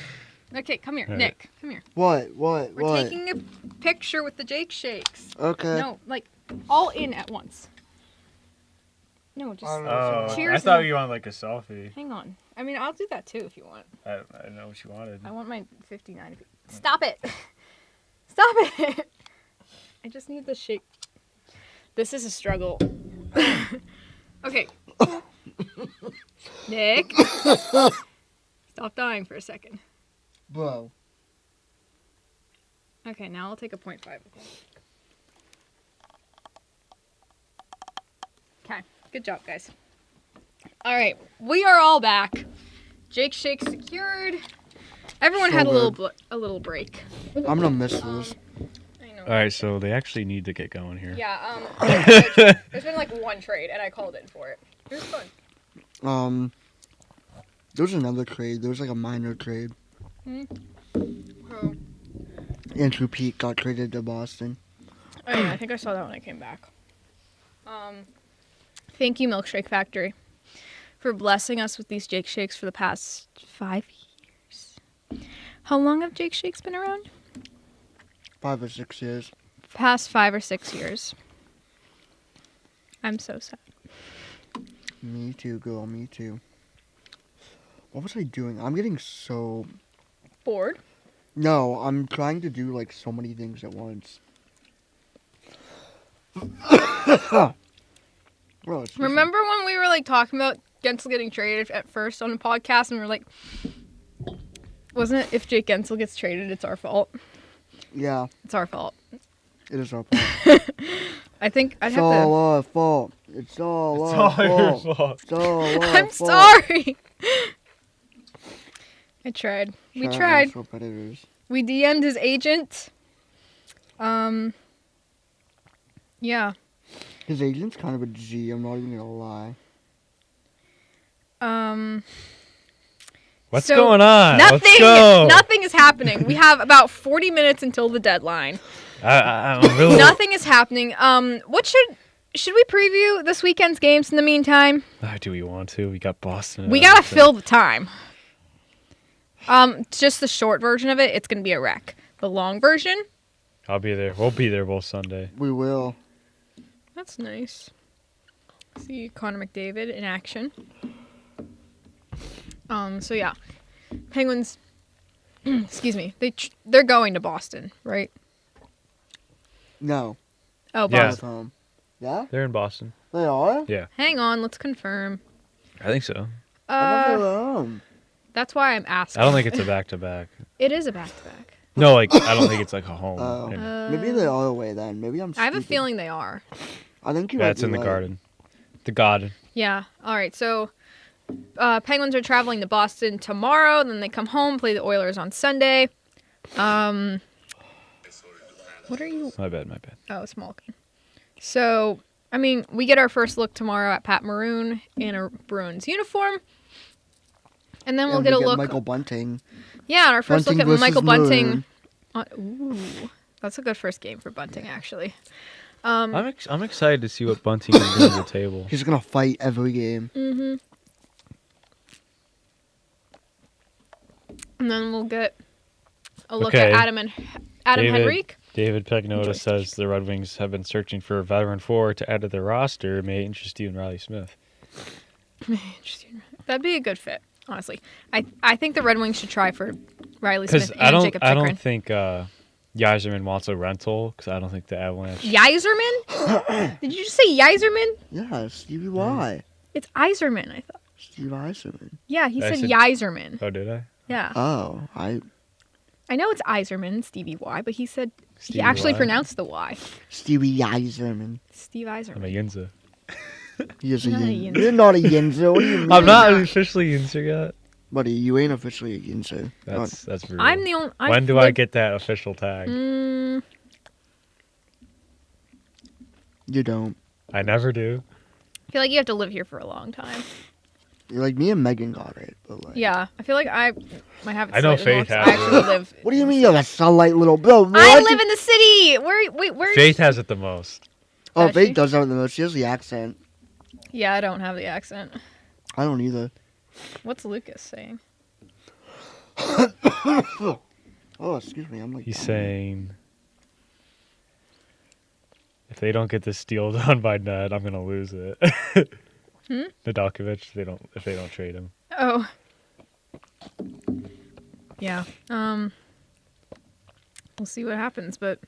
Okay, come here, All right. Nick. Come here. What? We're What? taking a picture with the Jake Shakes. Okay. No, like all in at once. No, just Oh, Cheers I thought and- you wanted like a selfie. hang on. I mean, I'll do that too if you want. I didn't know what you wanted. I want my 59. Stop it! Stop it! I just need the shake. This is a struggle. Okay. Nick. Stop dying for a second. Bro. Okay, now I'll take a 0.5. Okay, good job, guys. All right, we are all back. Jake Shake secured. Everyone So had a good. little break. I'm gonna miss this. I know. All right, so they actually need to get going here. Yeah. There's been like one trade, and I called in for it. It was fun. There was another trade. There was like a minor trade. Oh, Andrew Pete got traded to Boston. yeah, I think I saw that when I came back. Thank you, Milkshake Factory, for blessing us with these Jake Shakes for the past 5 years. How long have Jake Shakes been around? 5 or 6 years. Past 5 or 6 years. I'm so sad. Me too, girl. Me too. What was I doing? I'm getting so... Bored? No, I'm trying to do like so many things at once. Bro, it's Remember when we were like talking about Gensel getting traded at first on a podcast, and we were like, wasn't it if Jake Gensel gets traded, it's our fault? Yeah, It's our fault. it is our fault. I think I'd It's have all to. our fault. It's all It's our all your fault. fault. It's all our I'm fault. sorry. I tried. We Shout out tried. Astro Predators. We DM'd his agent. Yeah. His agent's kind of a G, I'm not even gonna lie. What's So, going on? Nothing. Let's go. Nothing is happening. We have about 40 minutes until the deadline. I'm really. Nothing is happening. What should should we preview this weekend's games in the meantime? Do we want to? We got Boston. and We gotta everything. fill the time. Just the short version of it, it's gonna be a wreck. The long version, I'll be there. We'll be there both Sunday. We will. that's nice. See Connor McDavid in action. So yeah, Penguins. Excuse me. They're going to Boston, right? No. Oh, Yeah. Boston. Home. Yeah? They're in Boston. They are? Yeah, Hang on, let's confirm. I think so. I thought they were home. That's why I'm asking. I don't think it's a back-to-back. It is a back-to-back. No, like I don't think it's like a home. Oh. And- Maybe they are away then. Maybe I'm I have a stupid. feeling they are. I think you yeah, might it's be in the right. Garden. The Garden. Yeah. All right. So, Penguins are traveling to Boston tomorrow. Then they come home, play the Oilers on Sunday. What are you? My bad. Oh, it's Malkin. So, I mean, we get our first look tomorrow at Pat Maroon in a Bruins uniform. And then we'll And get we a look. Michael Bunting. Yeah, our first Bunting look at versus Michael Bunting. Maroon. Ooh, that's a good first game for Bunting, actually. I'm excited to see what Bunting can bring to the table. He's going to fight every game. Mm-hmm. And then we'll get a look Okay. at Adam David. Henrique. David Enjoy Pegnota such- says the Red Wings have been searching for a veteran forward to add to their roster. May interest you in Riley Smith. Interesting. That'd be a good fit, honestly. I think the Red Wings should try for Riley Smith Because and Jacob I Chikrin. don't think Yzerman wants a rental. Because I don't think the Avalanche. Yzerman? Did you just say Yzerman? Yeah, Stevie Y. It's Yzerman, I thought. Steve Eiserman. Yeah, he I said said- Yzerman. Oh, did I? Yeah. Oh, I I know it's Yzerman, Stevie Y, but he said he Stevie actually Y. pronounced the Y. Stevie Eiserman. Steve I'm a Yzerman. Yinza. He is a Not a yin. Yinzer. You're not a Yinzer. What do you mean? I'm not officially Yinza yet. Buddy, you ain't officially a Yinzer. That's brutal. I'm the only. When do I get that official tag? You don't. I never do. I feel like you have to live here for a long time. You're like me and Megan got it, but like. Yeah, I feel like I might have it I know slightly more Faith 'cause has I actually it. live. What do you mean you're a sunlight little bro? What? I live in the city. Where? Faith has it the most. Oh, Does Faith she? does have the most. She has the accent. Yeah, I don't have the accent. I don't either. What's Lucas saying? Oh, excuse me. I'm like. He's saying, if they don't get this deal done by Ned, I'm gonna lose it. Nedeljkovic, if they don't trade him. Oh. Yeah. We'll see what happens, but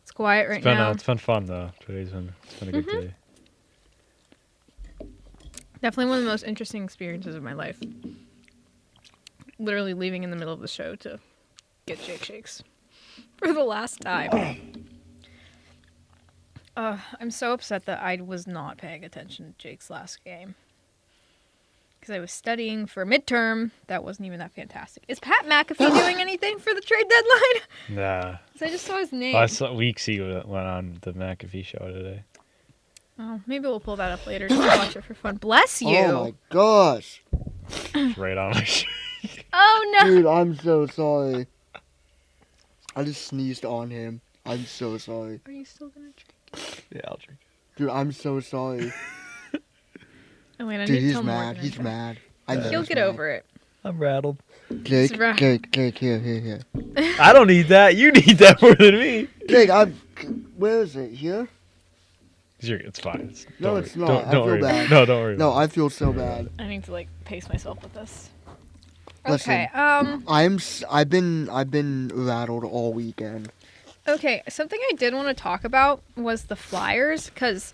it's quiet right now. It's been fun though. It's been a good day. Definitely one of the most interesting experiences of my life. Literally leaving in the middle of the show to get Jake Shakes for the last time. I'm so upset that I was not paying attention to Jake's last game. Because I was studying for a midterm. That wasn't even that fantastic. Is Pat McAfee doing anything for the trade deadline? Nah. 'Cause I just saw his name. Last week's he went on the McAfee show today. Oh, maybe we'll pull that up later just to watch it for fun. Bless you. Oh my gosh, It's right on my show. Oh, no. dude! I'm so sorry. I just sneezed on him. I'm so sorry, Are you still going to drink? Yeah, I'll drink. dude. I'm so sorry, Oh, wait, I dude. need to He's tell mad. Morgan. He's mad. I know He'll he's get mad. over it. I'm rattled. Jake, It's right. Jake, here. I don't need that. You need that more than me. Jake, where is it? Here? It's fine. No, don't it's worry. not. I Don't feel worry. bad. No, don't worry. No, about it. I feel so bad. I need to, pace myself with this. Listen. Okay, I've been rattled all weekend. Okay, something I did want to talk about was the Flyers, because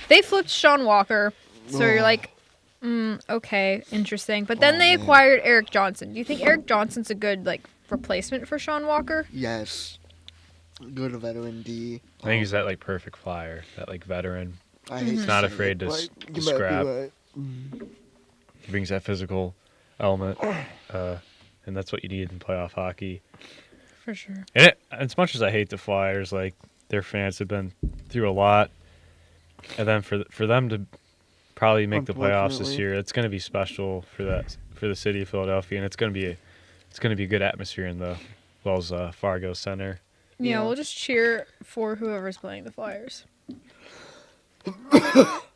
they flipped Sean Walker, so you're Ugh. like, okay, interesting. But then Oh, they man. acquired Eric Johnson. Do you think Eric Johnson's a good, replacement for Sean Walker? Yes. Good veteran D. I think he's that perfect flyer, that veteran. I hate He's to not say afraid it, to but s- you to might be scrap. right. He brings that physical element, and that's what you need in playoff hockey. For sure. And as much as I hate the Flyers, their fans have been through a lot, and then for them to probably make the playoffs this Unfortunately. year, it's going to be special for the city of Philadelphia, and it's going to be a good atmosphere in the Wells Fargo Center. Yeah, Yeah. we'll just cheer for whoever's playing the Flyers.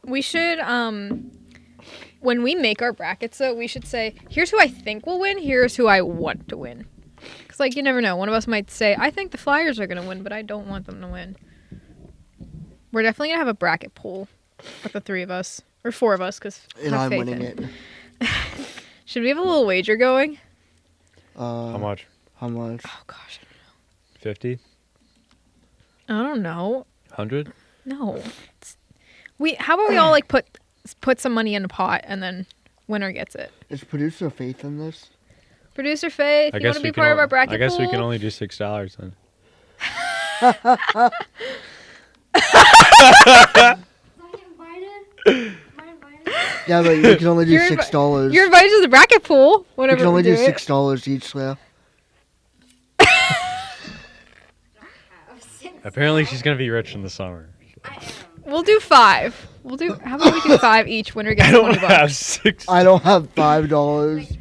We should when we make our brackets though, we should say, here's who I think will win, here's who I want to win. Cuz like you never know. One of us might say, I think the Flyers are going to win, but I don't want them to win. We're definitely going to have a bracket pool with the 3 of us or 4 of us cuz And I'm winning it. Should we have a little wager going? How much? How much? Oh gosh. 50? I don't know. 100? No. How about we all like put some money in a pot and then winner gets it. Is producer Faith in this? Producer Faith, you want to be part of our bracket I guess we pool? can only do $6 then. Yeah, but you can only do $6. You're invited to the bracket pool. Whatever. You can only do it. $6 each, Slayer. Apparently she's going to be rich in the summer. We'll do 5. How about we do 5 each? Winner gets I don't 20 have bucks. 6. I don't have $5.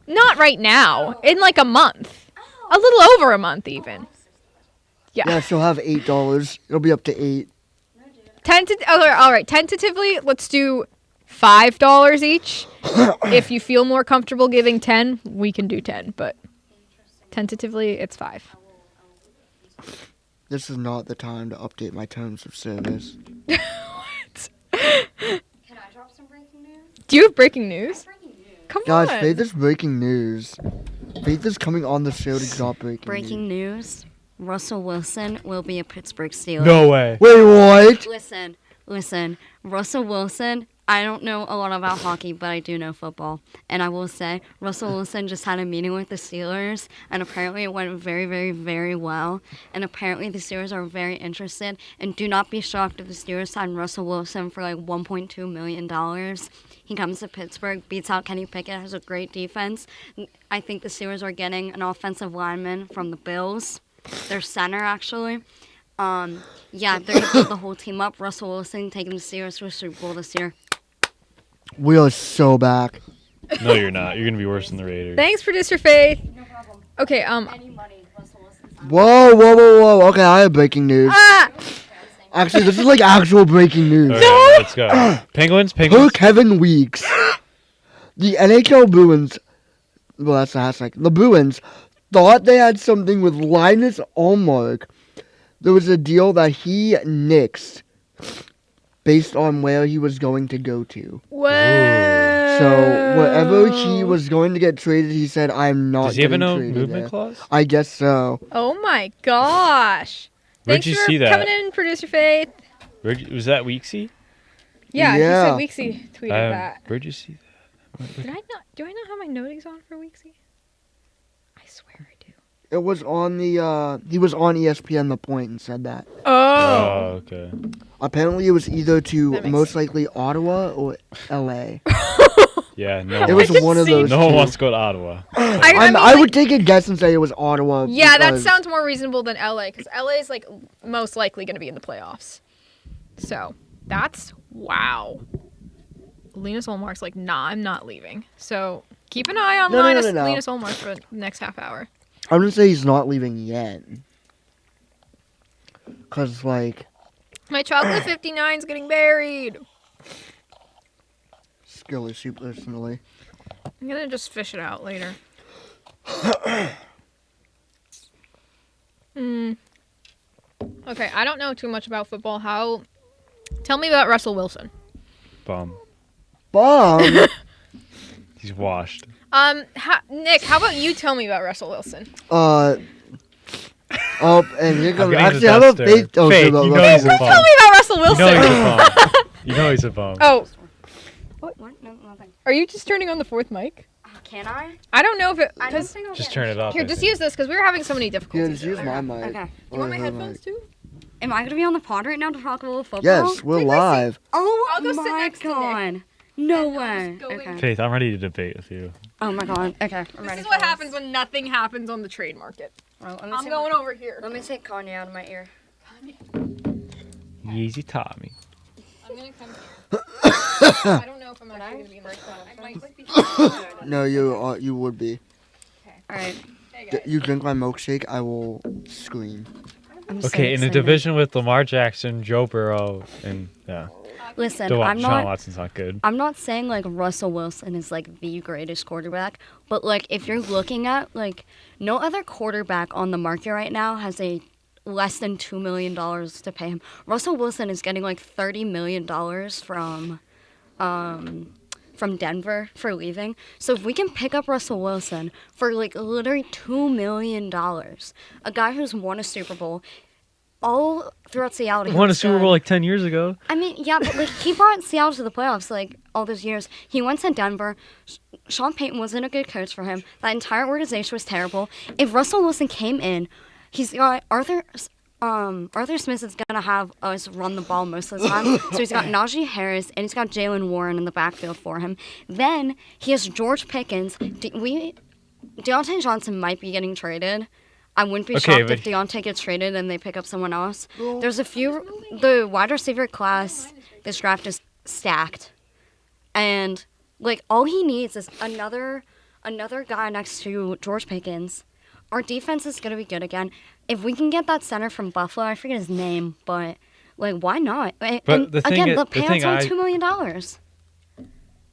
Not right now. In like a month. A little over a month even. Yeah, she'll have $8. It'll be up to 8. All right. Tentatively, let's do $5 each. If you feel more comfortable giving 10, we can do 10. But tentatively, it's 5. This is not the time to update my terms of service. What? Can I drop some breaking news? Do you have breaking news? Come Guys, on. Faith is breaking news. Faith is coming on the show to drop breaking news. News. Russell Wilson will be a Pittsburgh Steeler. No way. Wait, what? Listen. Russell Wilson, I don't know a lot about hockey, but I do know football. And I will say, Russell Wilson just had a meeting with the Steelers, and apparently it went very, very, very well. And apparently the Steelers are very interested. And do not be shocked if the Steelers sign Russell Wilson for like $1.2 million. He comes to Pittsburgh, beats out Kenny Pickett, has a great defense. I think the Steelers are getting an offensive lineman from the Bills. Their center, actually. Yeah, they're going to build the whole team up. Russell Wilson taking the Steelers to a Super Bowl this year. We are so back. No, you're not. You're going to be worse than the Raiders. Thanks, producer Faith. No problem. Okay, Any money, Russell Wilson. Whoa. Okay, I have breaking news. Actually, this is like actual breaking news. All right, let's go. Penguins? Per Kevin Weeks, the NHL Bruins, well, that's the hashtag. The Bruins thought they had something with Linus Ullmark. There was a deal that he nixed based on where he was going to go to. Whoa. So wherever he was going to get traded, he said, "I'm not." Does he have a getting no traded movement there." clause? I guess so. Oh my gosh. Where'd Thanks you for see that? coming in, producer Faith. Was that Weeksy? Yeah, Yeah. he said Weeksy tweeted that. Where'd you see that? Do I not have my notice on for Weeksy? I swear I do. It was on the. He was on ESPN The Point and said that. Oh. Okay. Apparently, it was either to That makes most likely Ottawa or L.A. Yeah, no. It was one of those. No one two. wants to go to Ottawa. I would take a guess and say it was Ottawa. Yeah, that because- sounds more reasonable than LA, because LA is like most likely going to be in the playoffs. So that's wow. Linus Ullmark's like, nah, I'm not leaving. So keep an eye on No. Linus Ullmark for the next half hour. I'm gonna say he's not leaving yet. Cause like My chocolate 59's getting buried. skill issue personally. I'm gonna just fish it out later. Okay, I don't know too much about football. Tell me about Russell Wilson. Bum. Bomb. He's washed. Nick, how about you tell me about Russell Wilson? And here comes. getting Actually, the how about dust there. Faith? Oh, Faith, about you know Russell he's a Wilson. bum. Tell me about Russell Wilson. You know he's a bum. You know he's a bum. Oh, What? No, nothing. are you just turning on the fourth mic? Can I? I don't know if it. I don't 'cause- think I'll Just get turn it off. Here, I just think. use this because we were having so many Yeah, difficulties. just use my earlier. mic. Okay. You want my Or her headphones mic. too? Am I gonna be on the pod right now to talk a little football? Yes, we're Take my seat. live. Oh I'll go sit my next to Nick. god. No And I'll way. just go in. Okay. Faith, I'm ready to debate with you. Oh my god. Okay. I'm This ready is for what happens when nothing happens on the trade market. Oh, let me I'm take going over here. Let me take Kanye out of my ear. Easy Tommy. I'm gonna come here. I don't know if I'm actually gonna be in the I might be. No, you would be. All right. Hey guys. You drink my milkshake, I will scream. I I'm so Okay, in the excited. division with Lamar Jackson, Joe Burrow, and Listen, Deshaun Watson's not good. I'm not saying like Russell Wilson is like the greatest quarterback, but like if you're looking at like no other quarterback on the market right now has a less than $2 million to pay him. Russell Wilson is getting like $30 million from Denver for leaving. So if we can pick up Russell Wilson for like literally $2 million, a guy who's won a Super Bowl all throughout Seattle. He he won a was Super good. Bowl like 10 years ago. I mean, yeah, but like he brought Seattle to the playoffs like all those years. He went to Denver. Sean Payton wasn't a good coach for him. That entire organization was terrible. If Russell Wilson came in, he's got Arthur Smith is gonna have us run the ball most of the time. So he's got Najee Harris and he's got Jalen Warren in the backfield for him. Then he has George Pickens. Deontay Johnson might be getting traded. I wouldn't be shocked if Deontay gets traded and they pick up someone else. There's a few. The wide receiver class this draft is stacked, and like all he needs is another guy next to George Pickens. Our defense is gonna be good again. If we can get that center from Buffalo, I forget his name, but like why not? And the payout's only $2 million.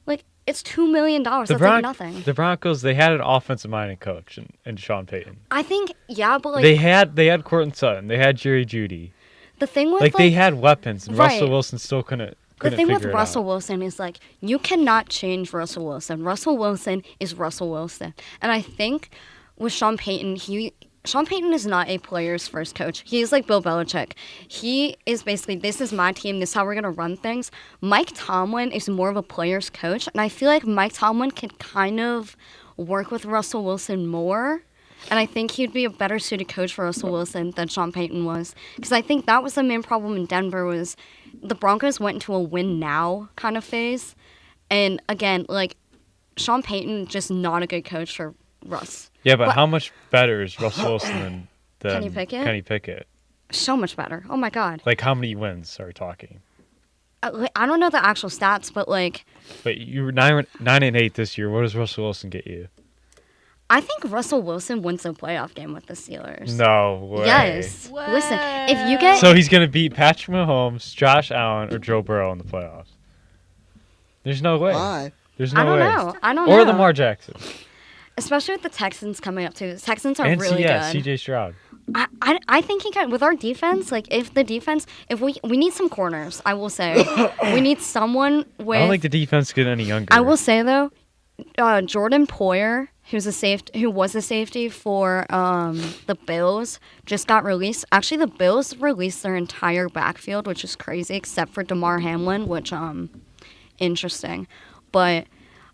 Like it's $2 million. That's like nothing. The Broncos, they had an offensive-minded coach in Sean Payton. I think but like they had Courtland Sutton, they had Jerry Jeudy. The thing with like they had weapons, and right. Russell Wilson still couldn't. The thing with figure it Russell out. Wilson is like you cannot change Russell Wilson. Russell Wilson is Russell Wilson, and I think with Sean Payton, Sean Payton is not a player's first coach. He is like Bill Belichick. He is basically, this is my team, this is how we're going to run things. Mike Tomlin is more of a player's coach, and I feel like Mike Tomlin can kind of work with Russell Wilson more, and I think he'd be a better suited coach for Russell Wilson than Sean Payton was. Because I think that was the main problem in Denver was the Broncos went into a win now kind of phase, and again, like, Sean Payton just not a good coach for Russ. Yeah, but how much better is Russell Wilson than Kenny Pickett? So much better. Oh my God. Like how many wins are we talking? I don't know the actual stats, but like. But you were 9-8 this year. What does Russell Wilson get you? I think Russell Wilson wins a playoff game with the Steelers. No way. Yes. Whoa. Listen, if you get. So he's gonna beat Patrick Mahomes, Josh Allen, or Joe Burrow in the playoffs. There's no way. Why? There's no way. I don't know. Or Lamar Jackson. Especially with the Texans coming up too. The Texans are and really good. CJ Stroud. I think he can with our defense. Like if we need some corners. I will say we need someone with. I don't think the defense get any younger. I will say though, Jordan Poyer, who was a safety for the Bills, just got released. Actually, the Bills released their entire backfield, which is crazy, except for DeMar Hamlin, which interesting, but.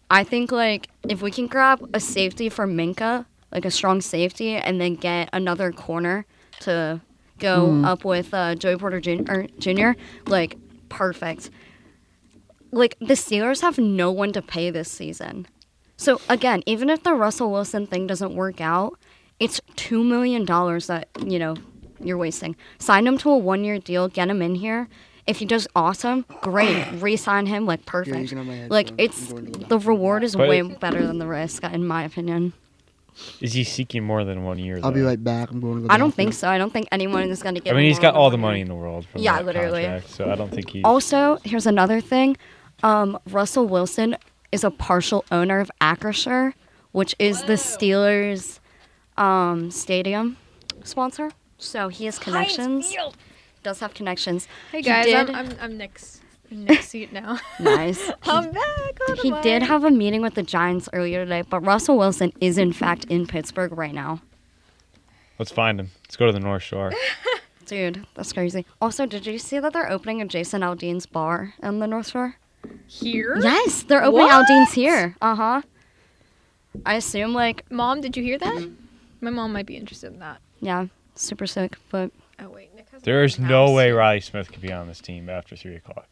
I think, like, if we can grab a safety for Minka, like a strong safety, and then get another corner to go up with Joey Porter Jr., like, perfect. Like, the Steelers have no one to pay this season. So, again, even if the Russell Wilson thing doesn't work out, it's $2 million that, you're wasting. Sign him to a 1-year deal, get him in here. If he does awesome, great. Re-sign him, like, perfect. Like, the reward is way better than the risk, in my opinion. Is he seeking more than 1 year, though? I'll be right back. I'm going to the I don't think so. I don't think anyone is going to get he's got all the money in the world from that literally. contract, so I don't think he's... Also, here's another thing. Russell Wilson is a partial owner of Acrisure, which is the Steelers' stadium sponsor. So he has connections. Does have connections. Hey guys, I'm Nick's seat now. Nice. I'm back. He did have a meeting with the Giants earlier today, but Russell Wilson is in fact in Pittsburgh right now. Let's find him. Let's go to the North Shore. Dude, that's crazy. Also, did you see that they're opening a Jason Aldean's bar in the North Shore? Here? Yes, they're opening Aldean's here. Uh-huh. I assume, like... Mom, did you hear that? My mom might be interested in that. Yeah, super sick, but... Oh, wait, Nick has There is no way Riley Smith could be on this team after 3 o'clock.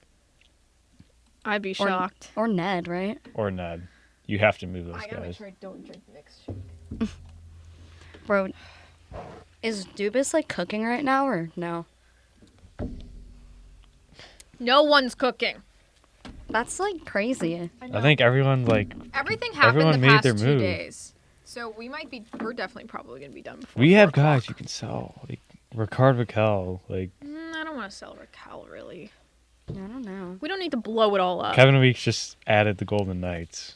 I'd be shocked. Or Ned, right? Or Ned. You have to move those I gotta make guys. sure I don't drink Nick's shit. Bro, is Dubas, like, cooking right now, or no? No one's cooking. That's, like, crazy. I think everyone, like... Everything happened everyone the made past their 2 move. days. So we're definitely probably going to be done before We have 4 o'clock. guys you can sell. Like, Ricard Raquel, like I don't want to sell Raquel, really. I don't know. We don't need to blow it all up. Kevin Weeks just added the Golden Knights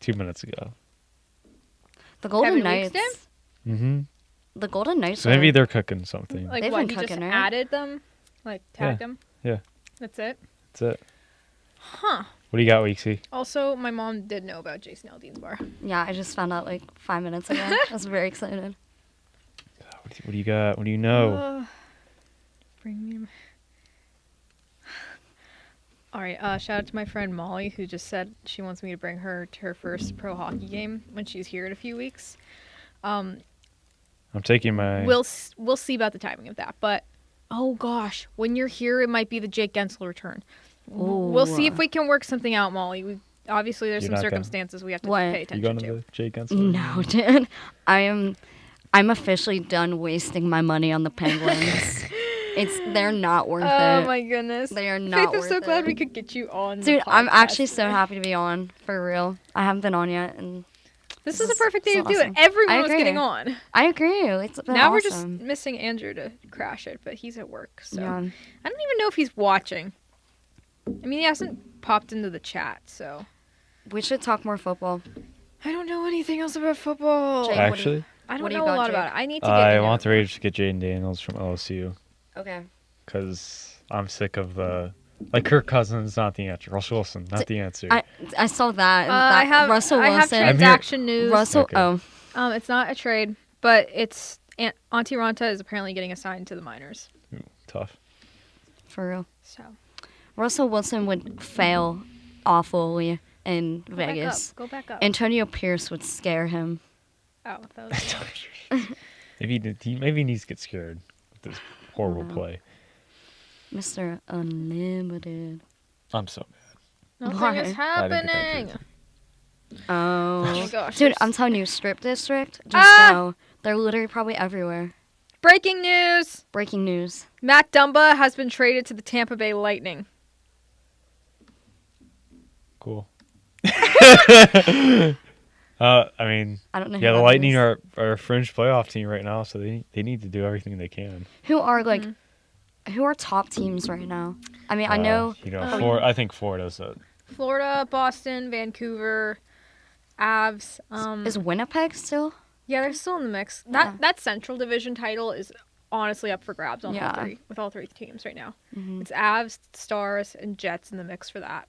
2 minutes ago. The Golden Kevin Weeks Knights. did? Mm-hmm. The Golden Knights. So maybe they're cooking something. Like They've what? been He just cooking, right? added them? Like tagged them? Yeah. That's it? That's it. Huh. What do you got, Weeksy? Also, my mom did know about Jason Aldean's bar. Yeah, I just found out like 5 minutes ago. I was very excited. What do you got? What do you know? Bring me. All right. Shout out to my friend Molly, who just said she wants me to bring her to her first pro hockey game when she's here in a few weeks. I'm taking my. We'll see about the timing of that, but oh gosh, when you're here, it might be the Jake Gensel return. We'll see if we can work something out, Molly. Obviously, there's You're some not gonna- circumstances we have to What? pay You attention going to. to the Jake Gensler? No, dude. I'm officially done wasting my money on the Penguins. They're not worth Oh it. my goodness. They are Faith, not I'm worth so glad it. we could get you on. the Dude, I'm podcast actually so today. happy to be on, for real. I haven't been on yet, and This This is a is perfect day so to do it. awesome. Everyone I was agree. getting on. I agree. It's been Now awesome. we're just missing Andrew to crash it, but he's at work, so Yeah. I don't even know if he's watching. I mean, he hasn't popped into the chat, so We should talk more football. I don't know anything else about football. Jake, Actually, I don't what do you know a got, lot Jake? about it. I need to get. I into want it the more. Raiders to get Jaden Daniels from LSU Okay. because I'm sick of the. Like Kirk Cousins, not the answer. Russell Wilson, not the answer. I saw that. And I have Russell I have Wilson. transaction news. Russell. Okay. Oh, It's not a trade, but it's Auntie Ronta is apparently getting assigned to the minors. Ooh, tough. for real. So Russell Wilson would fail awfully in go back Vegas. up. Go back up. Antonio Pierce would scare him. Oh, that was Maybe he needs to get scared with this horrible No. play. Mr. Unlimited. I'm so mad. nothing Why? is I didn't get that happening. jersey. Oh. Oh my gosh. Dude, there's- I'm telling you, Strip District, just Ah! know. They're literally probably everywhere. Breaking news. Breaking news. Matt Dumba has been traded to the Tampa Bay Lightning. Cool. I mean, I don't know who yeah, the that Lightning is. are a fringe playoff team right now, so they need to do everything they can. Who are, like, Mm-hmm. who are top teams right now? I mean, I know. I think Florida's a. Florida, Boston, Vancouver, Avs. Is Winnipeg still? Yeah, they're still in the mix. Yeah. That Central Division title is honestly up for grabs on Yeah. all three teams right now. Mhm. It's Avs, Stars, and Jets in the mix for that.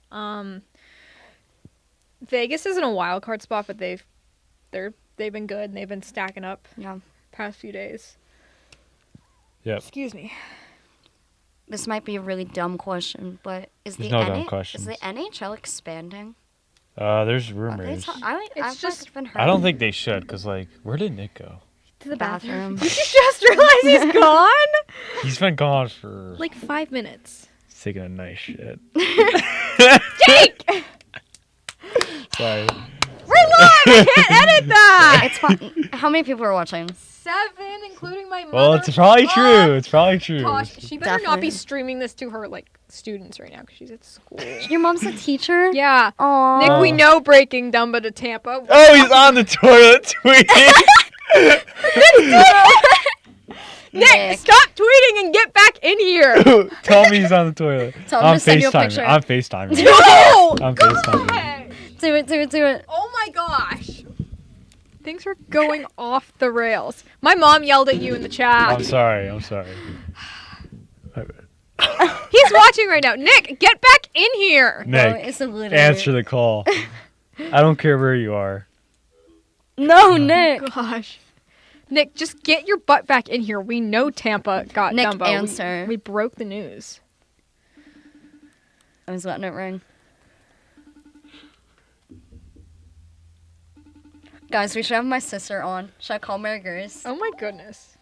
Vegas is in a wild card spot, but they've been good and they've been stacking up Yeah. past few days. Yep. Excuse me. This might be a really dumb question, but is There's the no dumb is the NHL expanding? There's Are they rumors. I've just- been heard. I don't think they should, because, like, where did Nick go? To the Bathroom. bathroom. Did you just realize he's gone? He's been gone for Like 5 minutes. he's taking a nice shit. Jake! Sorry. We're live! I can't edit that! It's fun. How many people are watching? 7, including my mother. Well, it's probably Oh, true. It's probably true. Gosh, she better not be Definitely. streaming this to her like students right now because she's at school. Your mom's a teacher? Yeah. Aww. Nick, we know breaking Dumba to Tampa. Oh, he's on the toilet tweeting. Nick, stop tweeting and get back in here. Tell me he's on the toilet. Tell him I'm to send you a FaceTiming. picture. I'm FaceTiming. No! I'm Go FaceTiming. away. Do it. Oh my gosh. Things are going off the rails. My mom yelled at you in the chat. I'm sorry. He's watching right now. Nick, get back in here. Nick, it's a literally. answer the call. I don't care where you are. No, Nick. Gosh. Nick, just get your butt back in here. We know Tampa got Nick, Dumbo. answer. We broke the news. I was letting it ring. Guys, we should have my sister on. Should I call Mary Grace? Oh my goodness.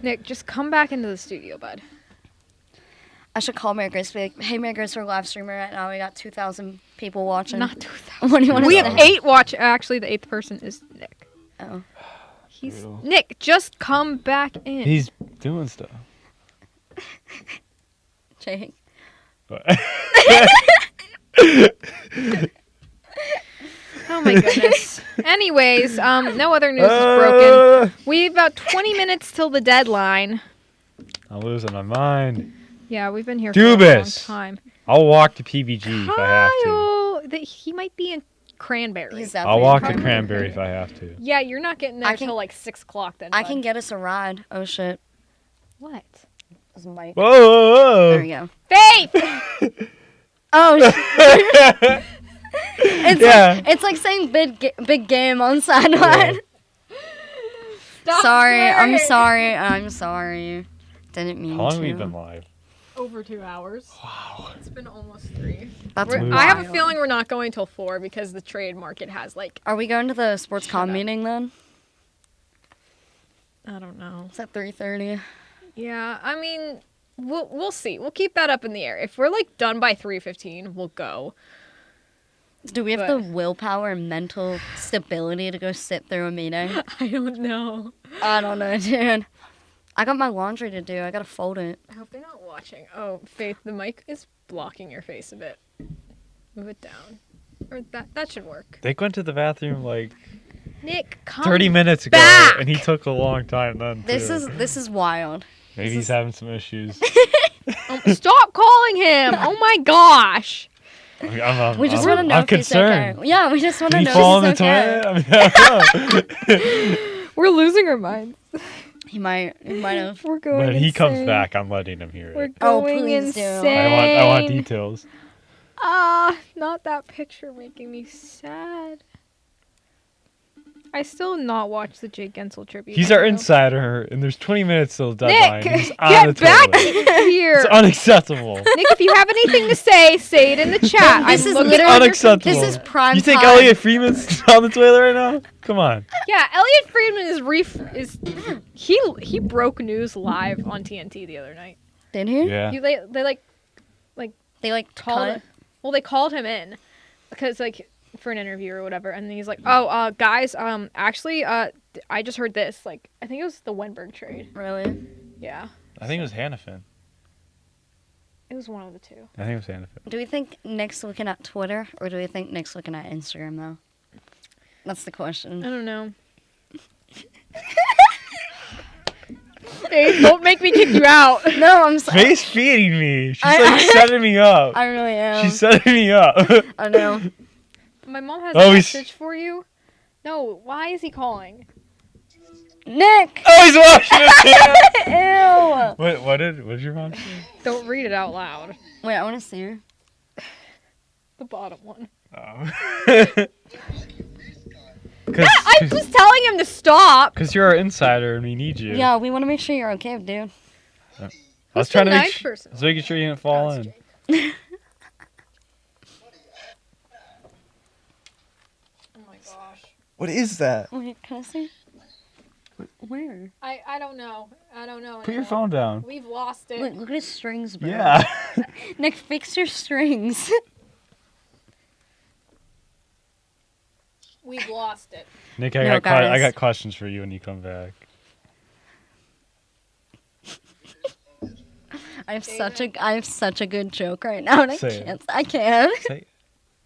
Nick, just come back into the studio, bud. I should call Mary Grace. Be like, hey, Mary Grace, we're live streaming right now. We got 2,000 people watching. Not 2,000. What do you want to We say? have 8 watch. Actually, the 8th person is Nick. Oh. He's Brutal. Nick. Just come back in. He's doing stuff. Jake. Oh my goodness. Anyways, no other news is broken. We've about 20 minutes till the deadline. I'm losing my mind. Yeah, we've been here for a long Dubas. time. I'll walk to PBG if I have to. Kyle, he might be in Cranberry. He's I'll definitely walk to probably- Cranberry if I have to. Yeah, you're not getting there I can- till like 6 o'clock then. I bud. can get us a ride. Oh shit. What? This mic. Whoa! There we go. Faith! Oh shit. It's Yeah. like, it's like saying big game on sideline. Stop Sorry, I'm swearing. sorry. Didn't mean How long to. have we been live? Over 2 hours. Wow. It's been almost 3. That's We're- I have a wild. feeling we're not going till 4 because the trade market has like, Are we going to the sports Shut com up. meeting then? I don't know. It's at 3:30. Yeah, I mean, we'll see. We'll keep that up in the air. If we're like done by 3:15, we'll go. Do we have But- the willpower and mental stability to go sit through a meeting? I don't know. I don't know, dude. I got my laundry to do. I gotta fold it. I hope they're not watching. Oh, Faith, the mic is blocking your face a bit. Move it down. Or that should work. They went to the bathroom like Nick, come 30 minutes ago, back! and he took a long time then. This too. is wild. Maybe he's having some issues. Stop calling him! Oh my gosh! We just want to know I'm if he's concerned. okay. Yeah, we just want to Did know he fall in if the he's okay. toilet? I mean, I don't know. We're losing our minds. He might have. We're going When he comes insane. back, I'm letting him hear We're it. Oh, going please do. insane. I want details. Ah, not that picture making me sad. I still have not watched the Jake Gensel tribute. He's our video. insider, and there's 20 minutes till the deadline. Nick, He's on get the back toilet. here. It's unacceptable. Nick, if you have anything to say it in the chat. This I'm is looking- literally unacceptable. This is prime You think time. Elliot Freeman's on the toilet right now? Come on. Yeah, Elliot Friedman is he broke news live on TNT the other night. Did he? Yeah. They like Called cut. well, they called him in because like for an interview or whatever, and he's like, "Oh, guys, actually, I just heard this. Like, I think it was the Wenberg trade. Really? Yeah, I think it was Hannafin. it was one of the two. I think it was Hannafin. Do we think Nick's looking at Twitter, or do we think Nick's looking at Instagram though? That's the I question. don't know." Hey, don't make me kick you out. No, I'm sorry. Face feeding me. She's I- like setting me up. I really am. She's setting me up. I know. My mom has Oh, a he's- message for you. No, why is he calling? Nick. Oh, he's washing his hands. Ew. What did your mom say? Don't read it out loud. Wait, I want to see her. The bottom one. Oh. I'm just telling him to stop. Because you're our insider and we need you. Yeah, we want to make sure you're okay, dude. I was Who's trying the to ninth person? I was making sure you didn't fall in. Oh my gosh. What is that? Wait, can I see? Where? I don't know. I don't know. Put your anymore. phone down. We've lost it. Look at his strings, bro. Yeah. Nick, fix your strings. We've lost it. Nick, No, I guys. got questions for you when you come back. I have such a good joke right now, and Say it. I can't. Say,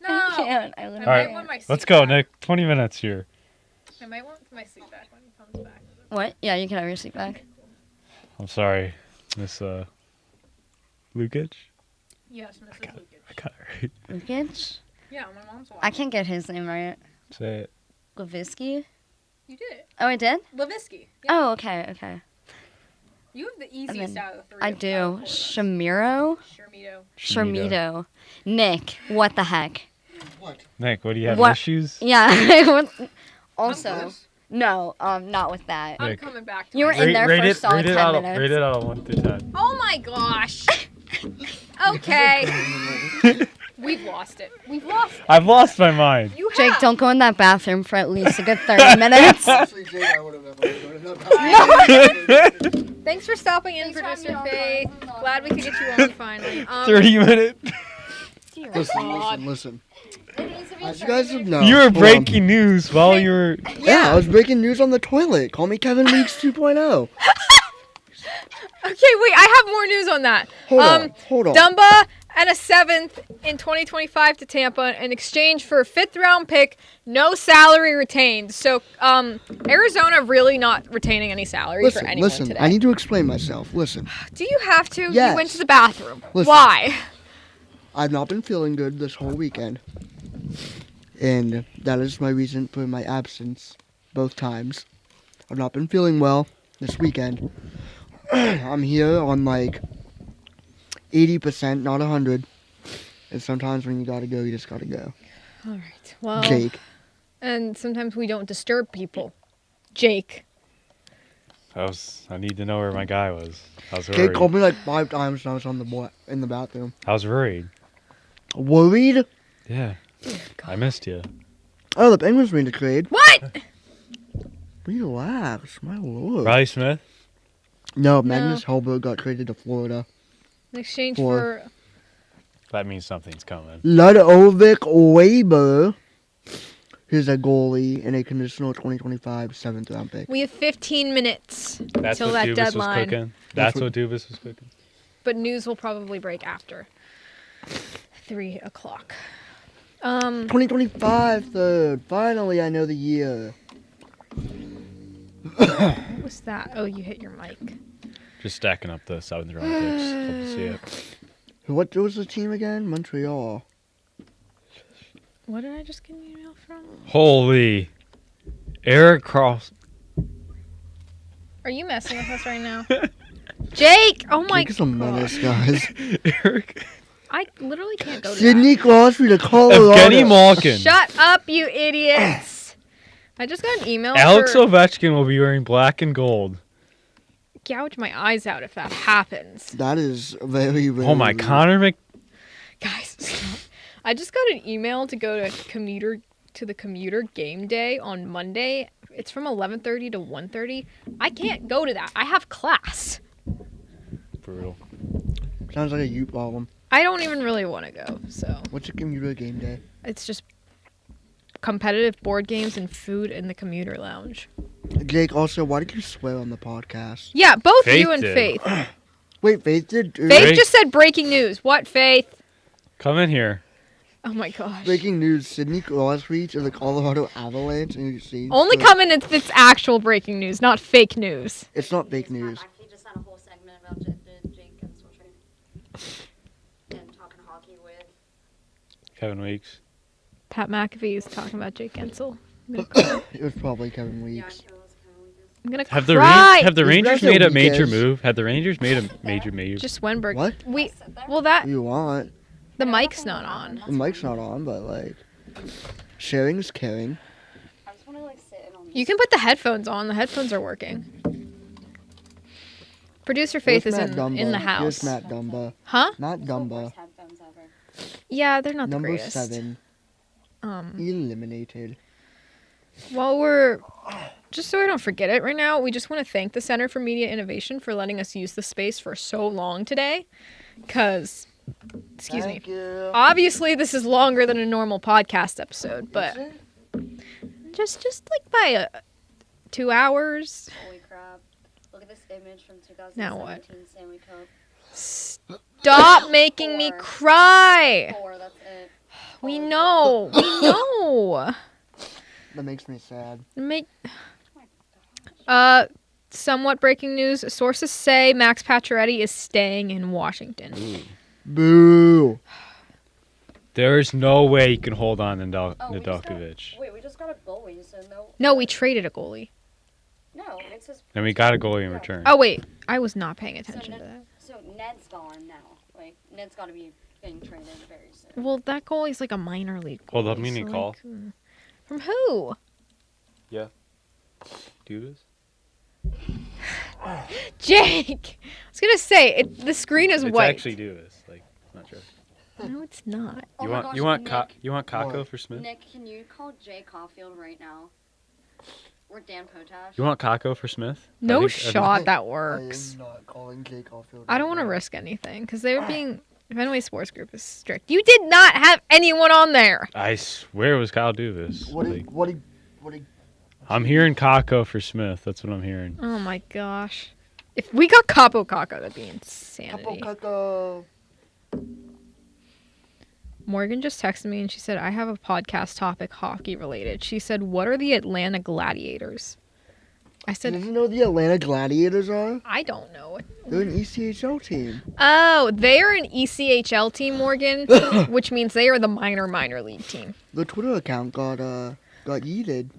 No. I can't. I I literally All right, might want my seat let's go, back. Nick. 20 minutes here. I might want my seat back when he comes back. What? Yeah, you can have your seat back. I'm sorry, Miss Lukic. Yes, Mrs. Lukic. I got it right. Lukic? Yeah, my mom's watching. I can't get his name right. Say it. Levisky? You did it. Oh, I did? Levisky. Yeah. Oh, okay. You have the easiest then out of the three. I of do. all of us. Shamiro? Shermito. Shermito. Nick, what the heck? Nick, what do you have? What? Issues? Yeah. What- also, I'm no, not with that. I'm Nick. coming back. To You were my- in there for a solid rate it 10 out of, minutes. rate it out of 1 through 10. Oh my gosh. Okay. We've lost it. We've lost it. I've lost my mind. You have. Jake, don't go in that bathroom for at least a good 30 minutes. Actually, Jake, I would have never. Thanks for stopping in, Thanks for producer having me Faith. on. This is Glad we could get you on finally. 30 minutes. Dear Listen, God. listen. As you guys have known. You were hold on. breaking news while you were. Yeah, I was breaking news on the toilet. Call me Kevin Weeks 2.0. Okay, wait. I have more news on that. Hold on. Dumba and a 7th in 2025 to Tampa in exchange for a 5th-round pick, no salary retained. So, Arizona really not retaining any salary for anyone listen, today. I need to explain myself. Listen. Do you have to? Yes. You went to the bathroom. Listen. Why? I've not been feeling good this whole weekend. And that is my reason for my absence both times. I've not been feeling well this weekend. I'm here on like 80%, not 100. And sometimes when you gotta go, you just gotta go. All right. Well, Jake. and sometimes we don't disturb people. Jake. I need to know where my guy was. I was Jake worried. called me like 5 times when I was on in the bathroom. I was worried. Worried? Yeah. I missed you. Oh, the Penguins made a trade. What? Relax, my lord. Riley Smith? No, Magnus Hellberg got traded to Florida. In exchange For- for... That means something's coming. Ludovic Weber. Here's a goalie and a conditional 2025 7th-round pick. We have 15 minutes That's till what that Dubas deadline. was cooking? That's what Dubas was cooking? But news will probably break after 3 o'clock. 2025 third. Finally, I know the year. What was that? Oh, you hit your mic. Just stacking up the 7th round picks. Love to see it. What was the team again? Montreal. What did I just get an email from? Holy. Eric Cross. Are you messing with us right now? Jake! Oh my Jake is a menace, god. guys. Eric. I literally can't go to Sidney that. Crosby to Colorado. Evgeny Malkin. Shut up, you idiots! I just got an email Alex for... Ovechkin will be wearing black and gold. Gouge my eyes out if that happens. That is very, very Oh my, rude. Connor Mc... Guys, stop. I just got an email to go to the commuter game day on Monday. It's from 11:30 to 1:30. I can't go to that. I have class. Brutal. Sounds like a Ute problem. I don't even really want to go, so What's a commuter game day? it's just competitive board games and food in the commuter lounge. Jake, also, why did you swear on the podcast? Yeah, both Faith you and did. Faith. Wait, Faith did? Faith Faith- just said breaking news. What, Faith? Come in here. Oh my gosh. Breaking news, Sidney Crosby to the Colorado Avalanche. And you see, Only coming if it's actual breaking news, not fake news. It's not fake news. He just had a whole segment about Jake Gensel trade and talking hockey with. Kevin Weeks. Pat McAfee is talking about Jake Gensel. I'm gonna cry. It was probably Kevin Weeks. I'm gonna Have the cry. have the These Rangers guys are made a weak major as- move? Have the Rangers made a major move? Just Wenberg. What? Well, that You want? the mic's not on. The mic's not on, but like, sharing's caring. I just want to sit in on You can put the headphones on. The headphones are working. Producer Faith Where's is Matt in Dumba? the house. Here's Matt Dumba. Huh? Matt Dumba. headphones ever. Yeah, they're not the Number greatest. 7. Eliminated. Well, we're just so I don't forget it right now. We just want to thank the Center for Media Innovation for letting us use the space for so long today. Cause, excuse me. Thank you. Obviously, this is longer than a normal podcast episode, but just like by 2 hours. Holy crap. Look at this image from 2017 Now what? Stanley Cup. Stop making me cry. 4, that's it. We know. We know. That makes me sad. Somewhat breaking news. Sources say Max Pacioretty is staying in Washington. Boo. There's no way you can hold on to we just got- Nedeljkovic. Wait, we just got a goalie, so no. No, we traded a goalie. No, it's his. And we got a goalie in return. Oh wait, I was not paying attention to that. So Ned's gone now. Like, Ned's got to be getting traded very soon. Well, that goalie's like a minor league goalie. Hold up, me need so, call. From who? Dubas? Jake! I was gonna say, the screen is It's white. actually Dubas. Like, not sure. No, it's not. Oh You my want gosh, you want Nick. you want Kako What? for Smith? Nick, can you call Jay Caulfield right now? Or Dan Potash? You want Kako for Smith? No I think- shot that I works. am not calling Jake Caulfield. I don't want to risk anything, because they're being... Fenway Sports Group is strict. You did not have anyone on there! I swear it was Kyle Dubas. What Like, he I'm hearing Kako for Smith. That's what I'm hearing. Oh my gosh. If we got Capo Caco, that'd be insanity. Capo Morgan just texted me and she said, I have a podcast topic hockey related. She said, what are the Atlanta Gladiators? I said, Did you know the Atlanta Gladiators are? I don't know. They're an ECHL team. Oh, they are an ECHL team, Morgan, which means they are the minor league team. The Twitter account got yeeted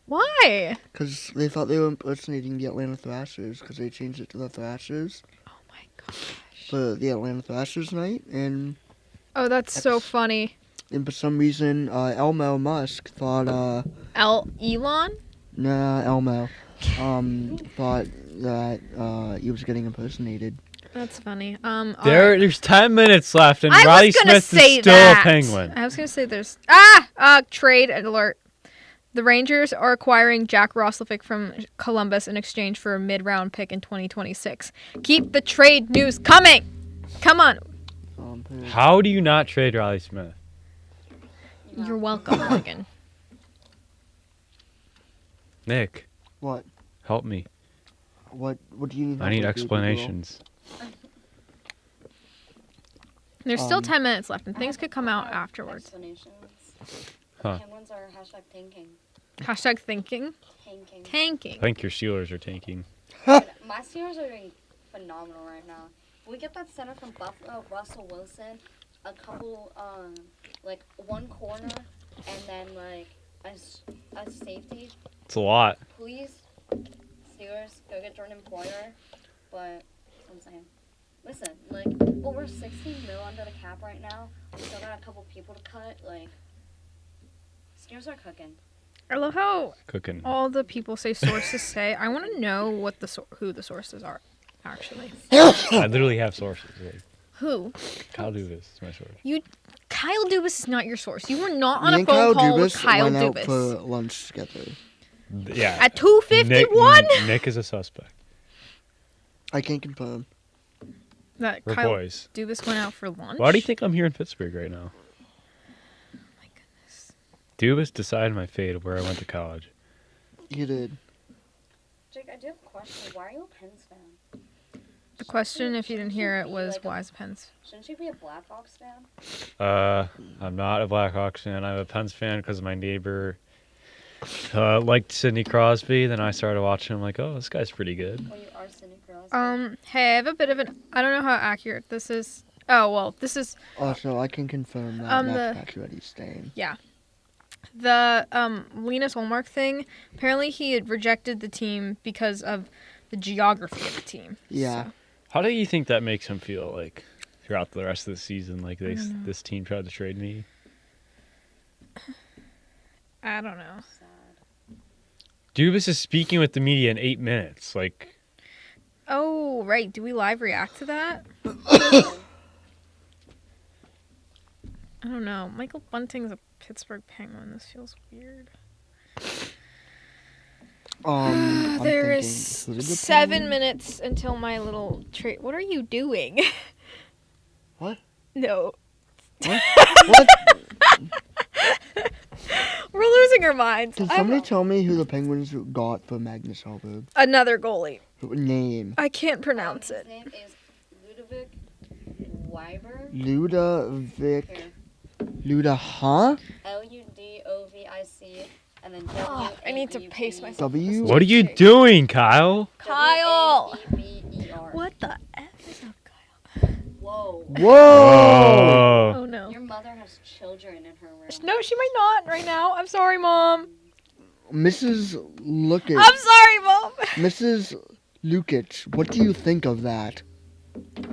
Why? because they thought they were impersonating the Atlanta Thrashers because they changed it to the Thrashers Oh my gosh. for the Atlanta Thrashers night, and Oh, that's so funny. for some reason Elmo Musk thought Elon? Elmo thought that he was getting impersonated. That's funny. Alright. There's 10 minutes left, and I Riley was gonna Smith say is still that. a Penguin. I was gonna say there's trade alert. The Rangers are acquiring Jack Roslovic from Columbus in exchange for a mid-round pick in 2026. Keep the trade news coming. Come on. How do you not trade Riley Smith? You're welcome, Morgan. Nick, What? help me. What do you need? I need help with, explanations. There's still 10 minutes left, and things could come out afterwards. Explanations. Huh. Penguins are #tanking. Hashtag thinking. Tanking. Tanking. I think your Steelers are tanking. My Steelers are doing phenomenal right now. We get that center from Buffalo, Russell Wilson, a couple, like one corner, and then like a safety. It's a lot. Please, Steelers, go get Jordan Poyer. But that's what I'm saying. Listen, like, well, we're 16 mil under the cap right now. We still got a couple people to cut. Like, Steelers are cooking. I love how Cooking. all the people say sources say. I want to know what who the sources are, actually. I literally have sources. Like, Who? Kyle Dubas is my source. Kyle Dubas is not your source. You were not on Me a and phone Kyle call with Dubas Kyle went out Dubas. for lunch together. Yeah. At 2:51? Nick is a suspect. I can't confirm. That We're Kyle boys. Dubas went out for lunch? Why do you think I'm here in Pittsburgh right now? My goodness. Dubas decided my fate of where I went to college. You did. Jake, I do have a question. Why are you a Pens fan? The question, if you didn't hear it, Shouldn't you be was like a- why is Pens? Shouldn't you be a Blackhawks fan? I'm not a Blackhawks fan. I'm a Pens fan because my neighbor liked Sidney Crosby. Then I started watching him like, oh, this guy's pretty good. Well, you are Sidney Crosby. Hey, I have a bit of an. I don't know how accurate this is. Oh well, this is Also, I can confirm that Matt the- Pacioretty's staying. the Linus Olmark thing. Apparently, he had rejected the team because of the geography of the team. Yeah. So, How do you think that makes him feel like throughout the rest of the season? Like this team tried to trade me. I don't know. Sad. Dubas is speaking with the media in 8 minutes. Like, Oh right, do we live react to that? I don't know. Michael Bunting's a Pittsburgh Penguin. This feels weird. I'm There thinking, is who did the 7 Penguins- minutes until my little trade. What are you doing? What? No. What? We're losing our minds. Can somebody tell me who the Penguins got for Magnus Hellberg? Another goalie. Name. I can't pronounce His it. name is Ludovic Weiber. Ludovic. Here. Luda, huh? Ludovic, and then Oh, I need to pace myself. W? what are you doing, Kyle? Kyle! Waeber. What the F is up, Kyle? Whoa. Whoa! Oh no. Your mother has children in her room. No, she might not right now. I'm sorry, Mom. Mrs. Lukic. I'm sorry, Mom. Mrs. Lukic, what do you think of that?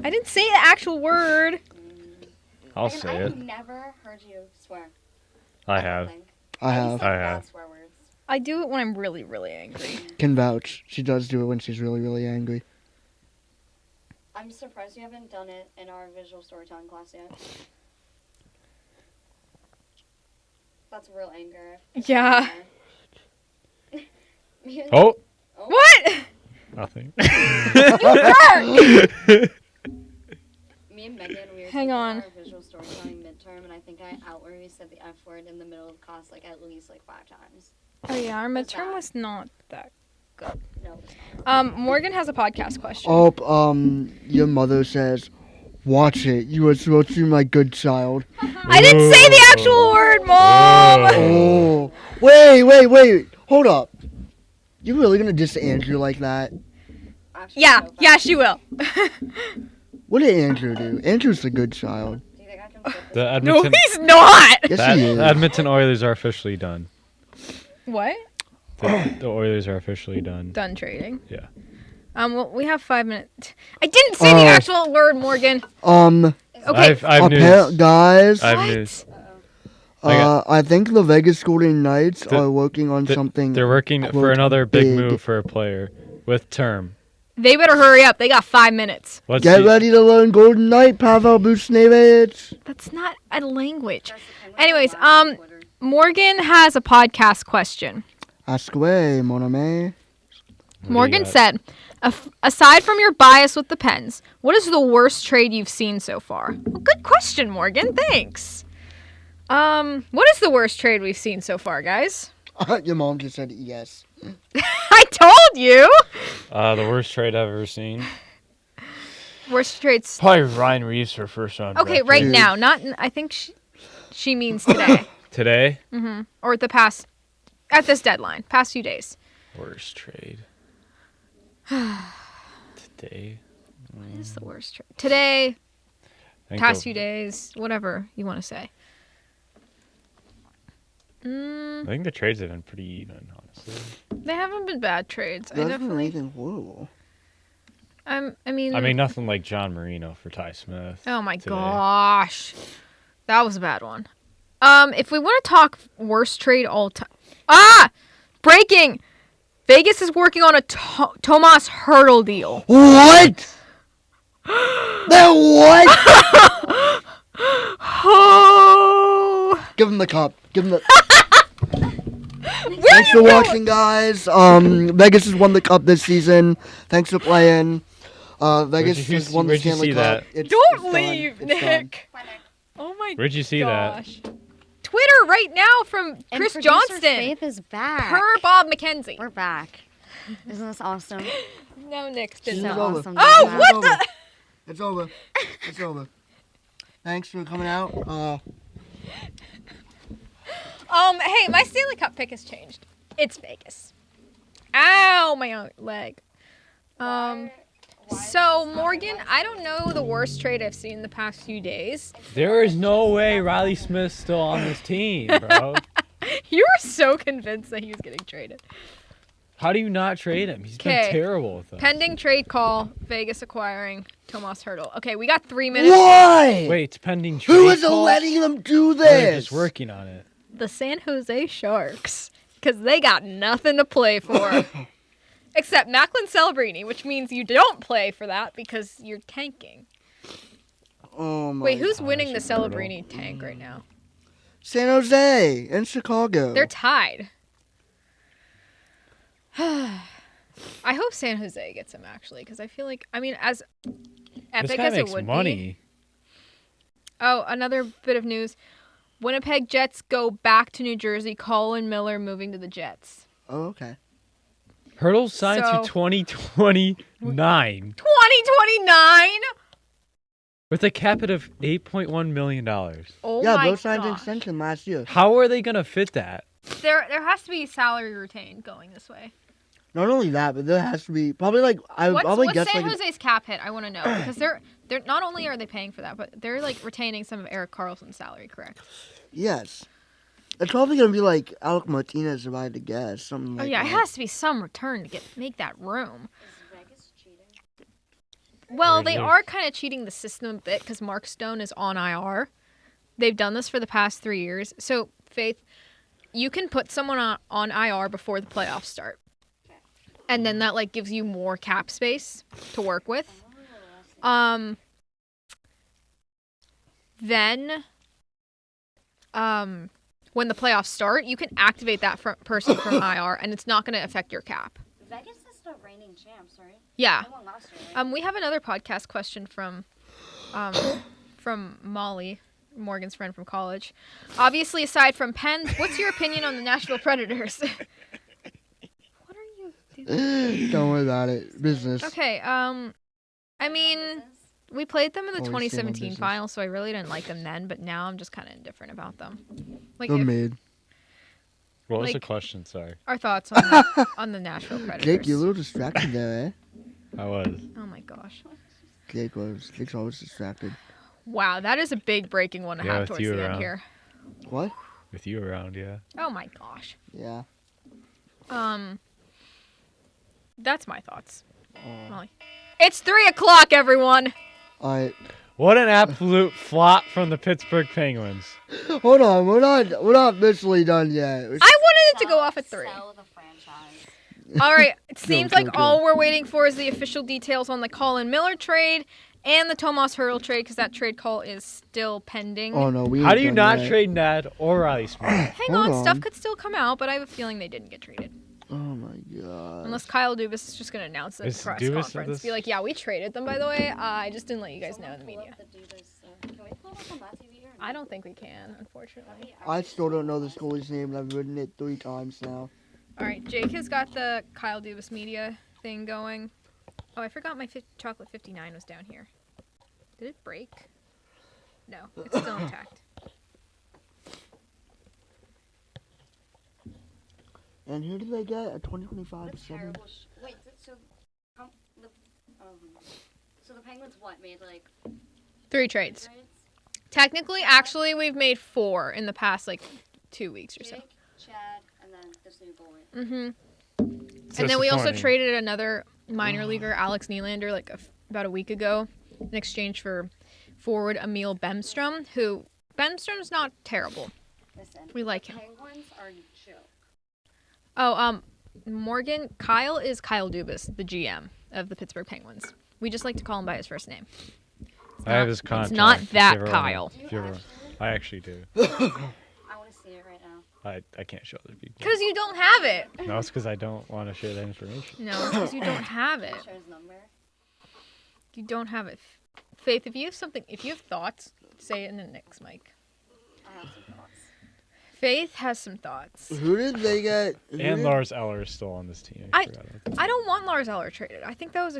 I didn't say the actual word. I'll Megan, say I it. have never heard you swear. I don't have. think. I You have. say I bad have. swear words. I do it when I'm really, really angry. Can vouch. She does do it when she's really, really angry. I'm surprised you haven't done it in our visual storytelling class yet. That's real anger. Yeah. Me and- Oh, Oh. What? nothing. Me and Megan, we were Hang taking on. our visual storytelling midterm, and I think I outwardly said the F word in the middle of class like at least 5 times. Oh yeah, our What's midterm that? was not that. No, it's not. Morgan has a podcast question. Oh, your mother says, Watch it. You are supposed to be my good child. I didn't say the actual word, Mom. Oh. Wait. Hold up. You really gonna diss Andrew like that? Yeah, she will. What did Andrew do? Andrew's the good child. The No, Edmonton, he's not. Yes, he is. the Edmonton Oilers are officially done. What? The Oilers are officially done. Done trading. Yeah. Well, we have 5 minutes. I didn't say the actual word, Morgan. Um, Okay. I've news. Guys, I have What? news. I think the Vegas Golden Knights are working on something. They're working for quote, another big move for a player with term. They better hurry up. They got 5 minutes. Let's Get see. ready to learn Golden Knight, Pavel Buchnevich. That's not a language. Anyways, Morgan has a podcast question. Ask away, mon ami. Morgan said, aside from your bias with the Pens, what is the worst trade you've seen so far? Well, good question, Morgan. Thanks. What is the worst trade we've seen so far, guys? Your mom just said yes. I told you. The worst trade I've ever seen. Worst trades. Probably Ryan Reeves for first round. Okay, draft right pick. now. Not. I think she means today. Today? Or at this deadline. Past few days. Worst trade. Today. What is the worst trade? Today, I think past few days, whatever you want to say. I think the trades have been pretty even, honestly. They haven't been bad trades. That's been anything horrible. I mean, nothing like John Marino for Ty Smith. oh my today. gosh, that was a bad one. If we want to talk worst trade all time, breaking. Vegas is working on a Tomas Hertl deal. What? What? Oh. Give him the cup. Give him the. Thanks for watching, guys. Vegas has won the cup this season. Thanks for playing. Vegas has won the Stanley Cup. Don't done. leave, It's done. Nick. Oh my. Where'd you see that? Twitter right now from And Chris producer Johnston. Faith is back. Per Bob McKenzie. We're back. Isn't this awesome? No, Nick's So didn't. over. awesome. Oh, to what have. the? It's over. It's over. Thanks for coming out. Hey, my Stanley Cup pick has changed. It's Vegas. Ow, my leg. So Morgan, I don't know the worst trade I've seen in the past few days. There is no way Riley Smith's still on this team, bro. You were so convinced that he was getting traded. How do you not trade him? He's been terrible with them. Pending trade call, Vegas acquiring Tomas Hertl. Okay, we got 3 minutes. Why? Wait, it's pending trade Who is call? letting them do Or they're this? just working on it. The San Jose Sharks. Because they got nothing to play for. Except Macklin Celebrini, which means you don't play for that because you're tanking. Oh my. Wait, who's winning the Hertl. Celebrini tank right now? San Jose and Chicago. They're tied. I hope San Jose gets him actually, because I feel like, I mean, as This epic guy as it makes would money. be. Oh, another bit of news: Winnipeg Jets go back to New Jersey. Colin Miller moving to the Jets. Oh, okay. Hurdle signed So- to 2029 2029. with a cap of $8.1 million. Oh Yeah, my both signed an gosh. extension last year. How are they going to fit that? There has to be salary retained going this way. Not only that, but there has to be probably like I would probably What's guess San like Jose's cap hit? I want to know because they're not only are they paying for that, but they're like retaining some of Eric Carlson's salary, correct? yes. It's probably gonna be like Alec Martinez if I had to guess something like Oh yeah, that. it has to be some return to make that room. Well, they are kind of cheating the system a bit because Mark Stone is on IR. They've done this for the past 3 years. So, Faith, you can put someone on IR before the playoffs start. And then that like gives you more cap space to work with. Then when the playoffs start, you can activate that person from IR and it's not going to affect your cap. Vegas is the reigning champs, right? Yeah. They won last year, right? We have another podcast question from Molly, Morgan's friend from college. Obviously, aside from Pens, what's your opinion on the Nashville Predators? What are you doing? Don't worry about it. Business. Okay, I mean, We played them in the Always stay in 2017 business. finals, so I really didn't like them then. But now I'm just kind of indifferent about them. Like, They're if- mid. What was the Like- question? Sorry. our thoughts on the Nashville Predators. Jake, you're a little distracted there, I was. Oh my gosh! eh? Jake's always distracted. Wow, that is a big breaking one to Yeah, have with towards you the end around. here. What? With you around, yeah. Oh my gosh. Yeah. That's my thoughts. Molly. It's 3:00, everyone. Alright. What an absolute flop from the Pittsburgh Penguins. Hold on, we're not officially done yet. I wanted it to go off at 3. Sell the franchise. All right. It seems go, like go. all we're waiting for is the official details on the Colin Miller trade and the Tomas Hurl trade, because that trade call is still pending. Oh no, we How ain't do you done not yet. trade Ned or Riley Smith? Hang Hold on, stuff on. could still come out, but I have a feeling they didn't get traded. Oh my god. Unless Kyle Dubas is just going to announce it at Is the press Dubas at conference. this? Be like, yeah, we traded them, by the way. I just didn't let you guys know in the media. Can we pull up on that TV or not? I don't think we can, unfortunately. I still don't know this goalie's name, and I've written it 3 times now. All right, Jake has got the Kyle Dubas media thing going. Oh, I forgot my chocolate 59 was down here. Did it break? No, it's still intact. And who did they get? A 2025 That's 7? terrible. Wait, so the Penguins made like 3 trades. trades? Technically, actually, we've made 4 in the past, 2 weeks or so. Jake, Chad, and then this new goalie. Mm-hmm. It's And then we also disappointing. traded another minor leaguer, Alex Nylander, about a week ago, in exchange for forward Emil Bemstrom, who Bemstrom's not terrible. Listen, We like him. Penguins are a joke. Oh, Morgan, Kyle is Kyle Dubas, the GM of the Pittsburgh Penguins. We just like to call him by his first name. It's I have not- his contact. It's not if that you ever Kyle. wanna- if you ever- I actually do. I want to see it right now. I can't show other people. Because you don't have it. No, it's because I don't want to share that information. No, because you don't have it. Share his number. You don't have it. Faith, if you have thoughts, say it in the next mic. I have some thoughts. Faith has some thoughts. Who did they get? And Lars Eller is still on this team. I- forgot about that. I don't want Lars Eller traded. I think that was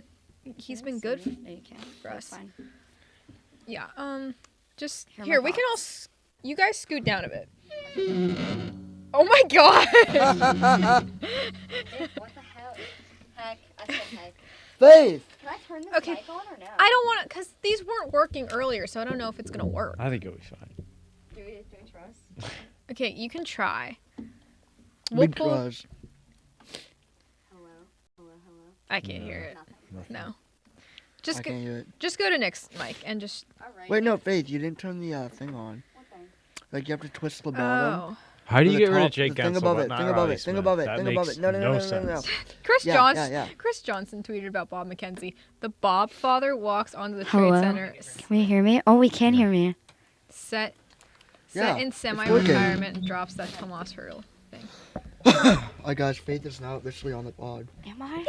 he's been good. No, you can't. for That's us. fine. Yeah. Just Here are here. my We can all. thoughts. You guys scoot down a bit. Oh my god. What the hell? Heck. I said heck. Faith! Can I turn this Okay. mic on or no? I don't want to, because these weren't working earlier, so I don't know if it's gonna work. I think it'll be fine. Do we trust? Okay, you can try. We'll Big pull. trust. Hello? Hello? I can't hear it. Nothing. No. I Just can't hear it. just go to Nick's mic and just. Alright. Wait, no, Faith, you didn't turn the thing on. What thing? Like, you have to twist the bottom. Oh. How do you The get rid of top- Jake the thing Gensel, above but it, not thing above Riley it, thing Smith? above it, That thing above makes it. No, no, no, no, no, no. sense. Chris Yeah, Johnson. yeah, yeah. Chris Johnson tweeted about Bob McKenzie. The Bob father walks onto the Hello? trade center, Can we hear me? Oh, we can hear me. set Yeah, in it's semi-retirement, and drops that Tomas Hurl thing. Oh gosh, Faith is now officially on the pod. Am I?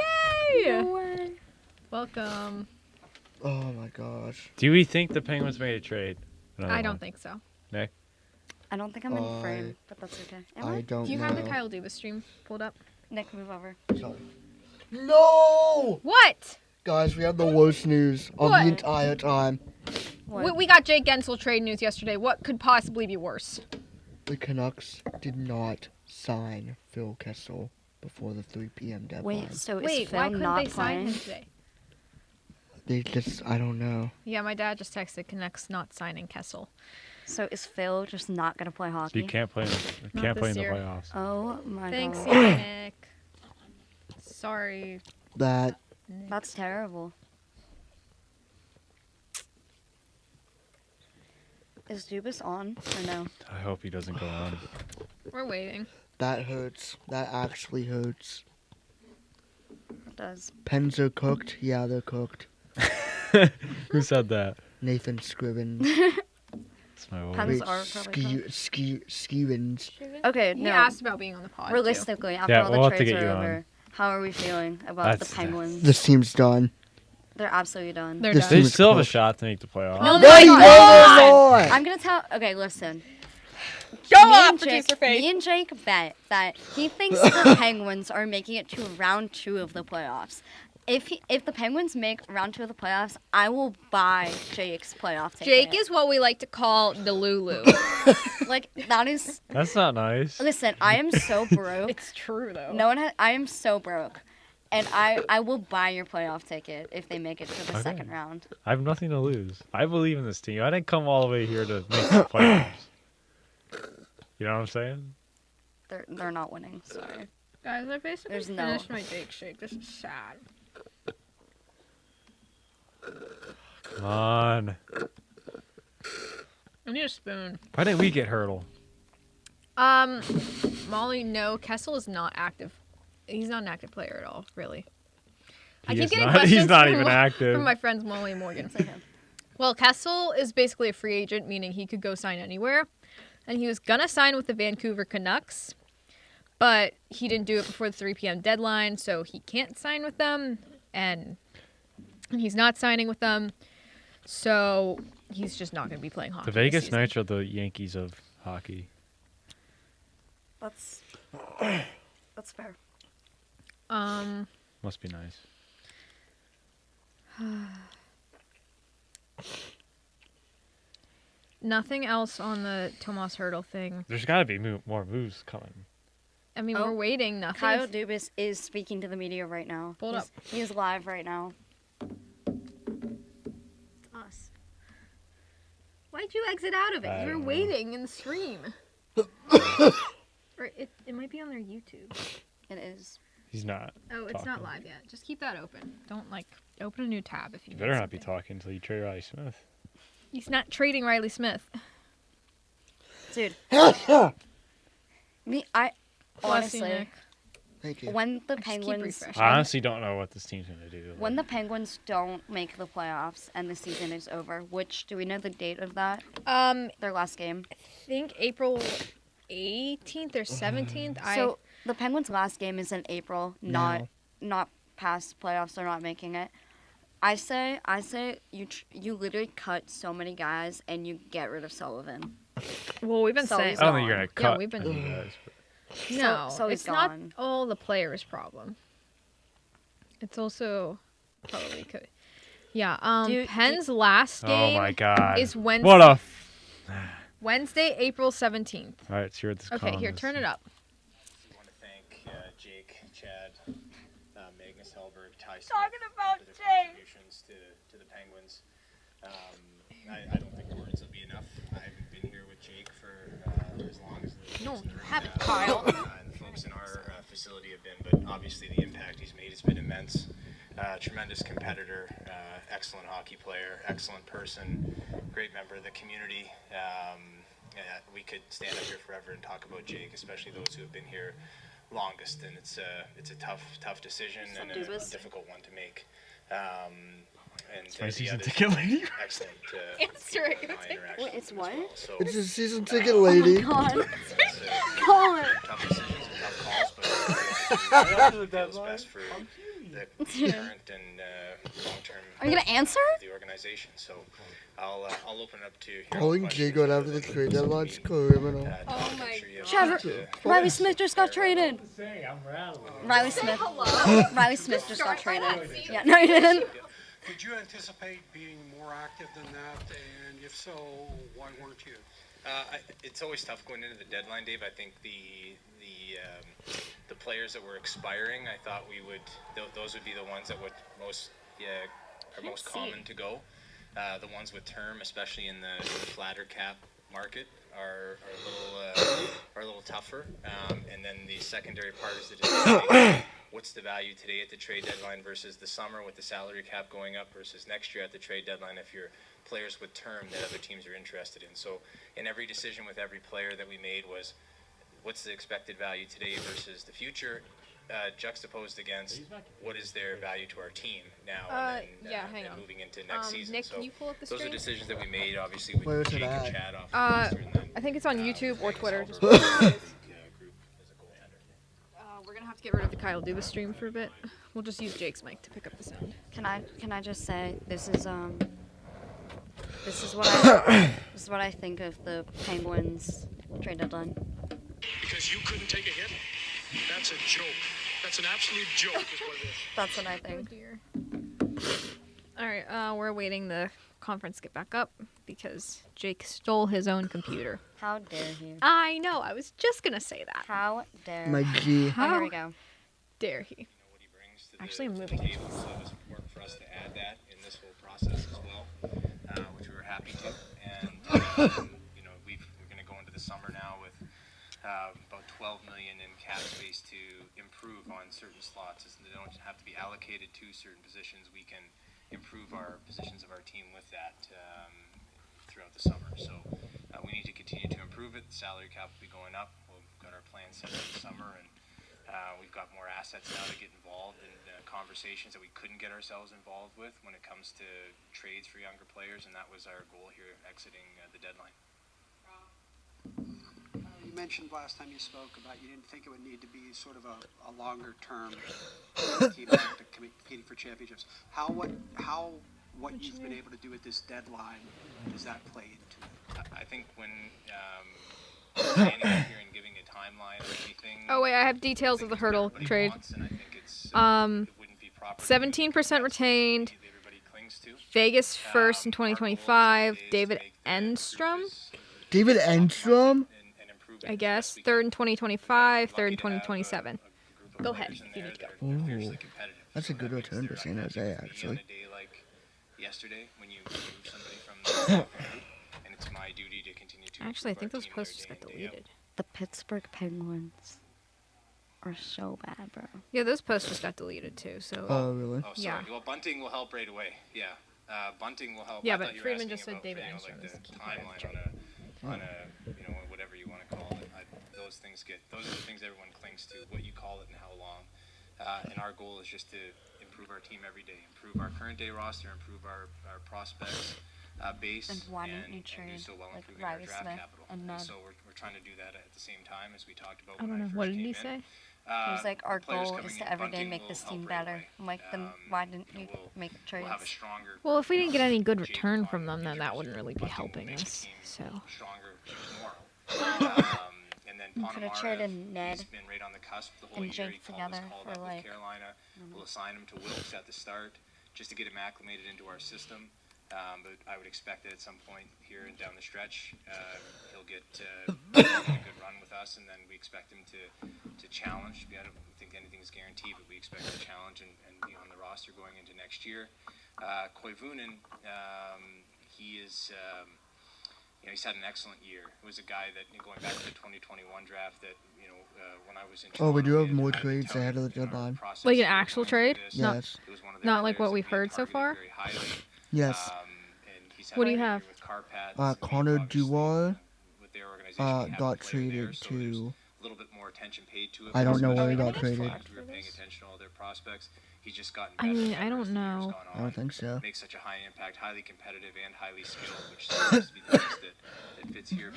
Yay! No way. Welcome. Oh my gosh. Do we think the Penguins made a trade? I don't think so. Nick? I don't think I'm in frame, but that's okay. Am I I? don't Do you know. have the Kyle Dubas stream pulled up? Nick, move over. Sorry. No! What? Guys, we have the worst news of What? the entire time. What? We got Jake Gensel trade news yesterday. What could possibly be worse? The Canucks did not sign Phil Kessel before the 3 p.m. deadline. Wait, so is Wait, Phil why couldn't not they sign playing? him today? They just, I don't know. Yeah, my dad just texted Canucks not signing Kessel. So is Phil just not gonna play hockey? You can't play in Not can't play this in the year. playoffs. Oh my Thanks, god. Nick. Sorry. That, Nick. That's terrible. Is Dubas on or no? I hope he doesn't go on. We're waiting. that hurts. That actually hurts. It does. Pens are cooked. Yeah, they're cooked. Who said that? Nathan Scriven. That's my Pens voice. Wait, are probably Skivens. Okay, He no. asked about being on the pod. too. Realistically, after Yeah, all we'll the have to trades get are you on. over, how are we feeling about the That's- Penguins? This team's done. They're absolutely done. They're This done. They team's still have a cooked. shot to make the playoffs. No, No, they're you not. won't. I'm gonna tell. Okay, listen. Go Me off, and Jake- producer Faith. Me and Jake bet that he thinks the Penguins are making it to round 2 of the playoffs. if the Penguins make round 2 of the playoffs, I will buy Jake's playoff ticket. Jake is what we like to call the Lulu. like that is. That's not nice. Listen, I am so broke. It's true though. No one has. I am so broke, and I will buy your playoff ticket if they make it to the second round. I have nothing to lose. I believe in this team. I didn't come all the way here to make the playoffs. You know what I'm saying? They're not winning. Sorry. Guys, I basically There's no- finished my Jake shake. This is sad. Come on. I need a spoon. Why didn't we get Hurdle? Molly, no. Kessel is not active. He's not an active player at all, really. I He keep is getting not- questions he's not from even my- active. From my friends Molly and Morgan. Well, Kessel is basically a free agent, meaning he could go sign anywhere. And he was gonna sign with the Vancouver Canucks, but he didn't do it before the 3 p.m. deadline, so he can't sign with them. And he's not signing with them, so he's just not going to be playing hockey. The this Vegas season. Knights are the Yankees of hockey. That's fair. Must be nice. Nothing else on the Tomas Hertl thing. There's got to be more moves coming. I mean, Oh, we're waiting. Nothing. Kyle Dubas is speaking to the media right now. Hold up. He's live right now. Us. Why'd you exit out of it? I You were don't know. waiting in the stream. Or it might be on their YouTube. It is. He's not. Oh, it's not talking. live yet. Just keep that open. Don't open a new tab if you. You need better not be something. talking until you trade Riley Smith. He's not trading Riley Smith. Dude, Hell yeah. I Bless you, honestly, Nick. Thank you. when the Just keep Penguins refreshing. I honestly don't know what this team's gonna do. when the Penguins don't make the playoffs and the season is over, which do we know the date of that? Their last game. I think April 18th or 17th. So the Penguins' last game is in April, not past playoffs. They're not making it. I say you literally cut so many guys and you get rid of Sullivan. Well, we've been So saying. he's I don't think you're gonna Yeah, cut we've been- any guys. No, So he's it's not gone. all the players' problem. It's also probably could. Yeah. Dude, Penn's last Oh game my god. is Wednesday. What a. Wednesday, April 17th. All right, let's hear what this Okay, column here, is. turn it up. I want to thank Jake, Chad, Magnus Hellberg, Tyson. Talking about for their Jake. contributions to the Penguins. I don't think words will be enough. I haven't been here with Jake for as long as the No, season you haven't, has. Kyle. And the folks in our facility have been, but obviously the impact he's made has been immense. Tremendous competitor, excellent hockey player, excellent person, great member of the community. We could stand up here forever and talk about Jake, especially those who have been here longest, and it's a tough decision and a Dubas. difficult one to make. And my the season others ticket have been lady. Excellent. Answer it. my interactions Wait, it's as what? well. So, It's a season ticket lady. God. it's, God. tough decisions and tough calls, but feels best for the current and long-term Are you gonna answer? of the organization. So I'll open it up to hearing Calling questions Jake out after the trade deadline's criminal. Oh my Chad, Riley Smith just got traded. Riley Smith. Riley Smith just got traded. Yeah, no, he didn't. Did you anticipate being more active than that? And if so, why weren't you? It's always tough going into the deadline, Dave. I think the players that were expiring, I thought those would be the ones that would most common to go. The ones with term, especially in the flatter cap market, are a little tougher. And then the secondary part is the decision. What's the value today at the trade deadline versus the summer with the salary cap going up versus next year at the trade deadline if you're players with term that other teams are interested in. So in every decision with every player that we made was what's the expected value today versus the future juxtaposed against what is their value to our team now and then, yeah, hang and on. moving into next season. Nick, So can you pull up the those are screen? decisions that we made obviously with Where was it Jake and at? Chad off the roster and then, I think it's on YouTube or Magnus Twitter. Hellberg, Just group as a goaltender. we're gonna have to get rid of the Kyle Dubas stream for a bit. We'll just use Jake's mic to pick up the sound. Can I just say this is what I think of the Penguins trade deadline. Because you couldn't take a hit? That's a joke. That's an absolute joke, is what it is. That's what I Oh think. dear. All right, we're waiting the conference to get back up because Jake stole his own computer. How dare he? I know. I was just gonna say that. How dare My he? G. Oh, How here we go. dare he? What he brings to Actually, I'm to moving the it. table, so it was important for us to add that in this whole process as well, which we were happy to. And we're going to go into the summer now with about 12 million in cap space to improve on certain slots. They don't have to be allocated to certain positions. We can improve our positions of our team with that throughout the summer. So we need to continue to improve it. The salary cap will be going up. We've got our plans set for the summer, and we've got more assets now to get involved in conversations that we couldn't get ourselves involved with when it comes to trades for younger players, and that was our goal here exiting the deadline. You mentioned last time you spoke about you didn't think it would need to be sort of a longer term team to competing for championships. How what you've been able to do at this deadline, does that play into it? I think when standing up here and giving a timeline of anything. Oh wait, I have details of the hurdle trade. And I think it's, it wouldn't be proper 17% retained. Everybody clings to. Vegas first in 2025. David Enstrom, David Enstrom? I guess. Third in 2025. Third in 2027. Go ahead if you need to go. Ooh, that's a good return for San Jose, actually. On a day like yesterday, when you remove somebody from the group, and it's my duty to continue to. Actually, I think improve those our team posts just day got in, day out. deleted. The Pittsburgh Penguins are so bad, bro. Yeah, those posts just got deleted too. So. Oh, really? Oh, sorry. Yeah. Well, bunting will help right away. Yeah. Bunting will help. Yeah, I but thought you were Friedman asking just said about, David you know, Enstrom like is the the key player of the timeline on a whatever you want to call it. Those are the things everyone clings to. What you call it and how long. And our goal is just to improve our team every day, improve our current day roster, improve our prospects base, And why don't you and do trade, so while like, improving our Riley draft Smith capital. and Ned? So we're trying to do that at the same time as we talked about. I don't when know. first What did came he in. say? He was like, our players goal coming is in, to every day bunting make will this team help right better. away. I'm like, then why didn't you make trades? We'll have a stronger. Well, if we didn't get any good Jake return on from them, then future that wouldn't years. really be Bunting will helping make the us. team So. Stronger tomorrow. And then You could've Ponomara, traded he's Ned been right on the cusp the whole and year. Jake He was together called for, up with like, Carolina. We'll assign him to Wilkes at the start just to get him acclimated into our system. But I would expect that at some point here and down the stretch, he'll get a good run with us, and then we expect him to challenge. I don't think anything is guaranteed, but we expect to challenge and be on the roster going into next year. Koivunen, he is. He's had an excellent year. It was a guy that, going back to the 2021 draft, that when I was in. Oh, we do Toronto, have more I trades touted ahead of the in our deadline. process Like an here going actual through trade? this. Yes. It was one of the Not like what players we've that we heard so targeted far? very highly. Yes. And he's had What do a you great have? year with Carpats, and Connor we've obviously, Duar with their organization, we have a got player there, traded so there's to. a little bit more attention paid to it. I don't know especially where he got with traded. Flags. We were paying attention to all their prospects. He's just gotten I better mean, and I better don't as the years know. gone I don't on. think so. Makes such a high impact, highly competitive, and highly skilled, which seems to be the mix that fits here.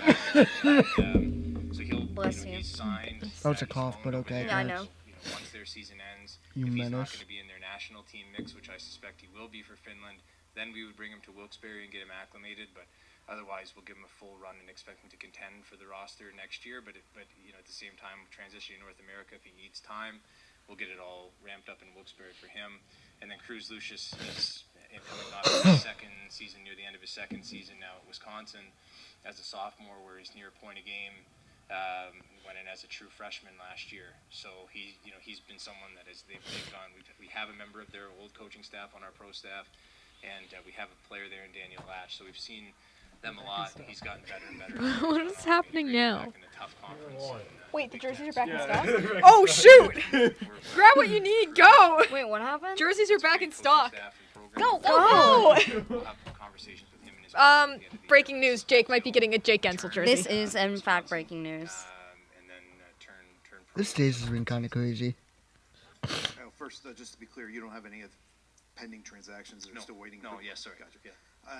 So Bless you. he's signed. That was a cough, but okay, Yeah, I thanks. know. Once their season ends, You if he's not menace. going to be in their national team mix, which I suspect he will be for Finland, then we would bring him to Wilkes-Barre and get him acclimated. But otherwise, we'll give him a full run and expect him to contend for the roster next year. But at the same time, transitioning to North America, if he needs time, we'll get it all ramped up in Wilkes-Barre for him. And then Cruz Lucius is coming off his second season, near the end of his second season now at Wisconsin as a sophomore, where he's near a point a game. Went in as a true freshman last year, so he's been someone that they've gone. We have a member of their old coaching staff on our pro staff, and we have a player there in Daniel Latch. So we've seen them a lot. He's gotten better and better. What is happening now? Back in a tough conference. Wait, the jerseys are back in stock? Oh, shoot! Grab what you need, go! Wait, what happened? Jerseys are back in stock. Go, go, Go! go! Breaking news, Jake might be getting a Jake Gensel jersey. This is, in fact, breaking news. And then turn This stage has been kind of crazy. First, just to be clear, you don't have any pending transactions that are still waiting? No, for... yes, sorry. Gotcha.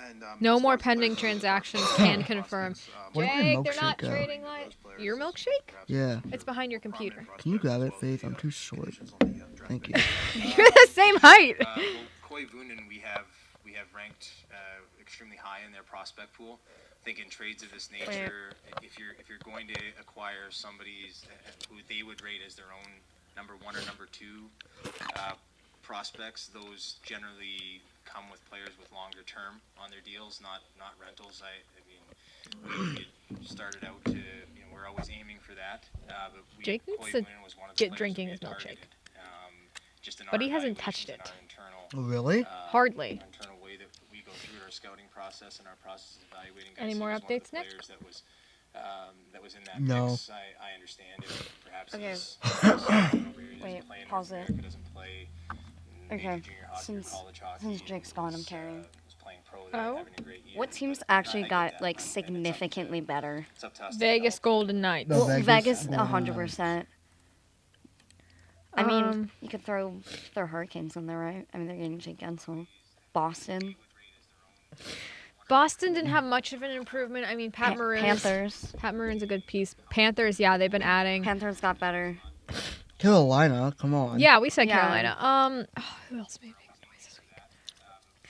And, No as more far as pending players- transactions, can confirm. What about Jake, your they're not milkshake at? trading like your milkshake? Yeah. It's behind your computer. Can you grab it, Faith? I'm too short. Thank you. You're the same height. Well, Koivunen, we have ranked extremely high in their prospect pool. I think in trades of this nature, if you're going to acquire somebody who they would rate as their own number 1 or number 2 prospects, those generally come with players with longer term on their deals, not rentals. I mean, we started out to, we're always aiming for that. But Jake needs to get drinking his milkshake. But he hasn't touched it. Really? Hardly. Internal way that we go through our scouting process and our process of evaluating guys. Any more updates, Nick? That was in that no. mix. I understand it. Perhaps Wait, pause it. Play, okay, since Jake's gone, I'm carrying. Oh. What teams actually got like significantly better? Vegas Golden Knights. No, Well, Vegas 100%. I mean, you could throw Hurricanes in there, right? I mean, they're getting Jake Gensel. Boston. Boston didn't have much of an improvement. I mean, Pat Maroon's. Panthers. Pat Maroon's a good piece. Panthers, yeah, they've been adding. Panthers got better. Carolina, come on. Yeah, we said Carolina. Who else made big noise this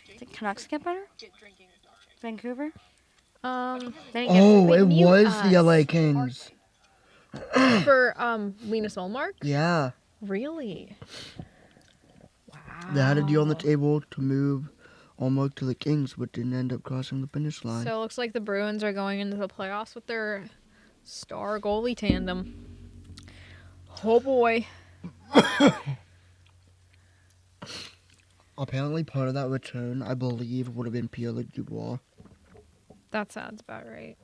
week? Did Canucks get better? Vancouver? It was the LA Kings. For Linus Ullmark? Yeah. Really? Wow. They had a deal on the table to move Ullmark to the Kings, but didn't end up crossing the finish line. So it looks like the Bruins are going into the playoffs with their star goalie tandem. Oh boy. Apparently part of that return, I believe, would have been Pierre-Luc Dubois. That sounds about right.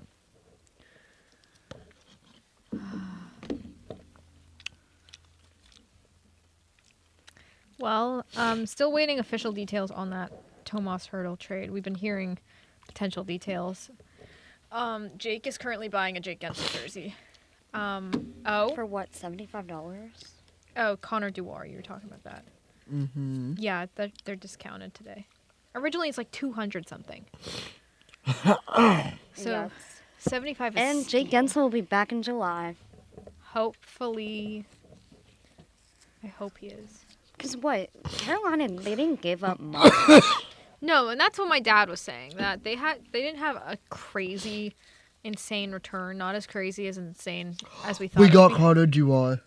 Well, still waiting official details on that Tomas Hertl trade. We've been hearing potential details. Jake is currently buying a Jake Gensel jersey. For what, $75? Oh, Connor Dewar, you were talking about that. Mm-hmm. Yeah, they're discounted today. Originally, it's like 200 something. So, Yes. 75 is And Jake Gensel will be back in July. Hopefully. I hope he is. Because what? Carolina, they didn't give up much. No, and that's what my dad was saying, that they didn't have a crazy, insane return. Not as crazy as insane as we thought. We got Connor Dewar.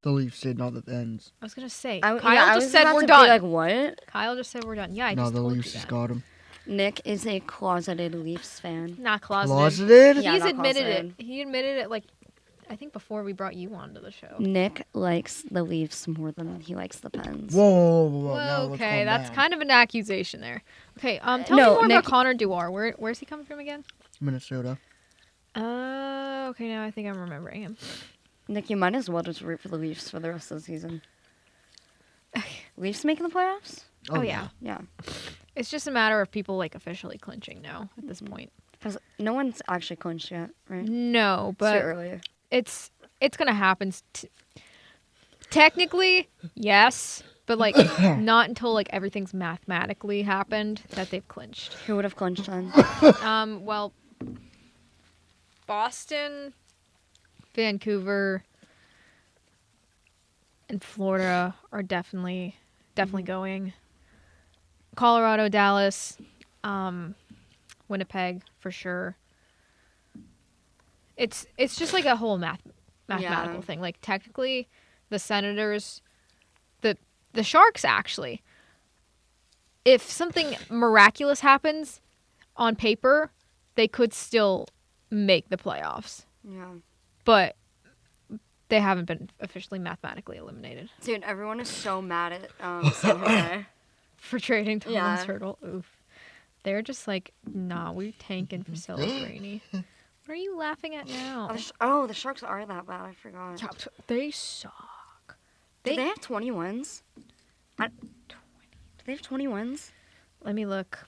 The Leafs did, not the Ends. I was going to say, Kyle just said we're done. Like, what? Kyle just said we're done. Yeah, I No, just the told Leafs you just that. got him. Nick is a closeted Leafs fan. Not closeted. Closeted? Yeah, He's not admitted closeted. it. He admitted it, like, I think before we brought you onto the show. Nick likes the Leafs more than he likes the Pens. Whoa. Now Well, let's okay, calm that's down. kind of an accusation there. Okay, tell me No, more Nick- about Connor Dewar. Where's he coming from again? Minnesota. Okay, now I think I'm remembering him. Nick, you might as well just root for the Leafs for the rest of the season. Leafs making the playoffs? Oh, yeah. Yeah. It's just a matter of people, like, officially clinching now at this point. Because no one's actually clinched yet, right? No, It's but too early. it's going to happen. Technically, yes, but, like, not until, like, everything's mathematically happened that they've clinched. Who would have clinched then? Well, Boston, Vancouver, and Florida are definitely going. Colorado, Dallas, Winnipeg for sure. It's just like a whole mathematical thing. Like technically, the Senators, the Sharks actually. If something miraculous happens, on paper, they could still make the playoffs. Yeah. But they haven't been officially mathematically eliminated. Dude, everyone is so mad at San Jose. For trading Thomas Yeah. Hertl. Oof. They're just like, nah, we're tanking for Celebrini. What are you laughing at now? The Sharks are that bad. I forgot. Yeah, they suck. Do they have 20 wins? Do they have 20 wins? Let me look.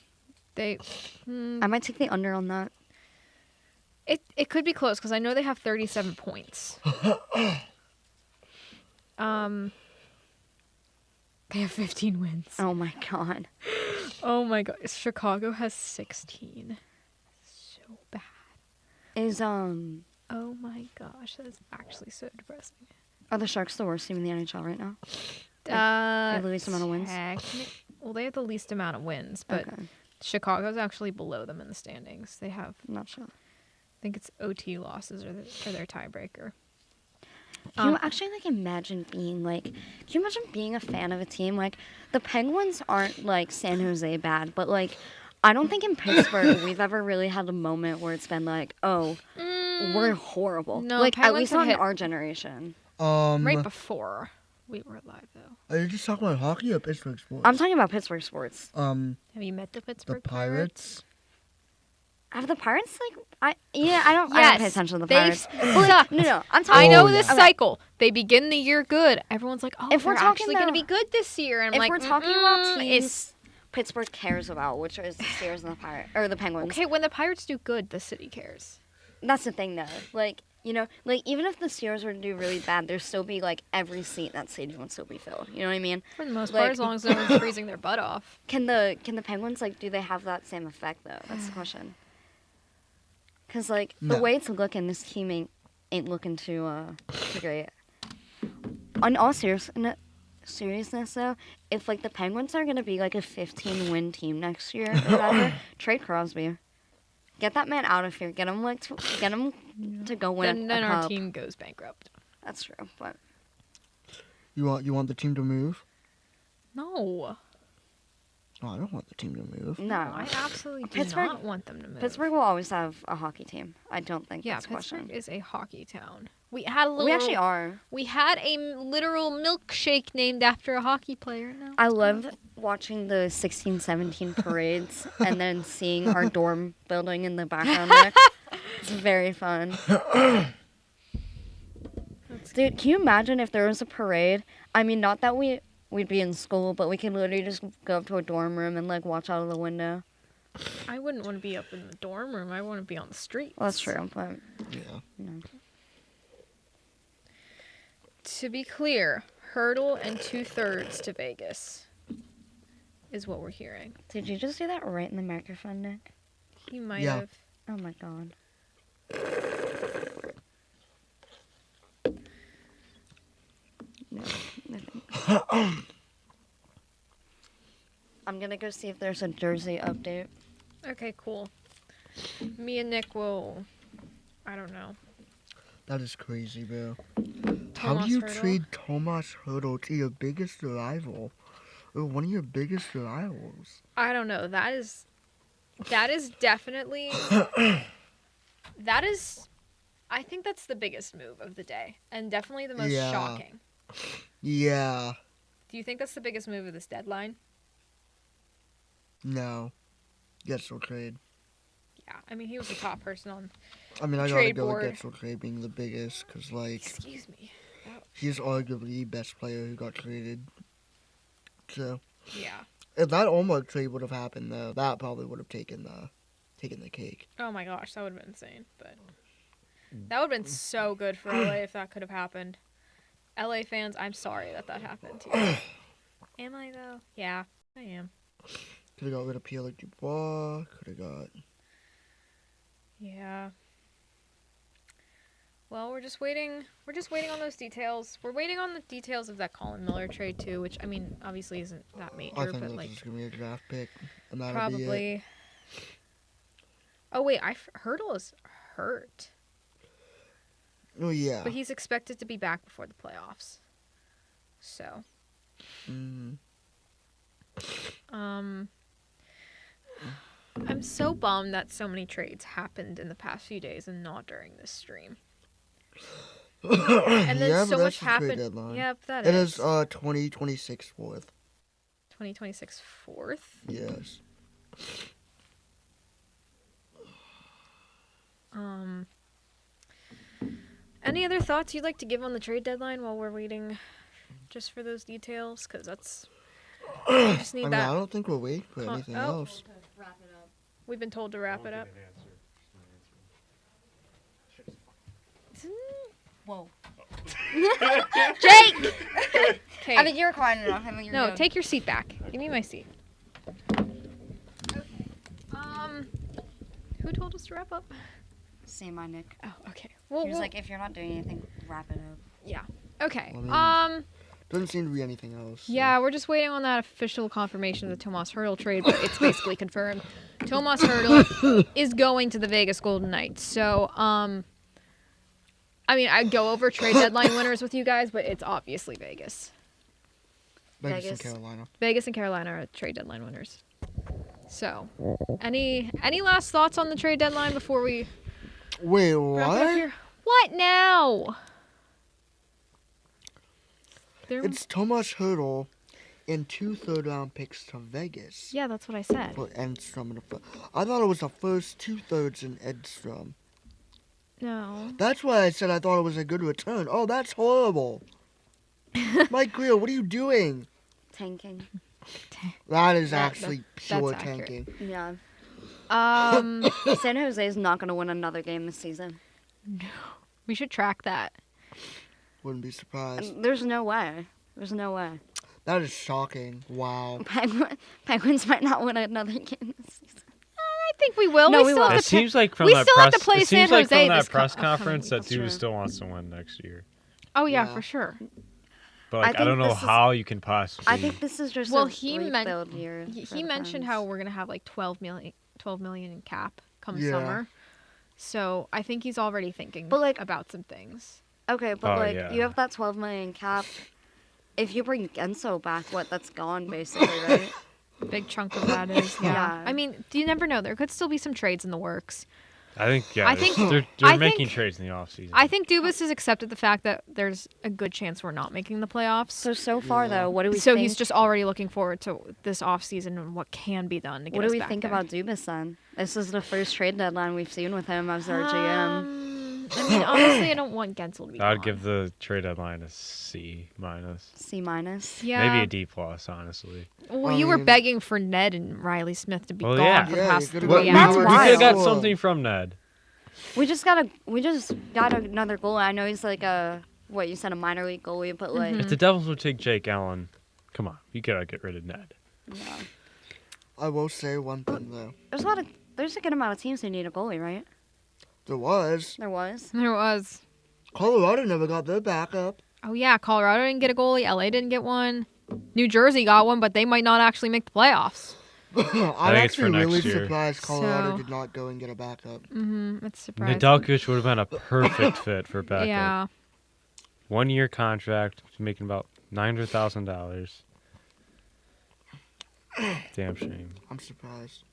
I might take the under on that. It could be close because I know they have 37 points. They have 15 wins. Oh my god. Oh my god. Chicago has 16. So bad. Oh my gosh, that is actually so depressing. Are the Sharks the worst team in the NHL right now? They have the least amount of wins? Well, they have the least amount of wins, but Chicago's actually below them in the standings. They have... I'm not sure. I think it's OT losses are their tiebreaker. Can you actually like imagine being like? Can you imagine being a fan of a team like the Penguins aren't like San Jose bad, but like I don't think in Pittsburgh we've ever really had a moment where it's been like, oh, we're horrible. No, like at Penguins least have not in hit- our generation. Right before we were alive, though. Are you just talking about hockey or Pittsburgh sports? I'm talking about Pittsburgh sports. Have you met the The Pittsburgh Pirates. Have the Pirates like? I don't Yes, pay attention to the they Pirates. suck. No, I'm I talking. know Oh, this yeah. cycle. They begin the year good. Everyone's like, "Oh, If we're they're talking actually going to though- be good this year." And I'm If like, we're talking about teams it's Pittsburgh cares about, which is the Steelers and the Pirates or the Penguins. okay when the Pirates do good. The city cares. That's the thing, though. Like, you know, like even if the Steelers were to do really bad, there'd still be like every seat in that stadium would still be filled. You know what I mean? For the most Like- part, as long as no one's freezing their butt off. Can the Penguins like do they have that same effect though? That's the question. Cause like the No. way it's looking, this team ain't looking too great. On all seriousness though, if like the Penguins are gonna be like a 15-win team next year or whatever, trade Crosby. Get that man out of here. Get him to go win Then a our cup. team goes bankrupt. That's true, but You want the team to move? No, Oh, I don't want the team to move. no. I absolutely do Pittsburgh- not want them to move. Pittsburgh will always have a hockey team. I don't think Yeah, that's a Pittsburgh question. is a hockey town. We had a little. We actually are. We had a literal milkshake named after a hockey player. No, I love watching the 16-17 parades and then seeing our dorm building in the background there. It's very fun. Dude, can you imagine if there was a parade? I mean, not that we'd be in school, but we could literally just go up to a dorm room and like watch out of the window. I wouldn't want to be up in the dorm room. I want to be on the street. Well, that's true, but Yeah. To be clear, hurdle and 2/3 to Vegas is what we're hearing. did you just do that right in the microphone, Nick? He might Yeah. have. Oh my god. No, nothing. I'm gonna go see if there's a jersey update. Okay, cool. Me and Nick will. I don't know. That is crazy, bro. How Tomas do you Hertl? trade Tomas Hertl to your biggest rival? Or one of your biggest rivals? I don't know. That is definitely. That is. I think that's the biggest move of the day, and definitely the most Yeah. shocking. Yeah. Do you think that's the biggest move of this deadline? No. Getzel trade. Yeah, I mean he was the top person on. I mean, I gotta Trade go board. with Getzel trade being the biggest, because, like, Excuse me. he's arguably the best player who got traded. So, Yeah. if that Omar trade would have happened, though, that probably would have taken the cake. Oh my gosh, that would have been insane. But that would have been so good for LA if that could have happened. LA fans, I'm sorry that happened to you. Am I though? Yeah, I am. Could have got rid of Pierre Dubois. Could have got. Yeah. Well, we're just waiting. We're just waiting on those details. We're waiting on the details of that Colin Miller trade too, which I mean, obviously isn't that I major, think but this like is gonna be a draft pick, and that'll be it. probably. Oh wait, Hurdle is hurt, Oh yeah. but he's expected to be back before the playoffs. So, Mhm. I'm so bummed that so many trades happened in the past few days and not during this stream. And then Yeah, so but much that's the trade happened. deadline. Yep, that It is. is 2026 fourth. 2026 fourth. Yes. Any other thoughts you'd like to give on the trade deadline while we're waiting, just for those details? Because that's. We just need I mean, that. I don't think we're waiting for Huh, anything oh. else. We've been told to wrap it up. Whoa. Jake. Okay. I think you're quiet enough. I think you're No, good. take your seat back. Give me my seat. Who told us to wrap up? Say my Nick. Oh, okay. Well, He was like, if you're not doing anything, wrap it up. yeah. Okay. I mean- Doesn't seem to be anything else. so- Yeah, we're just waiting on that official confirmation of the Tomas Hertl trade, but it's basically confirmed. Tomas Hertl is going to the Vegas Golden Knights. So, I I mean, I'd go over trade deadline winners with you guys, but it's obviously Vegas. Vegas and Carolina. Vegas and Carolina are trade deadline winners. So, any last thoughts on the trade deadline before we Wait, wrap it up what? here? What now? It's Tomas Hertl and 2 third-round picks to Vegas. Yeah, that's what I said. For Edstrom and I thought it was the first 2 thirds in Edstrom. No. That's why I said I thought it was a good return. Oh, that's horrible. Mike Greer, what are you doing? Tanking. That is actually pure that's accurate. tanking. Yeah. San Jose is not going to win another game this season. We should track that. Wouldn't be surprised. There's no way. There's no way. That is shocking. Wow. Penguins might not win another game this season. I think we will. No, we still won't. have It to seems like from we that still press, have to play it San seems like Jose from that this press upcoming conference that week. Duba still wants to win next year. Oh yeah, Yeah. for sure. But like, I don't know how you can possibly. I think this is just Well, a he rebuild year. he mentioned how we're gonna have like 12 million in cap come Yeah. summer. So I think he's already thinking But, like- about some things. Okay, but Oh, like yeah. you have that 12 million cap. If you bring Genso back, that's gone basically, right? A big chunk of that is Yeah. I mean, you never know. There could still be some trades in the works. I think I think- they're I making think- trades in the offseason. I think Dubas has accepted the fact that there's a good chance we're not making the playoffs. So far though, what do we So think? he's just already looking forward to this offseason and what can be done to get What us do we back think there. about Dubas then? This is the first trade deadline we've seen with him as our GM. I mean, honestly, I don't want Gensel to be I'd gone. give the trade deadline a C minus. C minus. Yeah. Maybe a D plus, honestly. Well, I you were mean- begging for Ned and Riley Smith to be Well, gone yeah. for the Yeah, past you 3 could've- hours. That's We wild. could have got Cool. something from Ned. We just got another goalie. I know he's like a minor league goalie, but like If the Devils would take Jake Allen, come on, you gotta get rid of Ned. yeah. I will say one thing, though. There's a good amount of teams who need a goalie, right? There was. There was. There was. Colorado never got their backup. Oh, yeah. Colorado didn't get a goalie. LA didn't get one. New Jersey got one, but they might not actually make the playoffs. I'm think it's for actually next really year. surprised Colorado So- did not go and get a backup. Mm-hmm. It's surprising. Nedeljkovic would have been a perfect fit for backup. Yeah. 1-year contract, making about $900,000. Damn shame. I'm surprised.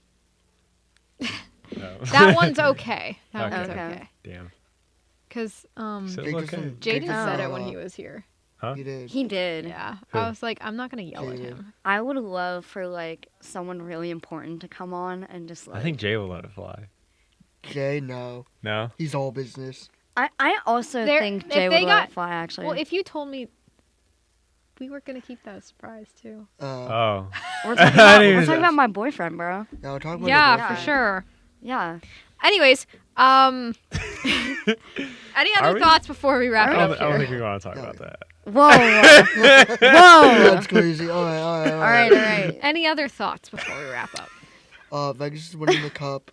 No. That one's okay. That one's Okay. okay. Damn. Because So- Jake okay. doesn't- Jaden Jake doesn't said it know when a he lot. was here. Huh? He did. He did. Yeah. Who? I was like, I'm not going to yell at Jaden. him. I would love for like someone really important to come on and just like. I think Jay will let it fly. Jay, no. No? He's all business. I also There- think if Jay they would got- let it fly. Actually. Well, if you told me we were going to keep that a surprise, too. Oh. we're I talking, didn't about, even we're talking know. about my boyfriend, bro. Yeah, we're talking about Yeah, the for boyfriend. sure. Yeah. Anyways, any Are other we? thoughts before we wrap I it don't, up I don't here? think we want to talk about that. Whoa. That's Whoa. crazy. All right. All right. All right. Any other thoughts before we wrap up? Vegas is winning the cup.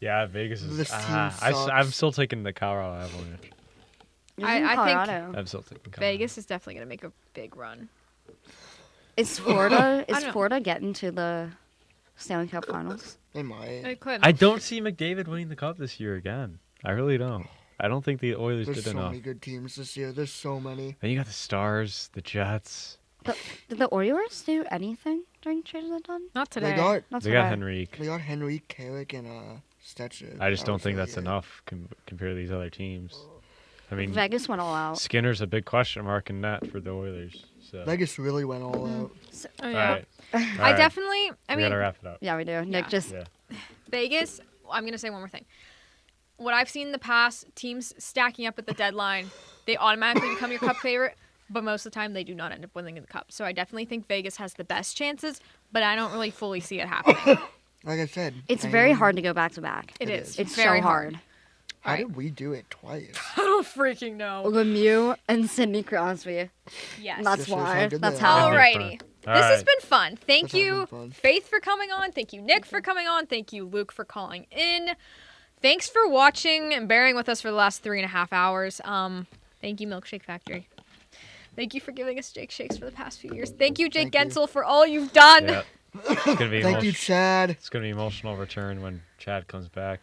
Yeah, Vegas is. This team I'm sucks. still taking the Colorado Avalanche. You're I in think Colorado. I'm still taking Colorado. Vegas is definitely going to make a big run. Is Florida don't know. Florida getting to the Stanley Cup Finals? They might. It could. I don't see McDavid winning the cup this year again. I really don't. I don't think the Oilers There's did so enough. many good teams this year. There's so many. Then you got the Stars, the Jets. Did the Oilers do anything during trade deadline? Not They today. got Not They today. got Henrique. they got Henry, Carrick, and Stetcher. I just That don't was think really that's it. enough compared to these other teams. I mean, Vegas went all out. Skinner's a big question mark in net for the Oilers. So. Vegas really went all out. Oh, All yeah. right. I definitely, I we mean, gotta wrap it up. Yeah, we do. Nick Yeah. just Yeah. Vegas, I'm going to say one more thing. What I've seen in the past, teams stacking up at the deadline, they automatically become your cup favorite, but most of the time they do not end up winning the cup. So I definitely think Vegas has the best chances, but I don't really fully see it happening. Like I said, it's very hard to go back to back. It It is. is. It's very so hard. How Alright. did we do it twice? I don't freaking know. Lemieux and Sidney Crosby. Yes. That's Just shows how why. good That's they are. how. Alrighty. All This has right. been fun. Thank This has you, been fun. Faith, for coming on. Thank you, Nick, for coming on. Thank you, Luke, for calling in. Thanks for watching and bearing with us for the last 3.5 hours. Thank you, Milkshake Factory. Thank you for giving us Jake Shakes for the past few years. Thank you, Jake Thank you. Gensel, for all you've done. Yeah. It's gonna be Thank you, Chad. It's gonna be emotional return when Chad comes back.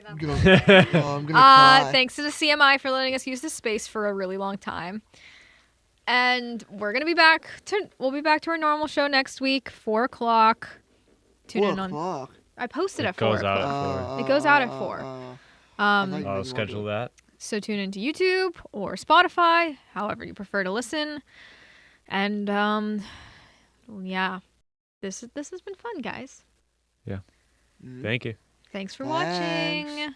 I'm gonna cry. Thanks to the CMI for letting us use this space for a really long time. And we're gonna be back we'll be back to our normal show next week, 4 o'clock. Tune in on. I posted at 4 o'clock. It goes out at 4. I'll schedule that. So tune into YouTube or Spotify, however you prefer to listen. And yeah, this has been fun, guys. Yeah. Thank you. Thanks for watching.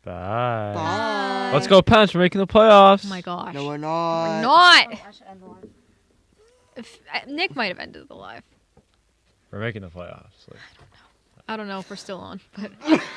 Bye. Bye. Let's go, Pens. We're making the playoffs. Oh my gosh. No, we're not. We're not. Oh, I should end the live. Nick might have ended the live. We're making the playoffs. I don't know if we're still on, but